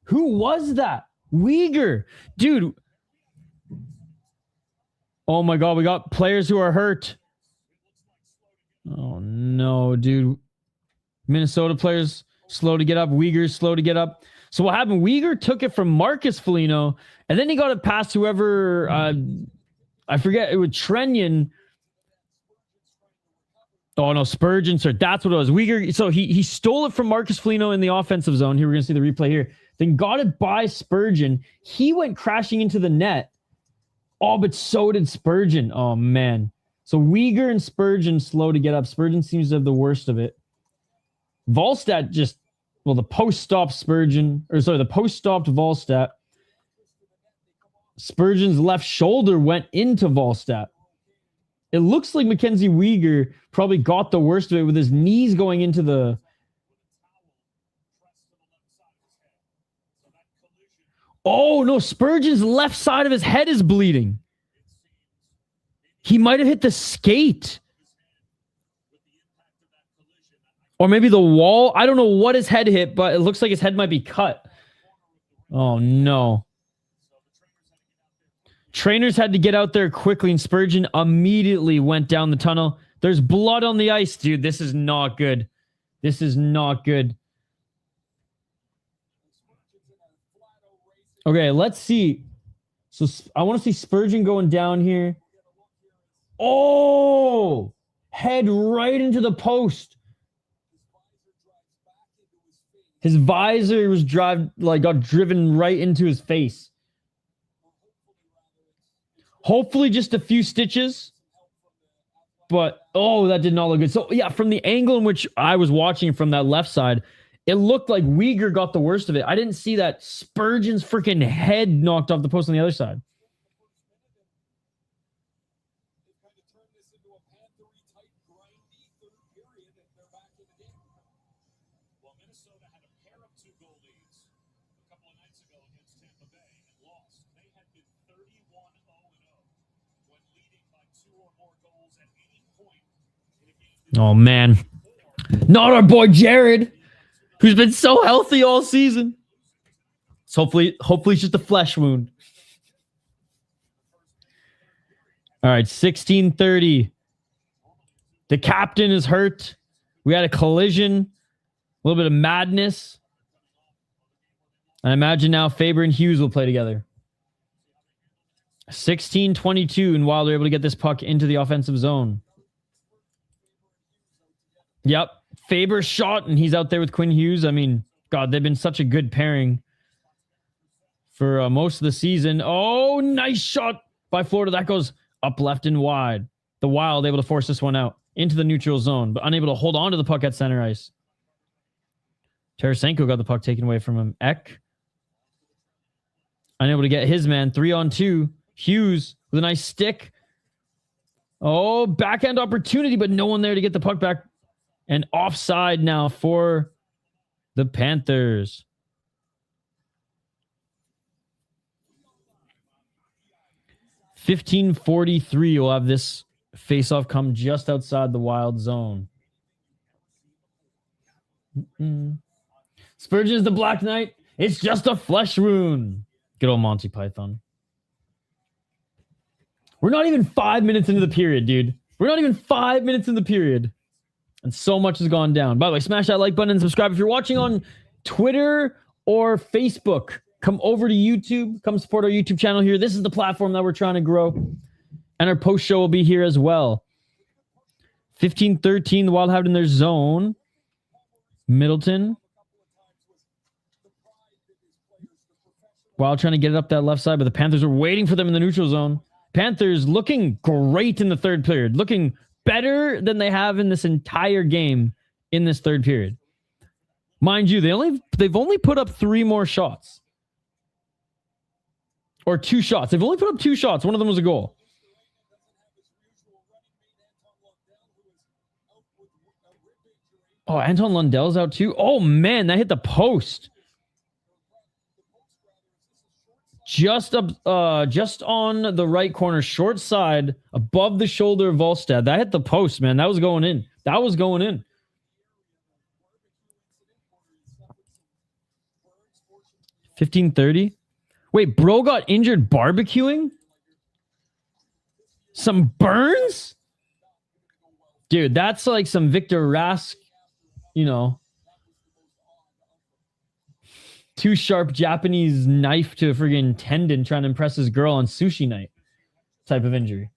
A: Who was that? Uyghur. Dude. Oh, my God. We got players who are hurt. Oh, no, dude. Minnesota players slow to get up. Uyghur slow to get up. So what happened? Uyghur took it from Marcus Foligno, and then he got it past whoever, I forget, it was Trenyon. Oh, no, Spurgeon, sir. That's what it was. Uyghur, so he stole it from Marcus Foligno in the offensive zone. Here, we're going to see the replay here. then got it by Spurgeon. He went crashing into the net. Oh, but so did Spurgeon. Oh, man. So Uyghur and Spurgeon slow to get up. Spurgeon seems to have the worst of it. Volstad just, well, the post stopped Spurgeon, or sorry, the post stopped Volstad. Spurgeon's left shoulder went into Volstad. It looks like Mackenzie Uyghur probably got the worst of it with his knees going into the... Oh, no, Spurgeon's left side of his head is bleeding. He might have hit the skate. Or maybe the wall. I don't know what his head hit, but it looks like his head might be cut. Oh, no. Trainers had to get out there quickly, and Spurgeon immediately went down the tunnel. There's blood on the ice, dude. This is not good. This is not good. Okay, let's see. So I want to see Spurgeon going down here. Oh! Head right into the post. His visor was got driven right into his face. Hopefully just a few stitches. But, oh, that did not look good. So, yeah, from the angle in which I was watching from that left side, it looked like Uyghur got the worst of it. I didn't see that Spurgeon's freaking head knocked off the post on the other side. Oh, man. Not our boy Jared, who's been so healthy all season. So hopefully it's just a flesh wound. All right, 16:30. The captain is hurt. We had a collision. A little bit of madness. I imagine now Faber and Hughes will play together. 16:22, and Wild are able to get this puck into the offensive zone. Yep. Faber shot, and he's out there with Quinn Hughes. I mean, God, they've been such a good pairing for most of the season. Oh, nice shot by Florida. That goes up left and wide. The Wild able to force this one out into the neutral zone, but unable to hold on to the puck at center ice. Tarasenko got the puck taken away from him. Eck unable to get his man. 3-on-2. Hughes with a nice stick. Oh, backhand opportunity, but no one there to get the puck back. And offside now for the Panthers. $15:43 will have this faceoff come just outside the Wild zone. Spurgeon's the Black Knight. It's just a flesh wound. Good old Monty Python. We're not even 5 minutes into the period, dude. We're not even 5 minutes in the period. And so much has gone down. By the way, smash that like button and subscribe. If you're watching on Twitter or Facebook, come over to YouTube. Come support our YouTube channel here. This is the platform that we're trying to grow. And our post show will be here as well. 15-13, the Wild have it in their zone. Middleton. Wild trying to get it up that left side, but the Panthers are waiting for them in the neutral zone. Panthers looking great in the third period. Looking better than they have in this entire game in this third period. Mind you, they've only put up 3 more shots. Or 2 shots. They've only put up 2 shots. One of them was a goal. Oh, Anton Lundell's out too. Oh, man, that hit the post. Just on the right corner, short side, above the shoulder of Volstad. That hit the post, man. That was going in. That was going in. $15:30. Wait, bro got injured barbecuing? Some burns? Dude, that's like some Victor Rask, too sharp Japanese knife to a friggin' tendon trying to impress his girl on sushi night type of injury.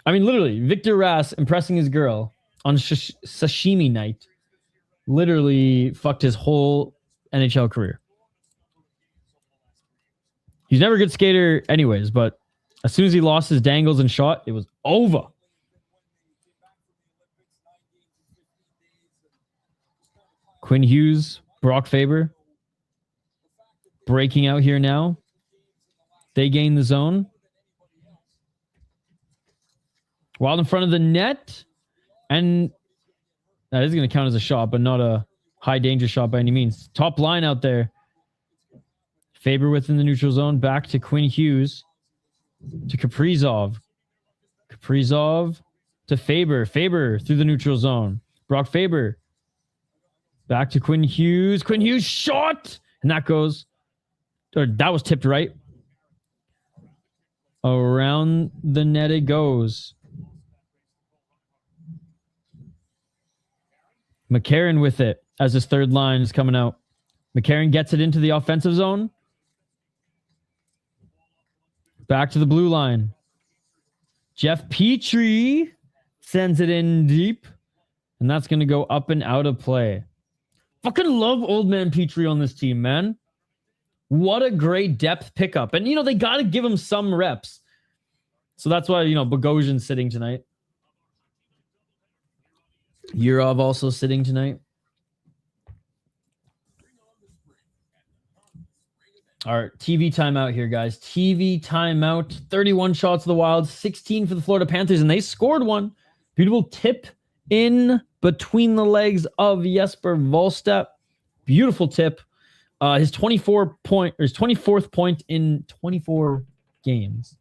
A: I mean, literally, Victor Rask impressing his girl on sashimi night. literally fucked his whole NHL career. He's never a good skater anyways, but as soon as he lost his dangles and shot, it was over. Quinn Hughes, Brock Faber breaking out here now. They gain the zone. Wild in front of the net. And that is going to count as a shot, but not a high danger shot by any means. Top line out there. Faber within the neutral zone. Back to Quinn Hughes. To Kaprizov. Kaprizov to Faber. Faber through the neutral zone. Brock Faber. Back to Quinn Hughes. Quinn Hughes shot. And that goes. Or that was tipped right. Around the net it goes. McCarron with it as his third line is coming out. McCarron gets it into the offensive zone. Back to the blue line. Jeff Petrie sends it in deep. And that's going to go up and out of play. Fucking love old man Petrie on this team, man. What a great depth pickup. And, they got to give him some reps. So that's why, Bogosian's sitting tonight. Yurov also sitting tonight. All right, TV timeout here, guys. TV timeout. 31 shots of the Wild, 16 for the Florida Panthers, and they scored one. Beautiful tip in between the legs of Jesper Wallstedt. Beautiful tip. His 24th point in 24 games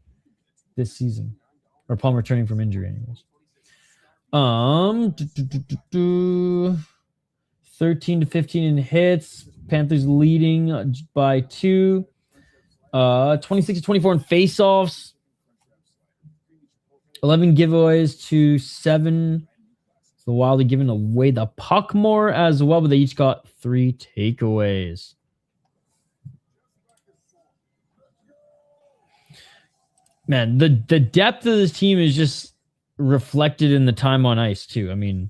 A: this season, or upon returning from injury, anyways. 13 to 15 in hits. Panthers leading by 2. 26 to 24 in faceoffs. 11 giveaways to 7. The Wild are giving away the puck more as well, but they each got 3 takeaways. Man, the depth of this team is just reflected in the time on ice too. I mean,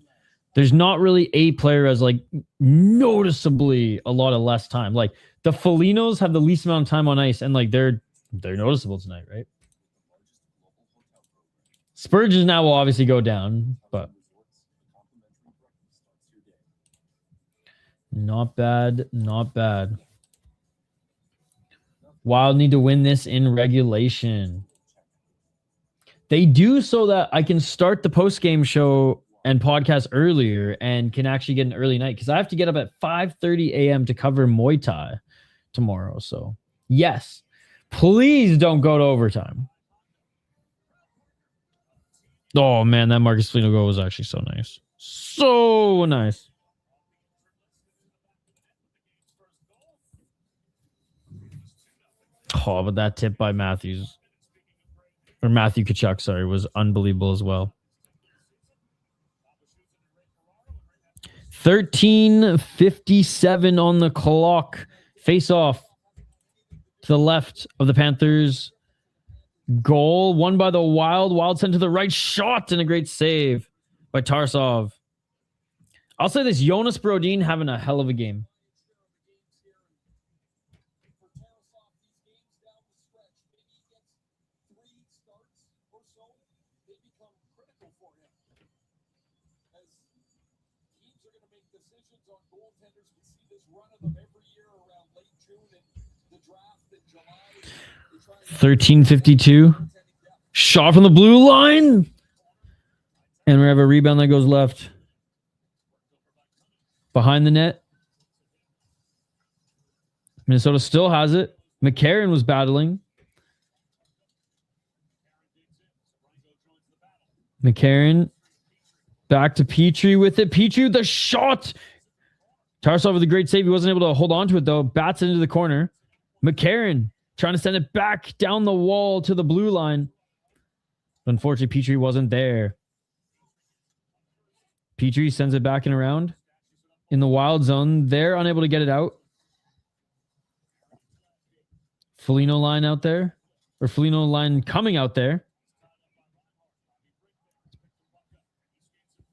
A: there's not really a player as like noticeably a lot of less time. Like the Felinos have the least amount of time on ice, and like they're noticeable tonight, right? Spurgeon now will obviously go down, but not bad, not bad. Wild need to win this in regulation. They do so that I can start the post-game show and podcast earlier and can actually get an early night because I have to get up at 5:30 a.m. to cover Muay Thai tomorrow. So, yes, please don't go to overtime. Oh, man, that Marcus Foligno goal was actually so nice. So nice. Oh, but that tip by Matthew Tkachuk, sorry, was unbelievable as well. 13:57 on the clock. Face off to the left of the Panthers. Goal won by the Wild. Wild sent to the right, shot, and a great save by Tarasov. I'll say this, Jonas Brodin having a hell of a game.
I: decisions on goaltenders. We see this run of them every year around late June and the draft in July.
A: 13:52. Shot from the blue line. And we have a rebound that goes left. Behind the net. Minnesota still has it. McCarron was battling. McCarron back to Petrie with it. Petrie with the shot. Tarasov with a great save. He wasn't able to hold on to it, though. Bats it into the corner. McCarron trying to send it back down the wall to the blue line. Unfortunately, Petrie wasn't there. Petrie sends it back and around in the Wild zone. They're unable to get it out. Foligno line out there. Or Foligno line coming out there.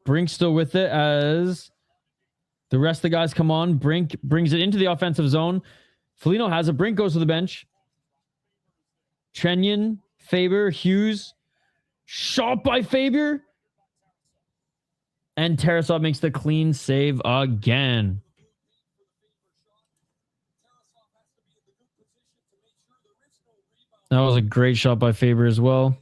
A: Brink still with it as The rest of the guys come on. Brink brings it into the offensive zone. Foligno has it. Brink goes to the bench. Trenyan, Faber, Hughes. Shot by Faber. And Tarasov makes the clean save again. That was a great shot by Faber as well.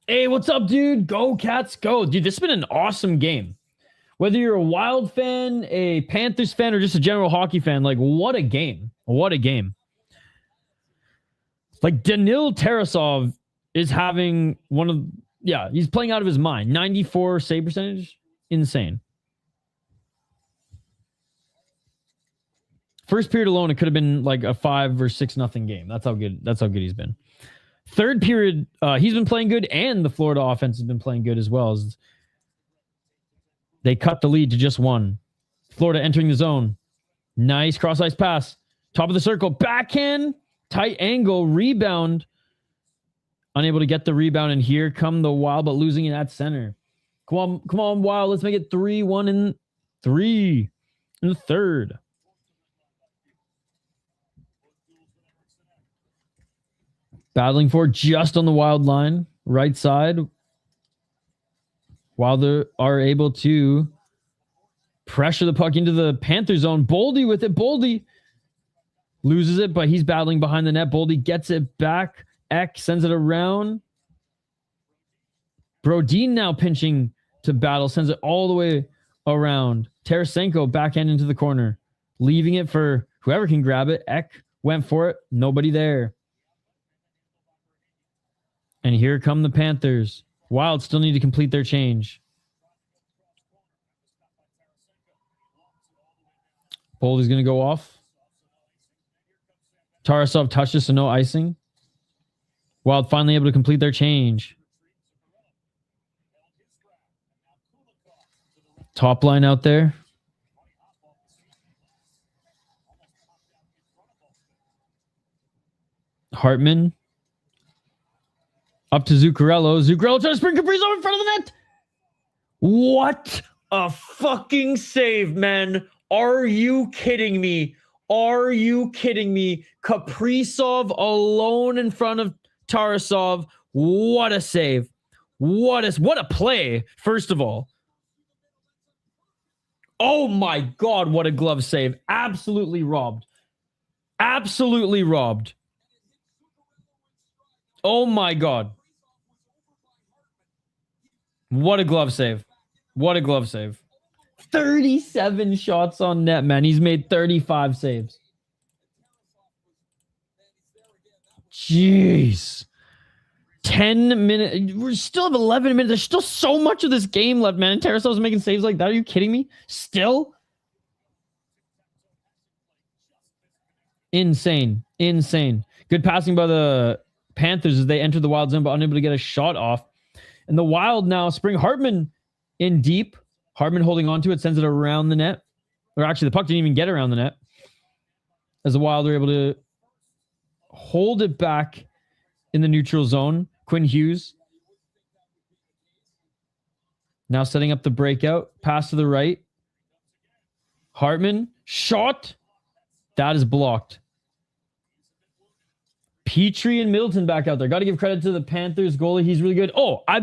A: Hey, what's up, dude? Go, Cats, go. Dude, this has been an awesome game. Whether you're a Wild fan, a Panthers fan, or just a general hockey fan, like, what a game. What a game. Like, Danil Tarasov is having one of... Yeah, he's playing out of his mind. 94 save percentage. Insane. First period alone, it could have been like a 5 or 6-0 game. That's how good he's been. Third period, he's been playing good, and the Florida offense has been playing good as well. As they cut the lead to just 1. Florida entering the zone. Nice cross-ice pass. Top of the circle. Backhand. Tight angle. Rebound. Unable to get the rebound, and here come the Wild, but losing it at center. Come on, Wild. Let's make it 3-1 in 3 in the third. Battling for just on the Wild line. Right side. Wild are able to pressure the puck into the Panther zone. Boldy with it. Boldy loses it, but he's battling behind the net. Boldy gets it back. Eck sends it around. Brodin now pinching to battle. Sends it all the way around. Tarasenko backhand into the corner. Leaving it for whoever can grab it. Eck went for it. Nobody there. And here come the Panthers. Wild still need to complete their change. Boldy's going to go off. Tarasov touches, so no icing. Wild finally able to complete their change. Top line out there. Hartman. Up to Zuccarello. Zuccarello trying to spring Kaprizov in front of the net. What a fucking save, man. Are you kidding me? Are you kidding me? Kaprizov alone in front of Tarasov. What a save. What a play, first of all. Oh my God, what a glove save. Absolutely robbed. Absolutely robbed. Oh my God. What a glove save. What a glove save. 37 shots on net, man. He's made 35 saves. Jeez. 10 minutes. We still have 11 minutes. There's still so much of this game left, man. And Tarasov's making saves like that. Are you kidding me? Still? Insane. Insane. Good passing by the Panthers as they enter the Wild zone, but unable to get a shot off. And the Wild now spring Hartman in deep. Hartman holding on to it, sends it around the net. Or actually, the puck didn't even get around the net. As the Wild are able to hold it back in the neutral zone. Quinn Hughes. Now setting up the breakout. Pass to the right. Hartman. Shot. That is blocked. Petrie and Middleton back out there. Got to give credit to the Panthers goalie. He's really good. Oh, I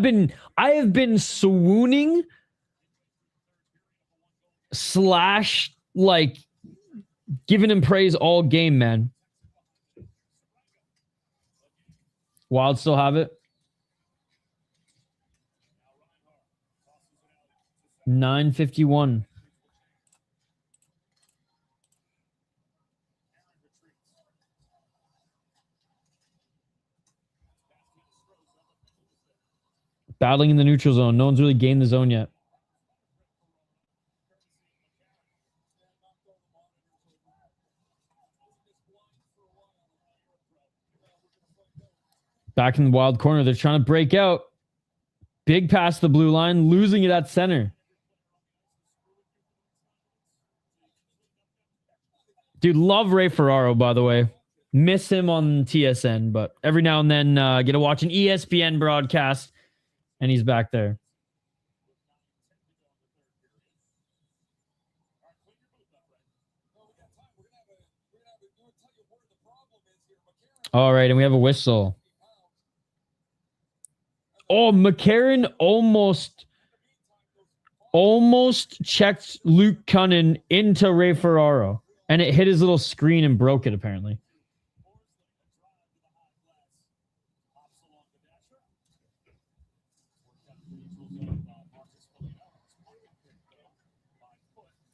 A: have been swooning / like giving him praise all game, man. Wild still have it. 9:51. Battling in the neutral zone. No one's really gained the zone yet. Back in the Wild corner. They're trying to break out. Big pass to the blue line. Losing it at center. Dude, love Ray Ferraro, by the way. Miss him on TSN, but every now and then get to watch an ESPN broadcast, and he's back there. All right, and we have a whistle. Oh, McCarron almost checked Luke Cunnin into Ray Ferraro, and it hit his little screen and broke it, apparently.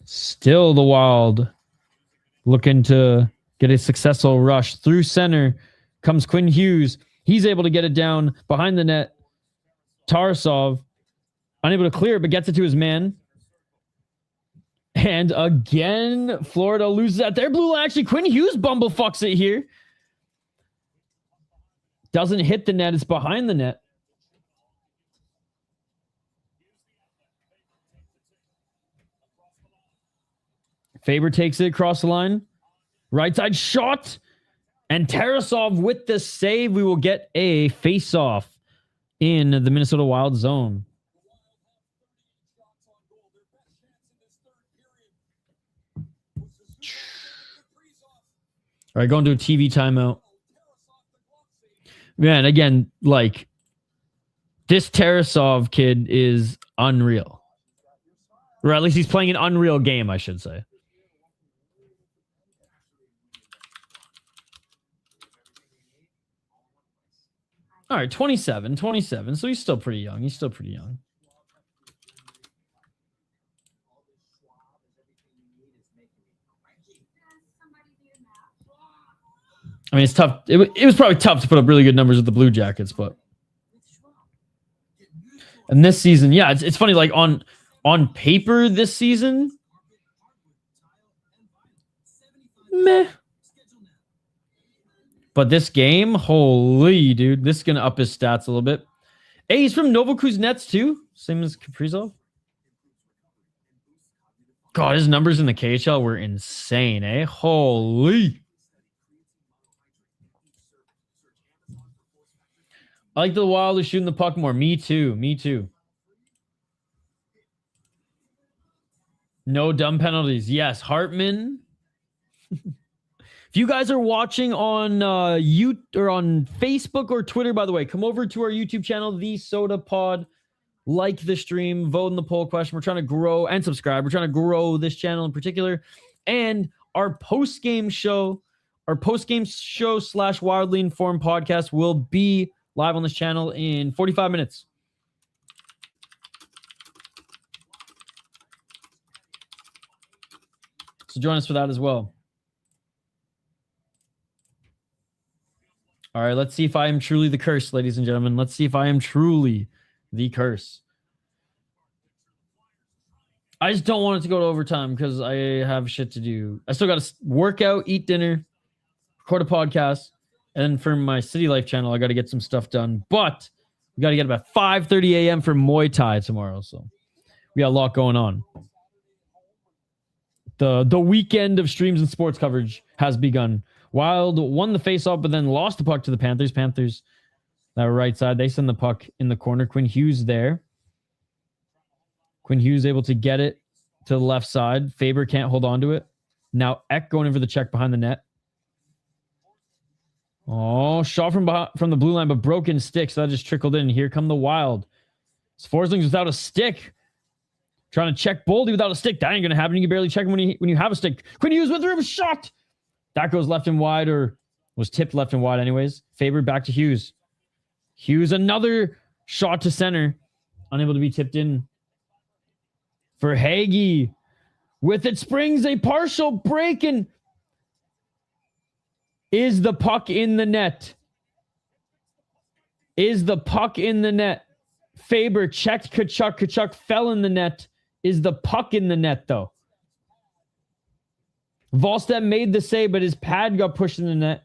A: Still the Wild looking to get a successful rush. Through center comes Quinn Hughes. He's able to get it down behind the net. Tarasov unable to clear it, but gets it to his man. And again, Florida loses at their blue line. Actually, Quinn Hughes bumblefucks it here. Doesn't hit the net. It's behind the net. Faber takes it across the line. Right side shot. And Tarasov with the save. We will get a face-off in the Minnesota Wild zone. All right, going to a TV timeout. Man, again, like, this Tarasov kid is unreal. Or at least he's playing an unreal game, I should say. All right, 27. So he's still pretty young. I mean, it's tough. It was probably tough to put up really good numbers with the Blue Jackets, but and this season, yeah, it's funny. Like on paper, this season, meh. But this game, holy dude, this is gonna up his stats a little bit. Hey, he's from Novokuznetsk too, same as Kaprizov. God, his numbers in the KHL were insane, eh? Holy. I like the Wild is shooting the puck more. Me too. No dumb penalties. Yes, Hartman. If you guys are watching on or on Facebook or Twitter, by the way, come over to our YouTube channel, The Sota Pod. Like the stream, vote in the poll question. We're trying to grow and subscribe. We're trying to grow this channel in particular. And our post-game show / Wildly Informed podcast will be live on this channel in 45 minutes. So join us for that as well. All right, let's see if I am truly the curse, ladies and gentlemen. Let's see if I am truly the curse. I just don't want it to go to overtime because I have shit to do. I still got to work out, eat dinner, record a podcast. And then for my City Life channel, I got to get some stuff done. But we got to get up at 5:30 a.m. for Muay Thai tomorrow. So we got a lot going on. The weekend of streams and sports coverage has begun. Wild won the faceoff, but then lost the puck to the Panthers. Panthers, that right side, they send the puck in the corner. Quinn Hughes there. Quinn Hughes able to get it to the left side. Faber can't hold on to it. Now Eck going in for the check behind the net. Oh, shot from the blue line, but broken stick. So that just trickled in. Here come the Wild. Forsling's without a stick. Trying to check Boldy without a stick. That ain't going to happen. You can barely check him when you have a stick. Quinn Hughes with a shot. That goes left and wide, or was tipped left and wide anyways. Faber back to Hughes. Hughes, another shot to center. Unable to be tipped in. For Hagee. With it springs a partial break, and is the puck in the net? Is the puck in the net? Faber checked Kachuk. Kachuk fell in the net. Is the puck in the net, though? Volstead made the save, but his pad got pushed in the net.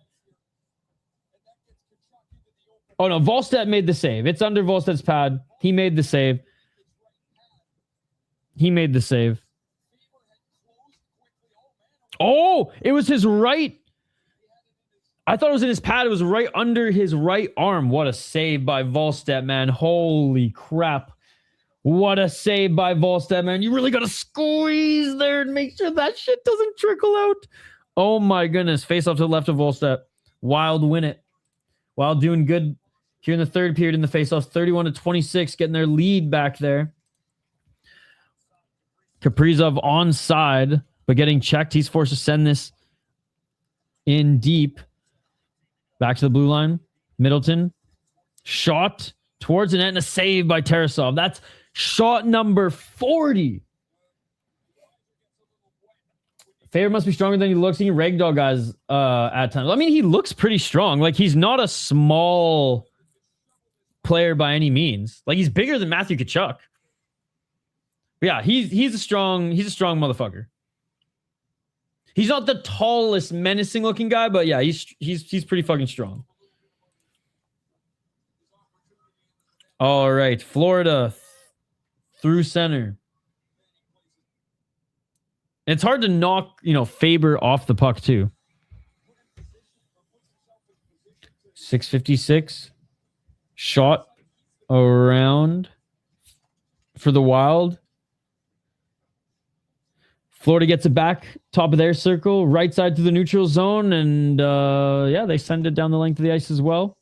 A: Oh, no. Volstead made the save. It's under Volstead's pad. He made the save. Oh, it was his right. I thought it was in his pad. It was right under his right arm. What a save by Volstead, man. Holy crap. What a save by Volstead, man. You really got to squeeze there and make sure that shit doesn't trickle out. Oh my goodness. Face off to the left of Volstead. Wild win it. Wild doing good here in the third period in the face-offs. 31-26, getting their lead back there. Kaprizov onside, but getting checked. He's forced to send this in deep. Back to the blue line. Middleton. Shot towards the net and a save by Tarasov. That's shot number 40. Favorite must be stronger than he looks. He can ragdoll guys at times. I mean, he looks pretty strong. Like, he's not a small player by any means. Like, he's bigger than Matthew Tkachuk. But yeah, he's a strong motherfucker. He's not the tallest, menacing looking guy, but yeah, he's pretty fucking strong. All right, Florida through center. It's hard to knock, Faber off the puck too. 6:56. Shot around for the Wild. Florida gets it back, top of their circle, right side to the neutral zone, and they send it down the length of the ice as well.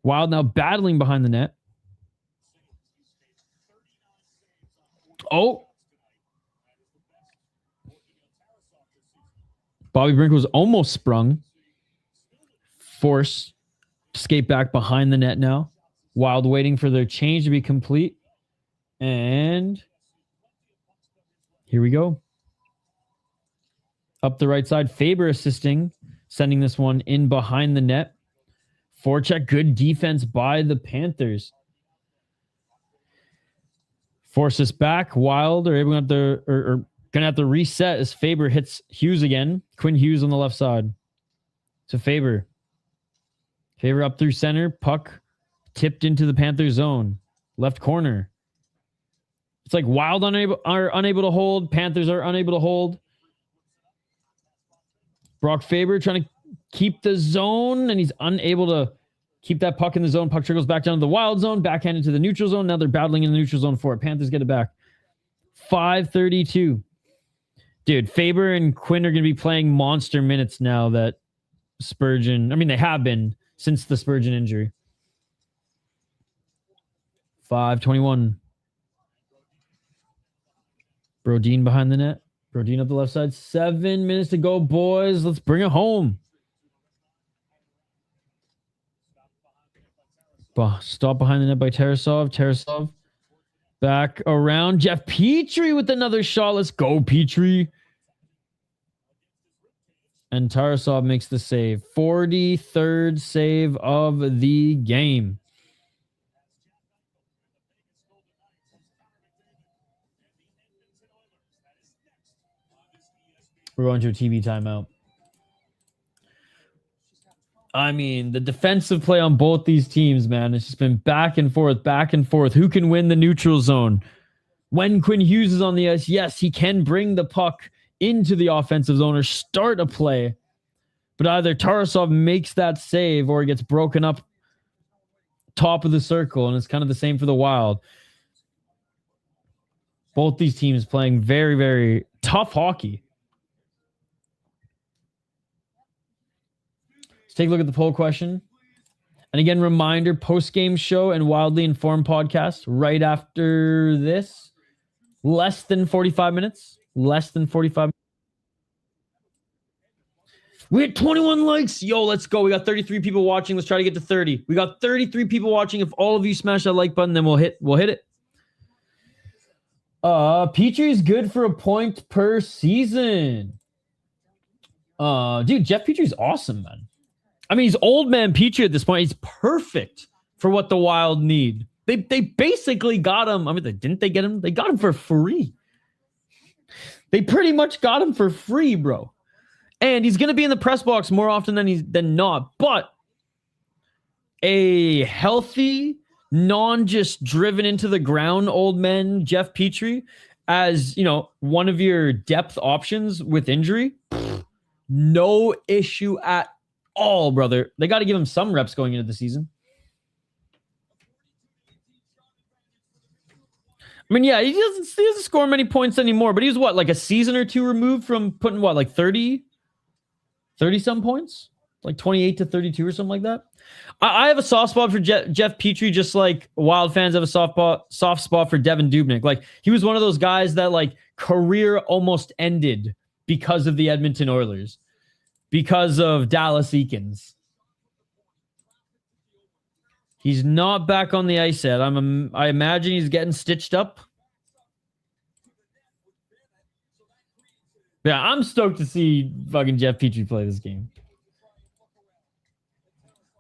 A: Wild now battling behind the net. Oh. Bobby Brink was almost sprung. Force skate back behind the net now. Wild waiting for their change to be complete. And here we go. Up the right side, Faber assisting, sending this one in behind the net. Forecheck, good defense by the Panthers. Force us back. Wild are able to gonna have to reset as Faber hits Hughes again. Quinn Hughes on the left side. To Faber. Faber up through center. Puck tipped into the Panther zone. Left corner. It's like Wild are unable to hold. Panthers are unable to hold. Brock Faber trying to keep the zone, and he's unable to keep that puck in the zone. Puck trickles back down to the Wild zone, backhanded to the neutral zone. Now they're battling in the neutral zone for it. Panthers get it back. 5:32. Dude, Faber and Quinn are going to be playing monster minutes now that Spurgeon... I mean, they have been since the Spurgeon injury. 5:21. Brodin behind the net. Brodin up the left side. 7 minutes to go, boys. Let's bring it home. Stop behind the net by Tarasov. Tarasov back around. Jeff Petrie with another shot. Let's go, Petrie. And Tarasov makes the save. 43rd save of the game. We're going to a TV timeout. I mean, the defensive play on both these teams, man, it's just been back and forth, back and forth. Who can win the neutral zone? When Quinn Hughes is on the ice, yes, he can bring the puck into the offensive zone or start a play. But either Tarasov makes that save or he gets broken up top of the circle, and it's kind of the same for the Wild. Both these teams playing very, very tough hockey. Take a look at the poll question. And again, reminder, post-game show and Wildly Informed podcast right after this. Less than 45 minutes. Less than 45 minutes. We had 21 likes. Yo, let's go. We got 33 people watching. Let's try to get to 30. We got 33 people watching. If all of you smash that like button, then we'll hit it. Petrie's good for a point per season. Dude, Jeff Petrie's awesome, man. I mean, he's old man Petrie at this point. He's perfect for what the Wild need. They basically got him. I mean, didn't they get him? They got him for free. They pretty much got him for free, bro. And he's going to be in the press box more often than not. But a healthy, just driven into the ground old man Jeff Petrie as, one of your depth options with injury, no issue at all, brother. They got to give him some reps going into the season. I mean, yeah, he doesn't score many points anymore, but he was what, like a season or two removed from putting what, like 30 some points? Like 28 to 32 or something like that. I have a soft spot for Jeff Petrie, just like Wild fans have a soft spot for Devin Dubnyk. Like, he was one of those guys that like career almost ended because of the Edmonton Oilers, because of Dallas Eakins. He's not back on the ice yet. I imagine he's getting stitched up. Yeah, I'm stoked to see fucking Jeff Petrie play this game.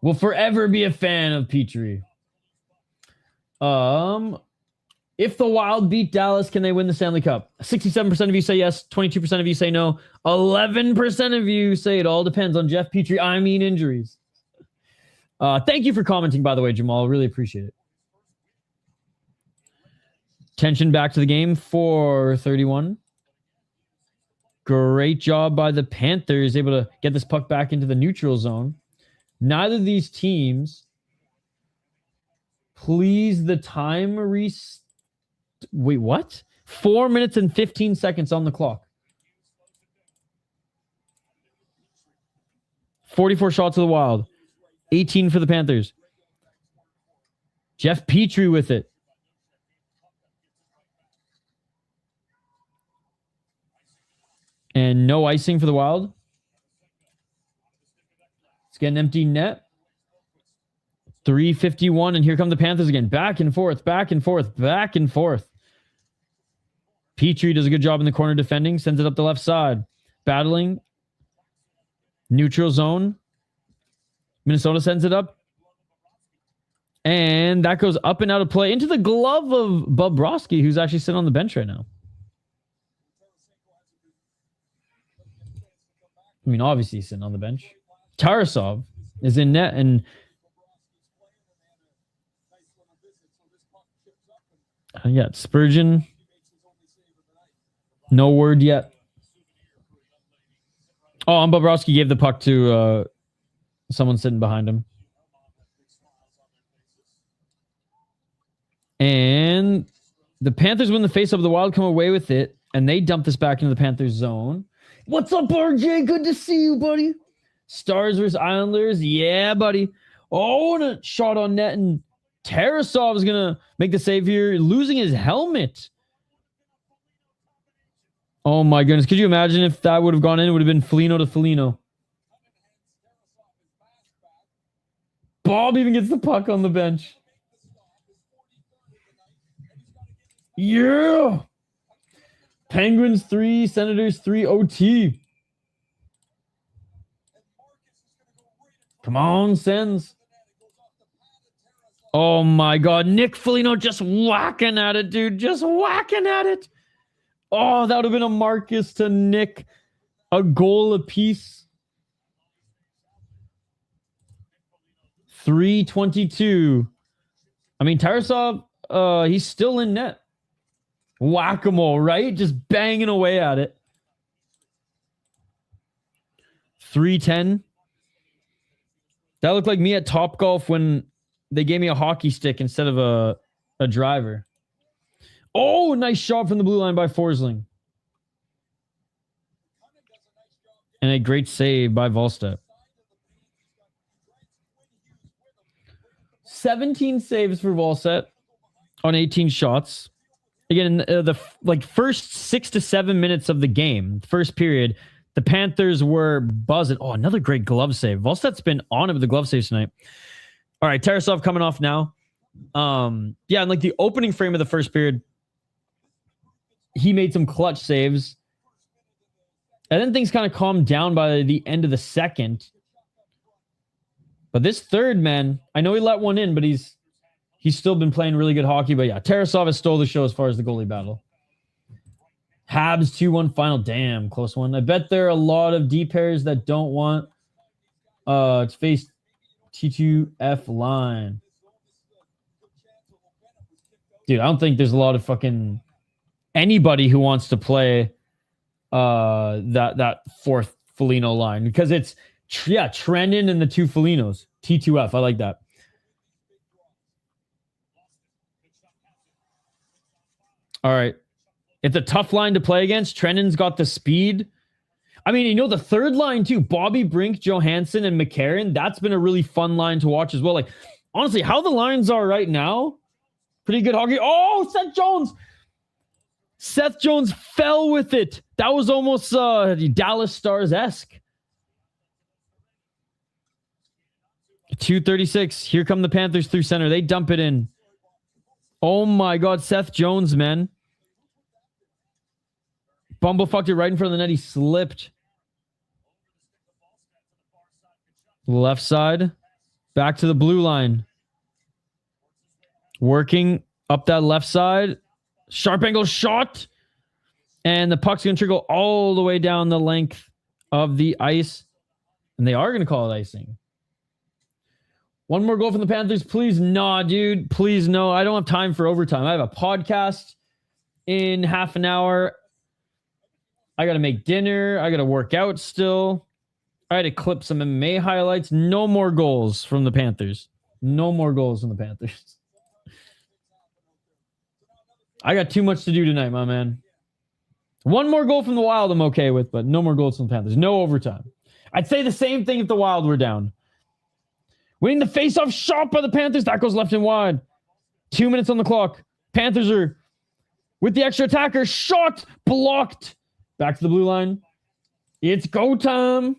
A: Will forever be a fan of Petrie. If the Wild beat Dallas, can they win the Stanley Cup? 67% of you say yes, 22% of you say no, 11% of you say it all depends on Jeff Petrie. I mean injuries. Thank you for commenting, by the way, Jamal. Really appreciate it. Tension back to the game for 31. Great job by the Panthers, able to get this puck back into the neutral zone. Neither of these teams, please, the time wait, what? 4 minutes and 15 seconds on the clock. 44 shots of the Wild. 18 for the Panthers. Jeff Petrie with it. And no icing for the Wild. Let's get an empty net. 3:51, and here come the Panthers again. Back and forth, back and forth, back and forth. Petrie does a good job in the corner defending, sends it up the left side. Battling. Neutral zone. Minnesota sends it up. And that goes up and out of play into the glove of Bobrovsky, who's actually sitting on the bench right now. I mean, obviously he's sitting on the bench. Tarasov is in net, and yeah, Spurgeon. No word yet. Oh, and Bobrovsky gave the puck to someone sitting behind him. And the Panthers win the faceoff. The Wild come away with it, and they dump this back into the Panthers zone. What's up, RJ? Good to see you, buddy. Stars versus Islanders. Yeah, buddy. Oh, and a shot on net, and Tarasov is going to make the save here, losing his helmet. Oh, my goodness. Could you imagine if that would have gone in? It would have been Foligno to Foligno. Bob even gets the puck on the bench. Yeah. Penguins 3, Senators 3, OT. Come on, Sens. Oh my God. Nick Foligno just whacking at it, dude. Just whacking at it. Oh, that would have been a Marcus to Nick. A goal apiece. 3:22. I mean, Tarasov, he's still in net. Whack-a-mole, right? Just banging away at it. 3:10. That looked like me at Topgolf when they gave me a hockey stick instead of a driver. Oh, nice shot from the blue line by Forsling. And a great save by Volstead. 17 saves for Volstead on 18 shots. Again, the first 6 to 7 minutes of the game, first period, the Panthers were buzzing. Oh, another great glove save. Volsted's been on it with the glove saves tonight. All right, Tarasov coming off now. Yeah, and like the opening frame of the first period, he made some clutch saves. And then things kind of calmed down by the end of the second. But this third, man, I know he let one in, but he's still been playing really good hockey. But yeah, Tarasov has stole the show as far as the goalie battle. Habs 2-1 final. Damn, close one. I bet there are a lot of D pairs that don't want to face T2F line. Dude, I don't think there's a lot of fucking anybody who wants to play that fourth Foligno line, because it's Trennan and the two Folignos. T2F. I like that. All right. It's a tough line to play against. Trennan's got the speed. I mean, the third line too. Bobby Brink, Johansson, and McCarron. That's been a really fun line to watch as well. Like, honestly, how the lines are right now, pretty good hockey. Oh, Seth Jones. Seth Jones fell with it. That was almost Dallas Stars-esque. 2:36. Here come the Panthers through center. They dump it in. Oh my God, Seth Jones, man. Bumblefucked it right in front of the net. He slipped. Left side. Back to the blue line. Working up that left side. Sharp angle shot. And the puck's going to trickle all the way down the length of the ice. And they are going to call it icing. One more goal from the Panthers. Please, nah, dude. Please, no. I don't have time for overtime. I have a podcast in half an hour. I got to make dinner. I got to work out still. I had to clip some MMA highlights. No more goals from the Panthers. No more goals from the Panthers. I got too much to do tonight, my man. One more goal from the Wild I'm okay with, but no more goals from the Panthers. No overtime. I'd say the same thing if the Wild were down. Winning the face-off shot by the Panthers. That goes left and wide. 2 minutes on the clock. Panthers are with the extra attacker. Shot blocked. Back to the blue line. It's go time.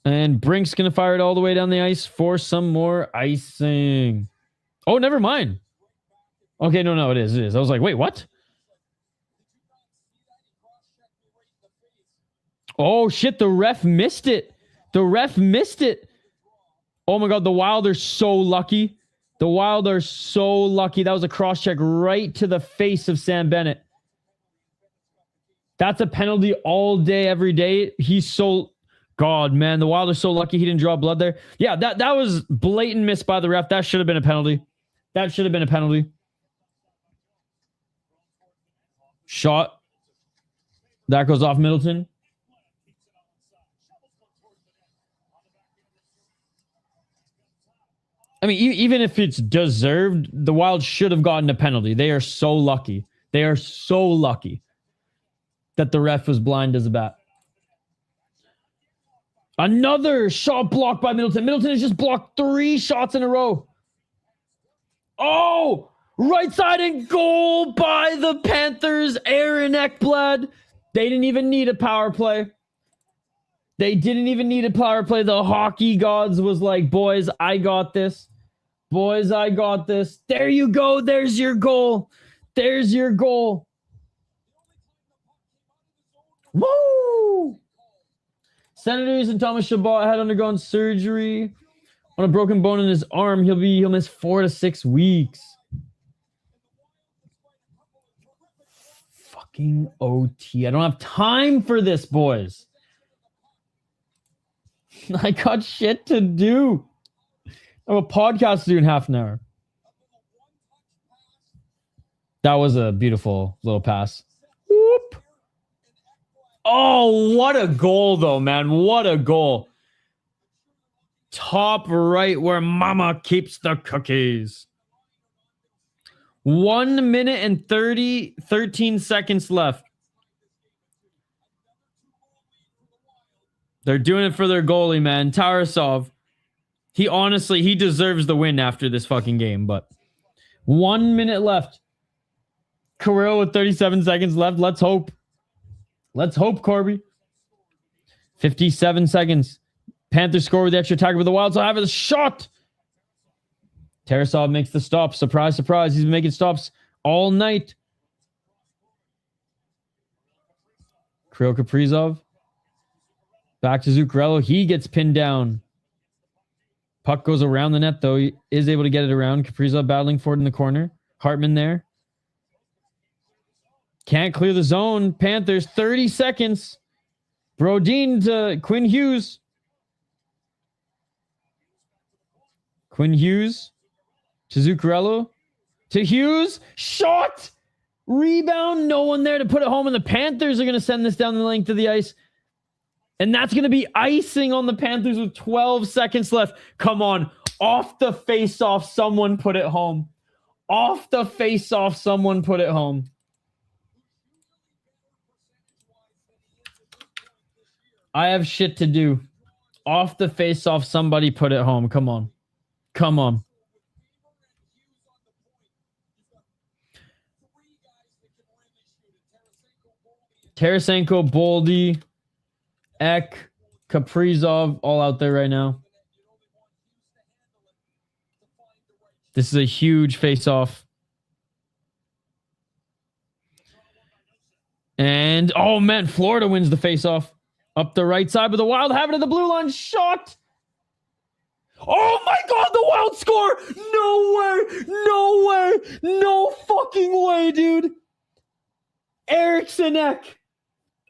A: And Brink's going to fire it all the way down the ice for some more icing. Oh, never mind. Okay, no, it is. I was like, wait, what? Oh, shit, the ref missed it. Oh, my God, the Wild are so lucky. That was a cross-check right to the face of Sam Bennett. That's a penalty all day, every day. God, man, the Wild are so lucky he didn't draw blood there. Yeah, that was blatant miss by the ref. That should have been a penalty. Shot. That goes off Middleton. I mean, even if it's deserved, the Wild should have gotten a penalty. They are so lucky. That the ref was blind as a bat. Another shot blocked by Middleton. Middleton has just blocked 3 shots in a row. Oh, right side and goal by the Panthers. Aaron Ekblad. They didn't even need a power play. The hockey gods was like, boys, I got this. There you go. There's your goal. Woo! Senators and Thomas Chabot had undergone surgery on a broken bone in his arm. He'll miss 4 to 6 weeks. Fucking OT. I don't have time for this, boys. I got shit to do. I have a podcast to do in half an hour. That was a beautiful little pass. Whoop. Oh, what a goal, though, man. What a goal. Top right where mama keeps the cookies. 1 minute and 13 seconds left. They're doing it for their goalie, man. Tarasov. He deserves the win after this fucking game, but 1 minute left. Carrero with 37 seconds left. Let's hope. Corby. 57 seconds. Panthers score with the extra attacker, but the Wild still have a shot. Tarasov makes the stop. Surprise, surprise. He's been making stops all night. Kirill Kaprizov. Back to Zuccarello. He gets pinned down. Puck goes around the net, though. He is able to get it around. Kaprizov battling for it in the corner. Hartman there. Can't clear the zone. Panthers, 30 seconds. Brodin to Quinn Hughes. Quinn Hughes to Zuccarello. To Hughes. Shot! Rebound. No one there to put it home, and the Panthers are going to send this down the length of the ice. And that's going to be icing on the Panthers with 12 seconds left. Come on. Off the face-off, someone put it home. Off the face-off, someone put it home. I have shit to do. Off the face-off, somebody put it home. Come on. Come on. Tarasenko, Boldy, Ek, Kaprizov, all out there right now. This is a huge face-off. And, oh, man, Florida wins the face-off. Up the right side, but the Wild have it at the blue line. Shot! Oh, my God, the Wild score! No way! No way! No fucking way, dude! Eriksson Ek.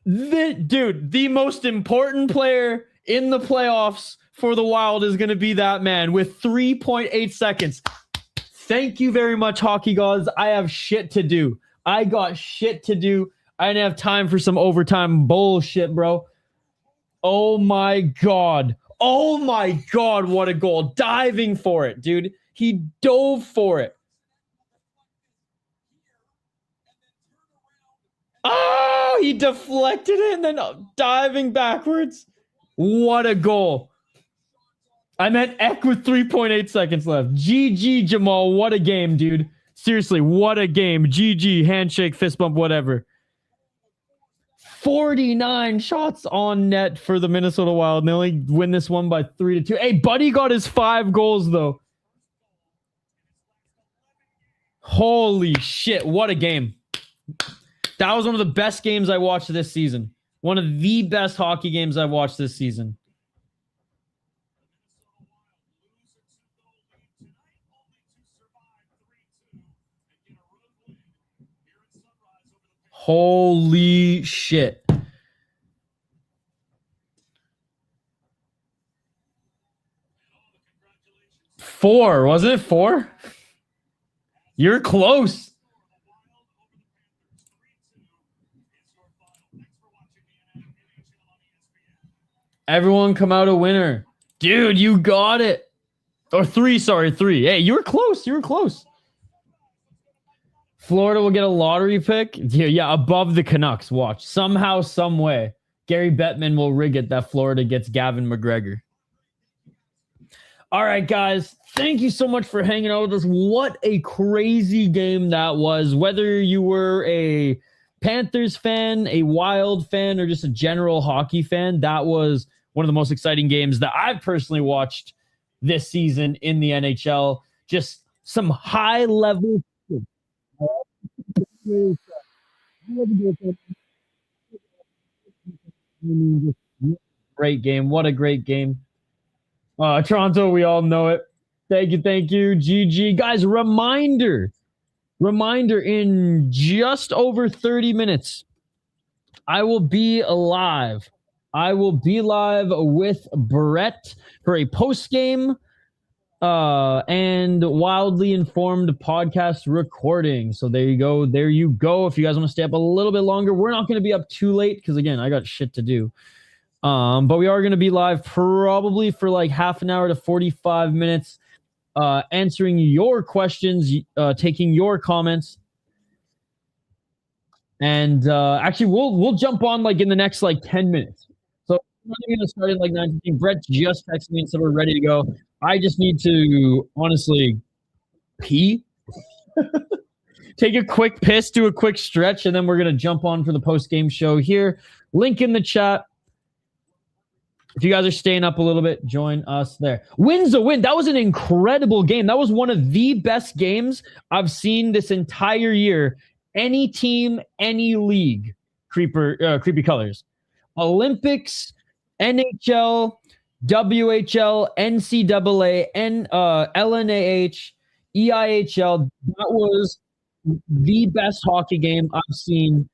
A: The most important player in the playoffs for the Wild is going to be that man with 3.8 seconds. Thank you very much, hockey gods. I have shit to do. I got shit to do. I didn't have time for some overtime bullshit, bro. Oh my God. Oh my God, what a goal. Diving for it, dude. He dove for it. Oh, he deflected it and then diving backwards. What a goal. I meant Ek with 3.8 seconds left. GG, Jamal. What a game, dude. Seriously, what a game. GG, handshake, fist bump, whatever. 49 shots on net for the Minnesota Wild. And they only win this one by 3-2. Hey, Buddy got his 5 goals, though. Holy shit, what a game. That was one of the best games I watched this season. One of the best hockey games I watched this season. Holy shit. Four, wasn't it? 4? You're close. Everyone come out a winner. Dude, you got it. Or 3, sorry, 3. Hey, you were close. You were close. Florida will get a lottery pick. Yeah, above the Canucks. Watch. Somehow, some way, Gary Bettman will rig it that Florida gets Gavin McGregor. All right, guys. Thank you so much for hanging out with us. What a crazy game that was. Whether you were a Panthers fan, a Wild fan, or just a general hockey fan, that was one of the most exciting games that I've personally watched this season in the NHL. Just some high-level... Great game. What a great game. Toronto, we all know it. Thank you. GG. Guys, reminder, in just over 30 minutes, I will be live. With Brett for a post-game and Wildly Informed podcast recording. So there you go. If you guys want to stay up a little bit longer, we're not going to be up too late because, again, I got shit to do. But we are going to be live probably for like half an hour to 45 minutes, answering your questions, taking your comments. And actually, we'll jump on like in the next like 10 minutes. So I'm not going to start in like 9:15. Brett just texted me and said we're ready to go. I just need to honestly pee, take a quick piss, do a quick stretch, and then we're going to jump on for the post-game show here. Link in the chat. If you guys are staying up a little bit, join us there. Win's a win. That was an incredible game. That was one of the best games I've seen this entire year. Any team, any league. Creepy colors. Olympics, NHL, WHL, NCAA, LNAH, EIHL. That was the best hockey game I've seen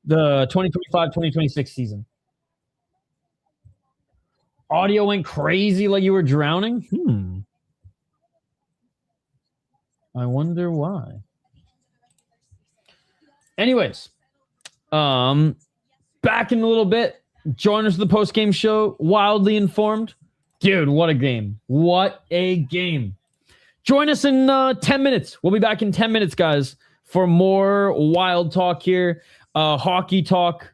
A: the 2025-2026 season. Audio went crazy like you were drowning. I wonder why. Anyways, back in a little bit. Join us for the post-game show. Wildly Informed. Dude, what a game. What a game. Join us in 10 minutes. We'll be back in 10 minutes, guys, for more wild talk here. Hockey talk,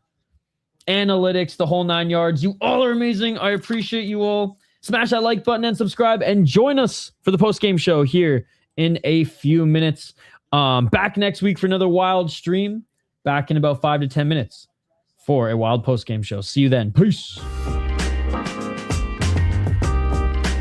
A: analytics, the whole 9 yards. You all are amazing. I appreciate you all. Smash that like button and subscribe and join us for the post-game show here in a few minutes. Back next week for another wild stream. Back in about 5 to 10 minutes for a wild post-game show. See you then. Peace.